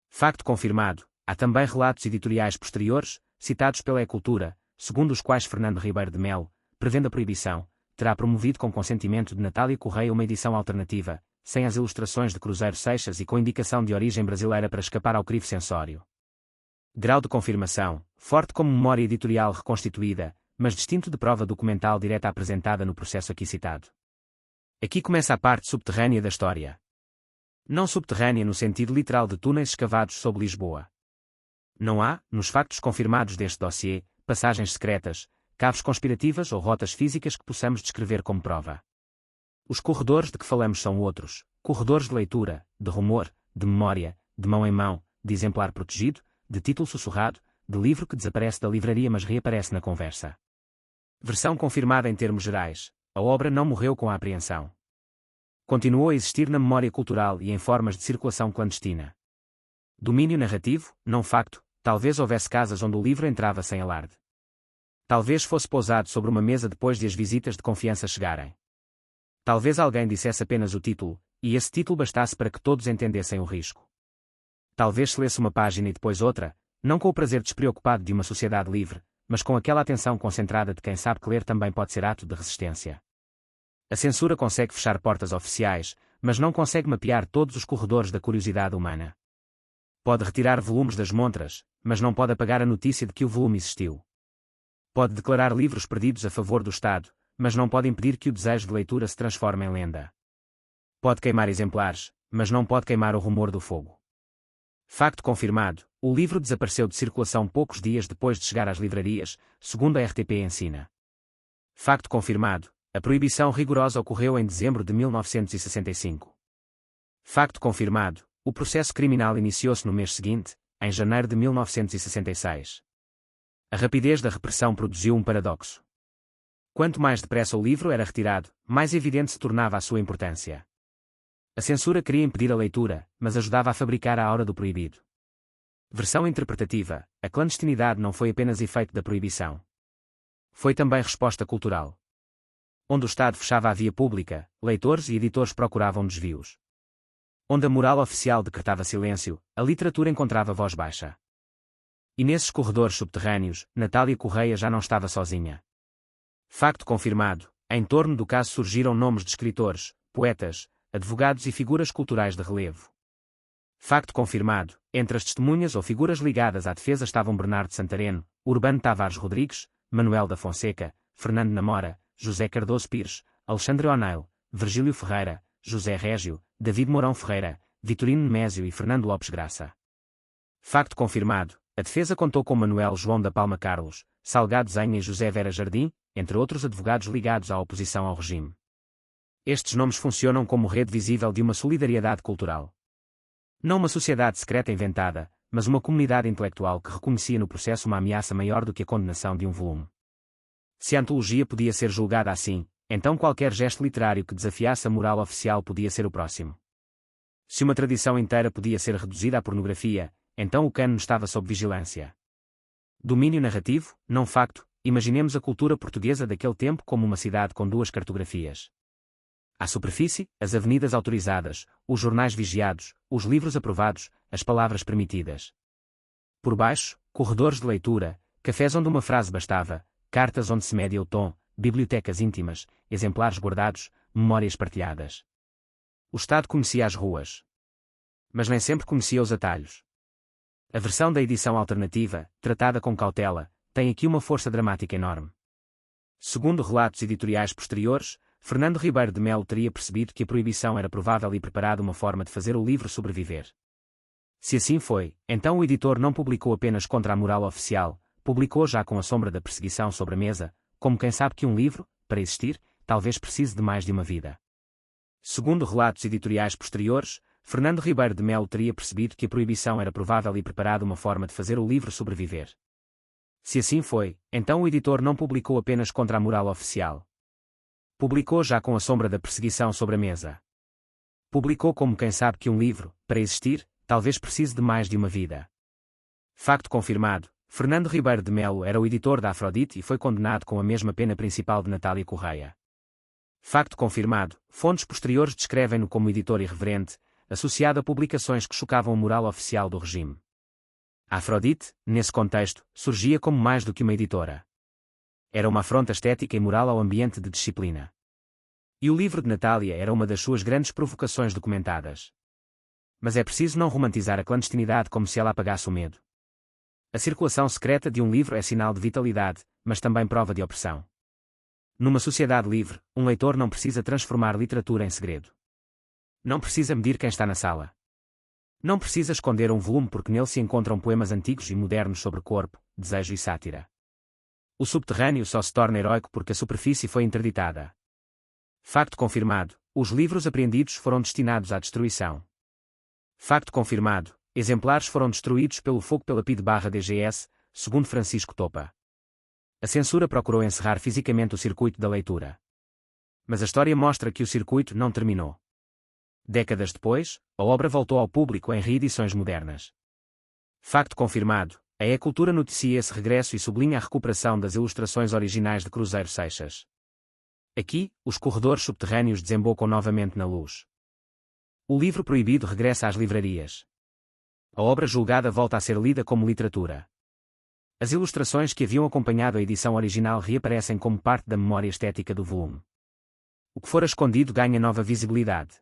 Facto confirmado: há também relatos editoriais posteriores, citados pela E-Cultura, segundo os quais Fernando Ribeiro de Melo, prevendo a proibição, terá promovido com consentimento de Natália Correia uma edição alternativa, sem as ilustrações de Cruzeiro Seixas e com indicação de origem brasileira para escapar ao crivo censório. Grau de confirmação: forte como memória editorial reconstituída, mas distinto de prova documental direta apresentada no processo aqui citado. Aqui começa a parte subterrânea da história. Não subterrânea no sentido literal de túneis escavados sob Lisboa. Não há, nos factos confirmados deste dossiê, passagens secretas, caves conspirativas ou rotas físicas que possamos descrever como prova. Os corredores de que falamos são outros, corredores de leitura, de rumor, de memória, de mão em mão, de exemplar protegido, de título sussurrado, de livro que desaparece da livraria mas reaparece na conversa. Versão confirmada em termos gerais: a obra não morreu com a apreensão. Continuou a existir na memória cultural e em formas de circulação clandestina. Domínio narrativo, não facto: talvez houvesse casas onde o livro entrava sem alarde. Talvez fosse pousado sobre uma mesa depois de as visitas de confiança chegarem. Talvez alguém dissesse apenas o título, e esse título bastasse para que todos entendessem o risco. Talvez se lesse uma página e depois outra, não com o prazer despreocupado de uma sociedade livre, mas com aquela atenção concentrada de quem sabe que ler também pode ser ato de resistência. A censura consegue fechar portas oficiais, mas não consegue mapear todos os corredores da curiosidade humana. Pode retirar volumes das montras, mas não pode apagar a notícia de que o volume existiu. Pode declarar livros perdidos a favor do Estado, mas não pode impedir que o desejo de leitura se transforme em lenda. Pode queimar exemplares, mas não pode queimar o rumor do fogo. Facto confirmado: o livro desapareceu de circulação poucos dias depois de chegar às livrarias, segundo a RTP ensina. Facto confirmado: a proibição rigorosa ocorreu em dezembro de 1965. Facto confirmado: o processo criminal iniciou-se no mês seguinte, em janeiro de 1966. A rapidez da repressão produziu um paradoxo. Quanto mais depressa o livro era retirado, mais evidente se tornava a sua importância. A censura queria impedir a leitura, mas ajudava a fabricar a aura do proibido. Versão interpretativa: a clandestinidade não foi apenas efeito da proibição. Foi também resposta cultural. Onde o Estado fechava a via pública, leitores e editores procuravam desvios. Onde a moral oficial decretava silêncio, a literatura encontrava voz baixa. E nesses corredores subterrâneos, Natália Correia já não estava sozinha. Facto confirmado: em torno do caso surgiram nomes de escritores, poetas, advogados e figuras culturais de relevo. Facto confirmado: entre as testemunhas ou figuras ligadas à defesa estavam Bernardo Santareno, Urbano Tavares Rodrigues, Manuel da Fonseca, Fernando Namora, José Cardoso Pires, Alexandre O'Neill, Virgílio Ferreira, José Régio, David Mourão Ferreira, Vitorino Nemésio e Fernando Lopes Graça. Facto confirmado: a defesa contou com Manuel João da Palma Carlos, Salgado Zenha e José Vera Jardim, entre outros advogados ligados à oposição ao regime. Estes nomes funcionam como rede visível de uma solidariedade cultural. Não uma sociedade secreta inventada, mas uma comunidade intelectual que reconhecia no processo uma ameaça maior do que a condenação de um volume. Se a antologia podia ser julgada assim, então qualquer gesto literário que desafiasse a moral oficial podia ser o próximo. Se uma tradição inteira podia ser reduzida à pornografia, então o cânone estava sob vigilância. Domínio narrativo, não facto: imaginemos a cultura portuguesa daquele tempo como uma cidade com duas cartografias. À superfície, as avenidas autorizadas, os jornais vigiados, os livros aprovados, as palavras permitidas. Por baixo, corredores de leitura, cafés onde uma frase bastava, cartas onde se media o tom, bibliotecas íntimas, exemplares guardados, memórias partilhadas. O Estado conhecia as ruas. Mas nem sempre conhecia os atalhos. A versão da edição alternativa, tratada com cautela, tem aqui uma força dramática enorme. Segundo relatos editoriais posteriores, Fernando Ribeiro de Melo teria percebido que a proibição era provável e preparado uma forma de fazer o livro sobreviver. Se assim foi, então o editor não publicou apenas contra a moral oficial, publicou já com a sombra da perseguição sobre a mesa, como quem sabe que um livro, para existir, talvez precise de mais de uma vida. Segundo relatos editoriais posteriores, Fernando Ribeiro de Melo teria percebido que a proibição era provável e preparado uma forma de fazer o livro sobreviver. Se assim foi, então o editor não publicou apenas contra a moral oficial. Publicou já com a sombra da perseguição sobre a mesa. Publicou como quem sabe que um livro, para existir, talvez precise de mais de uma vida. Facto confirmado, Fernando Ribeiro de Melo era o editor da Afrodite e foi condenado com a mesma pena principal de Natália Correia. Facto confirmado, fontes posteriores descrevem-no como editor irreverente, associado a publicações que chocavam a moral oficial do regime. A Afrodite, nesse contexto, surgia como mais do que uma editora. Era uma afronta estética e moral ao ambiente de disciplina. E o livro de Natália era uma das suas grandes provocações documentadas. Mas é preciso não romantizar a clandestinidade como se ela apagasse o medo. A circulação secreta de um livro é sinal de vitalidade, mas também prova de opressão. Numa sociedade livre, um leitor não precisa transformar literatura em segredo. Não precisa medir quem está na sala. Não precisa esconder um volume porque nele se encontram poemas antigos e modernos sobre corpo, desejo e sátira. O subterrâneo só se torna heróico porque a superfície foi interditada. Facto confirmado, os livros apreendidos foram destinados à destruição. Facto confirmado, exemplares foram destruídos pelo fogo pela PIDE/DGS, segundo Francisco Topa. A censura procurou encerrar fisicamente o circuito da leitura. Mas a história mostra que o circuito não terminou. Décadas depois, a obra voltou ao público em reedições modernas. Facto confirmado, a E-Cultura noticia esse regresso e sublinha a recuperação das ilustrações originais de Cruzeiro Seixas. Aqui, os corredores subterrâneos desembocam novamente na luz. O livro proibido regressa às livrarias. A obra julgada volta a ser lida como literatura. As ilustrações que haviam acompanhado a edição original reaparecem como parte da memória estética do volume. O que fora escondido ganha nova visibilidade.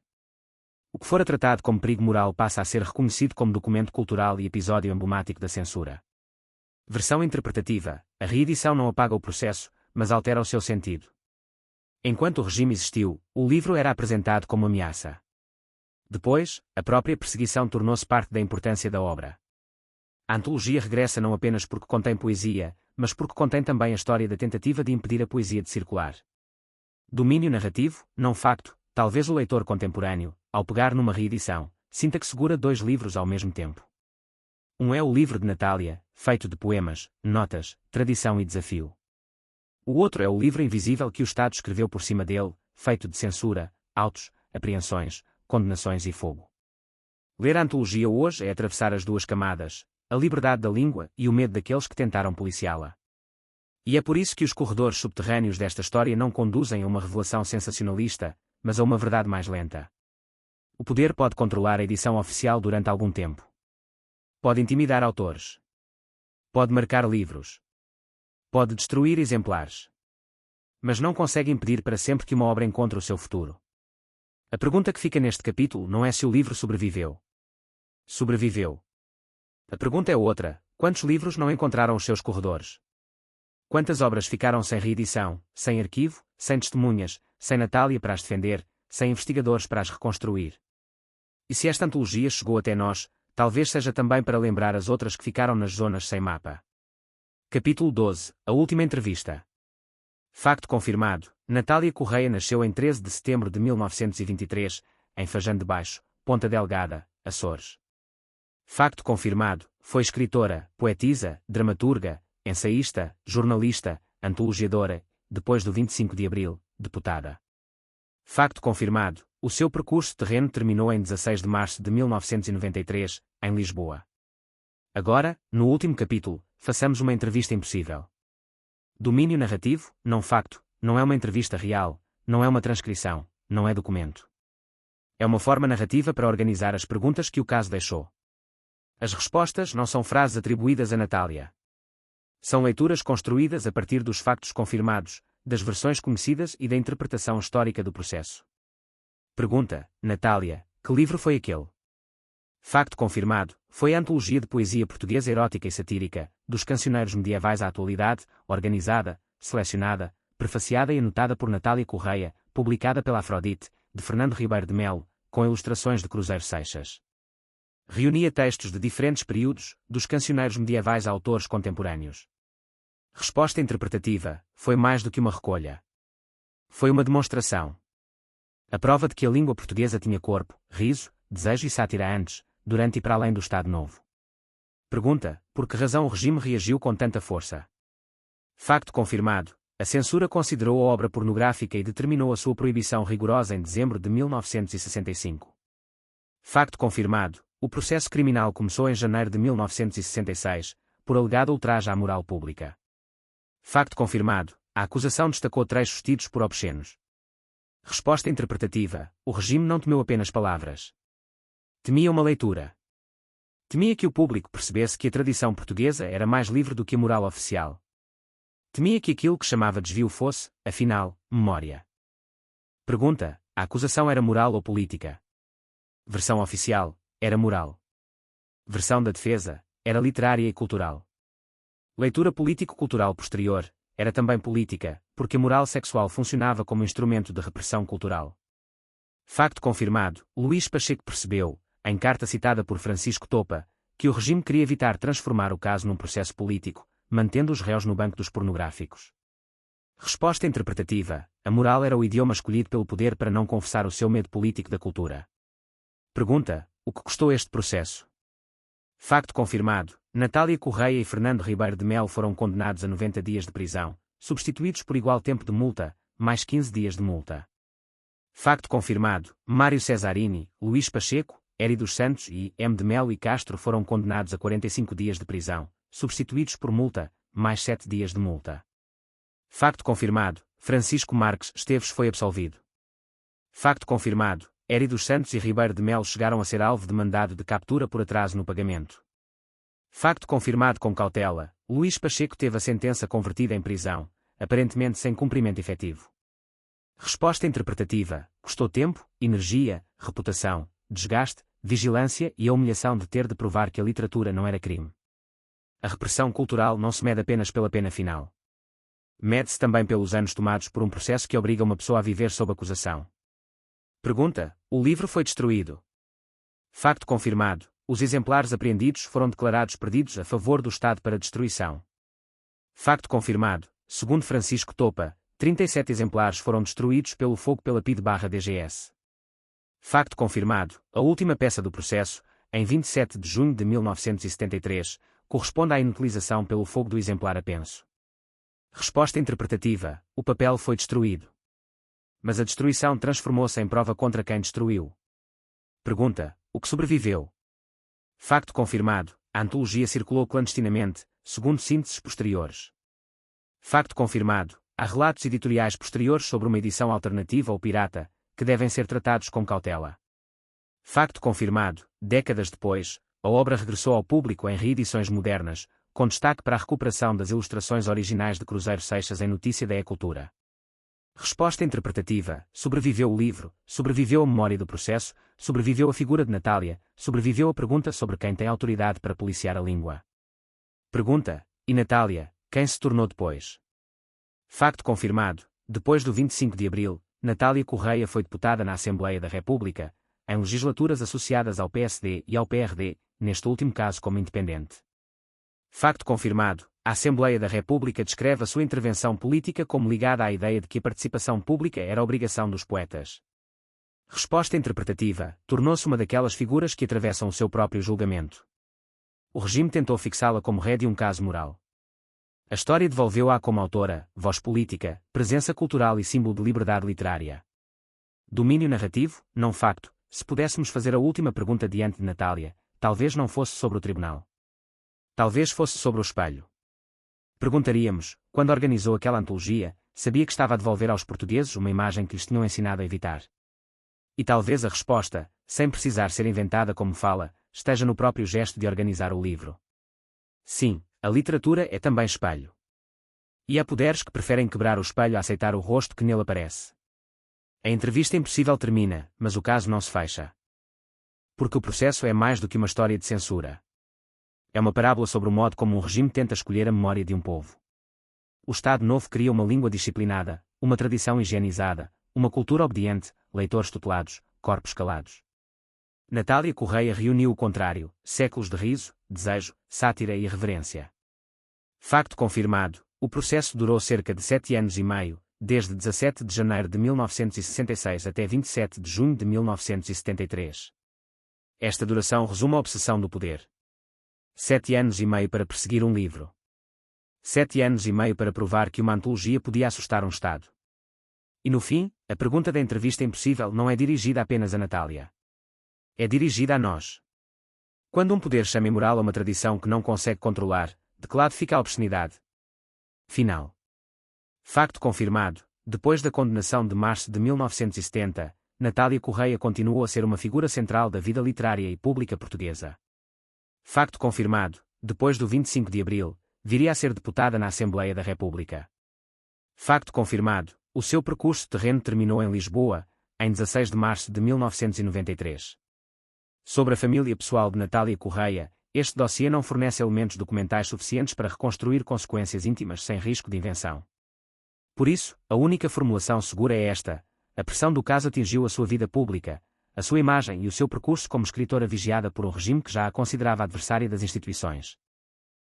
O que fora tratado como perigo moral passa a ser reconhecido como documento cultural e episódio emblemático da censura. Versão interpretativa: a reedição não apaga o processo, mas altera o seu sentido. Enquanto o regime existiu, o livro era apresentado como ameaça. Depois, a própria perseguição tornou-se parte da importância da obra. A antologia regressa não apenas porque contém poesia, mas porque contém também a história da tentativa de impedir a poesia de circular. Domínio narrativo, não facto, talvez o leitor contemporâneo, ao pegar numa reedição, sinta que segura dois livros ao mesmo tempo. Um é o livro de Natália, feito de poemas, notas, tradição e desafio. O outro é o livro invisível que o Estado escreveu por cima dele, feito de censura, autos, apreensões, condenações e fogo. Ler a antologia hoje é atravessar as duas camadas, a liberdade da língua e o medo daqueles que tentaram policiá-la. E é por isso que os corredores subterrâneos desta história não conduzem a uma revelação sensacionalista, mas a uma verdade mais lenta. O poder pode controlar a edição oficial durante algum tempo. Pode intimidar autores. Pode marcar livros. Pode destruir exemplares. Mas não consegue impedir para sempre que uma obra encontre o seu futuro. A pergunta que fica neste capítulo não é se o livro sobreviveu. Sobreviveu. A pergunta é outra: quantos livros não encontraram os seus corredores? Quantas obras ficaram sem reedição, sem arquivo, sem testemunhas, sem Natália para as defender, sem investigadores para as reconstruir? E se esta antologia chegou até nós, talvez seja também para lembrar as outras que ficaram nas zonas sem mapa. Capítulo 12. A última entrevista. Facto confirmado: Natália Correia nasceu em 13 de setembro de 1923, em Fajã de Baixo, Ponta Delgada, Açores. Facto confirmado: foi escritora, poetisa, dramaturga, ensaísta, jornalista, antologiadora, depois do 25 de Abril, deputada. Facto confirmado: o seu percurso terreno terminou em 16 de março de 1993, em Lisboa. Agora, no último capítulo, façamos uma entrevista impossível. Domínio narrativo, não facto, não é uma entrevista real, não é uma transcrição, não é documento. É uma forma narrativa para organizar as perguntas que o caso deixou. As respostas não são frases atribuídas a Natália. São leituras construídas a partir dos factos confirmados, das versões conhecidas e da interpretação histórica do processo. Pergunta: Natália, que livro foi aquele? Facto confirmado: foi a antologia de poesia portuguesa erótica e satírica, dos cancioneiros medievais à atualidade, organizada, selecionada, prefaciada e anotada por Natália Correia, publicada pela Afrodite, de Fernando Ribeiro de Melo, com ilustrações de Cruzeiro Seixas. Reunia textos de diferentes períodos, dos cancioneiros medievais a autores contemporâneos. Resposta interpretativa: foi mais do que uma recolha. Foi uma demonstração. A prova de que a língua portuguesa tinha corpo, riso, desejo e sátira antes, durante e para além do Estado Novo. Pergunta: por que razão o regime reagiu com tanta força? Facto confirmado: a censura considerou a obra pornográfica e determinou a sua proibição rigorosa em dezembro de 1965. Facto confirmado: O processo criminal começou em janeiro de 1966, por alegado ultraje à moral pública. Facto confirmado, a acusação destacou trechos tidos por obscenos. Resposta interpretativa: o regime não temeu apenas palavras. Temia uma leitura. Temia que o público percebesse que a tradição portuguesa era mais livre do que a moral oficial. Temia que aquilo que chamava desvio fosse, afinal, memória. Pergunta: a acusação era moral ou política? Versão oficial: era moral. Versão da defesa: era literária e cultural. Leitura político-cultural posterior: era também política, porque a moral sexual funcionava como instrumento de repressão cultural. Facto confirmado: Luís Pacheco percebeu, em carta citada por Francisco Topa, que o regime queria evitar transformar o caso num processo político, mantendo os réus no banco dos pornográficos. Resposta interpretativa: a moral era o idioma escolhido pelo poder para não confessar o seu medo político da cultura. Pergunta: o que custou este processo? Facto confirmado: Natália Correia e Fernando Ribeiro de Melo foram condenados a 90 dias de prisão, substituídos por igual tempo de multa, mais 15 dias de multa. Facto confirmado: Mário Cesarini, Luís Pacheco, Éry dos Santos e M. de Melo e Castro foram condenados a 45 dias de prisão, substituídos por multa, mais 7 dias de multa. Facto confirmado: Francisco Marques Esteves foi absolvido. Facto confirmado: Éry dos Santos e Ribeiro de Melo chegaram a ser alvo de mandado de captura por atraso no pagamento. Facto confirmado com cautela: Luís Pacheco teve a sentença convertida em prisão, aparentemente sem cumprimento efetivo. Resposta interpretativa: custou tempo, energia, reputação, desgaste, vigilância e a humilhação de ter de provar que a literatura não era crime. A repressão cultural não se mede apenas pela pena final. Mede-se também pelos anos tomados por um processo que obriga uma pessoa a viver sob acusação. Pergunta: o livro foi destruído? Facto confirmado: os exemplares apreendidos foram declarados perdidos a favor do Estado para destruição. Facto confirmado: segundo Francisco Topa, 37 exemplares foram destruídos pelo fogo pela PIDE/DGS. Facto confirmado: a última peça do processo, em 27 de junho de 1973, corresponde à inutilização pelo fogo do exemplar apenso. Resposta interpretativa: o papel foi destruído. Mas a destruição transformou-se em prova contra quem destruiu. Pergunta: o que sobreviveu? Facto confirmado: a antologia circulou clandestinamente, segundo sínteses posteriores. Facto confirmado: há relatos editoriais posteriores sobre uma edição alternativa ou pirata, que devem ser tratados com cautela. Facto confirmado: décadas depois, a obra regressou ao público em reedições modernas, com destaque para a recuperação das ilustrações originais de Cruzeiro Seixas em Notícia da E-Cultura. Resposta interpretativa: sobreviveu o livro, sobreviveu a memória do processo, sobreviveu a figura de Natália, sobreviveu a pergunta sobre quem tem autoridade para policiar a língua. Pergunta: e Natália, quem se tornou depois? Facto confirmado: depois do 25 de abril, Natália Correia foi deputada na Assembleia da República, em legislaturas associadas ao PSD e ao PRD, neste último caso como independente. Facto confirmado: a Assembleia da República descreve a sua intervenção política como ligada à ideia de que a participação pública era obrigação dos poetas. Resposta interpretativa: tornou-se uma daquelas figuras que atravessam o seu próprio julgamento. O regime tentou fixá-la como ré de um caso moral. A história devolveu-a como autora, voz política, presença cultural e símbolo de liberdade literária. Domínio narrativo, não facto. Se pudéssemos fazer a última pergunta diante de Natália, talvez não fosse sobre o tribunal. Talvez fosse sobre o espelho. Perguntaríamos: quando organizou aquela antologia, sabia que estava a devolver aos portugueses uma imagem que lhes tinham ensinado a evitar? E talvez a resposta, sem precisar ser inventada como fala, esteja no próprio gesto de organizar o livro. Sim, a literatura é também espelho. E há poderes que preferem quebrar o espelho a aceitar o rosto que nele aparece. A entrevista impossível termina, mas o caso não se fecha. Porque o processo é mais do que uma história de censura. É uma parábola sobre o modo como um regime tenta escolher a memória de um povo. O Estado Novo cria uma língua disciplinada, uma tradição higienizada, uma cultura obediente, leitores tutelados, corpos calados. Natália Correia reuniu o contrário: séculos de riso, desejo, sátira e irreverência. Facto confirmado: o processo durou cerca de 7 anos e meio, desde 17 de janeiro de 1966 até 27 de junho de 1973. Esta duração resume a obsessão do poder. 7 anos e meio para perseguir um livro. 7 anos e meio para provar que uma antologia podia assustar um Estado. E no fim, a pergunta da entrevista impossível não é dirigida apenas a Natália. É dirigida a nós. Quando um poder chama imoral a uma tradição que não consegue controlar, de que lado fica a obscenidade? Final. Facto confirmado: depois da condenação de março de 1970, Natália Correia continuou a ser uma figura central da vida literária e pública portuguesa. Facto confirmado: depois do 25 de abril, viria a ser deputada na Assembleia da República. Facto confirmado: o seu percurso terreno terminou em Lisboa, em 16 de março de 1993. Sobre a família pessoal de Natália Correia, este dossiê não fornece elementos documentais suficientes para reconstruir consequências íntimas sem risco de invenção. Por isso, a única formulação segura é esta: a pressão do caso atingiu a sua vida pública, a sua imagem e o seu percurso como escritora vigiada por um regime que já a considerava adversária das instituições.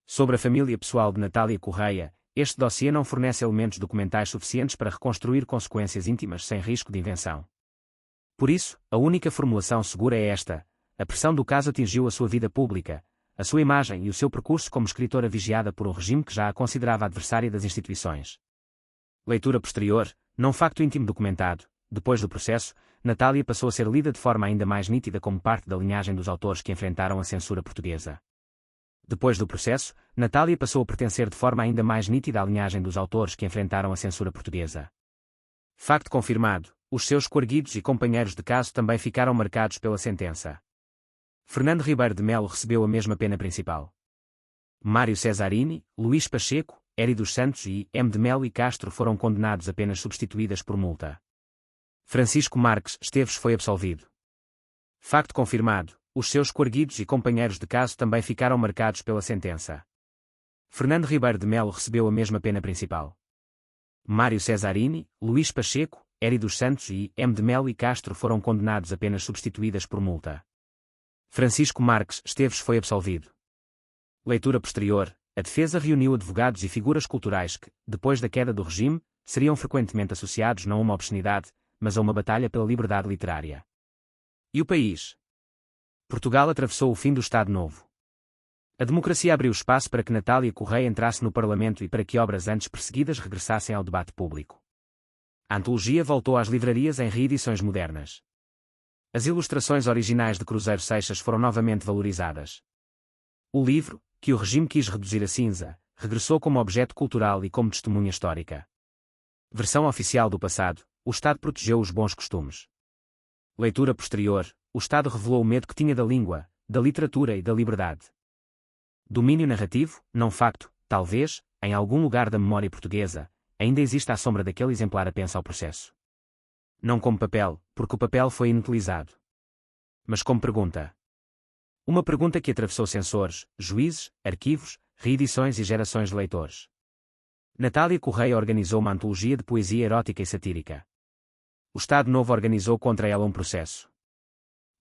Sobre a família pessoal de Natália Correia, este dossiê não fornece elementos documentais suficientes para reconstruir consequências íntimas sem risco de invenção. Por isso, a única formulação segura é esta: a pressão do caso atingiu a sua vida pública, a sua imagem e o seu percurso como escritora vigiada por um regime que já a considerava adversária das instituições. Leitura posterior: não facto íntimo documentado. Depois do processo, Natália passou a ser lida de forma ainda mais nítida como parte da linhagem dos autores que enfrentaram a censura portuguesa. Depois do processo, Natália passou a pertencer de forma ainda mais nítida à linhagem dos autores que enfrentaram a censura portuguesa. Facto confirmado: os seus coarguidos e companheiros de caso também ficaram marcados pela sentença. Fernando Ribeiro de Melo recebeu a mesma pena principal. Mário Cesarini, Luís Pacheco, Éry dos Santos e M. de Melo e Castro foram condenados a penas substituídas por multa. Francisco Marques Esteves foi absolvido. Facto confirmado: os seus coarguidos e companheiros de caso também ficaram marcados pela sentença. Fernando Ribeiro de Melo recebeu a mesma pena principal. Mário Cesarini, Luís Pacheco, Éry dos Santos e M. de Melo e Castro foram condenados a penas substituídas por multa. Francisco Marques Esteves foi absolvido. Leitura posterior: a defesa reuniu advogados e figuras culturais que, depois da queda do regime, seriam frequentemente associados não a uma obscenidade, mas a uma batalha pela liberdade literária. E o país? Portugal atravessou o fim do Estado Novo. A democracia abriu espaço para que Natália Correia entrasse no Parlamento e para que obras antes perseguidas regressassem ao debate público. A antologia voltou às livrarias em reedições modernas. As ilustrações originais de Cruzeiro Seixas foram novamente valorizadas. O livro, que o regime quis reduzir a cinza, regressou como objeto cultural e como testemunha histórica. Versão oficial do passado: o Estado protegeu os bons costumes. Leitura posterior: o Estado revelou o medo que tinha da língua, da literatura e da liberdade. Domínio narrativo: não facto: talvez, em algum lugar da memória portuguesa, ainda exista a sombra daquele exemplar apenso ao processo. Não como papel, porque o papel foi inutilizado. Mas como pergunta. Uma pergunta que atravessou censores, juízes, arquivos, reedições e gerações de leitores. Natália Correia organizou uma antologia de poesia erótica e satírica. O Estado Novo organizou contra ela um processo.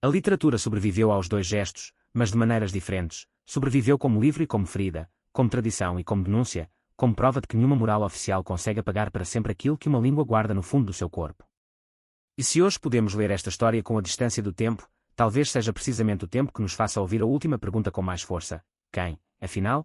A literatura sobreviveu aos dois gestos, mas de maneiras diferentes. Sobreviveu como livro e como ferida, como tradição e como denúncia, como prova de que nenhuma moral oficial consegue apagar para sempre aquilo que uma língua guarda no fundo do seu corpo. E se hoje podemos ler esta história com a distância do tempo, talvez seja precisamente o tempo que nos faça ouvir a última pergunta com mais força: quem, afinal,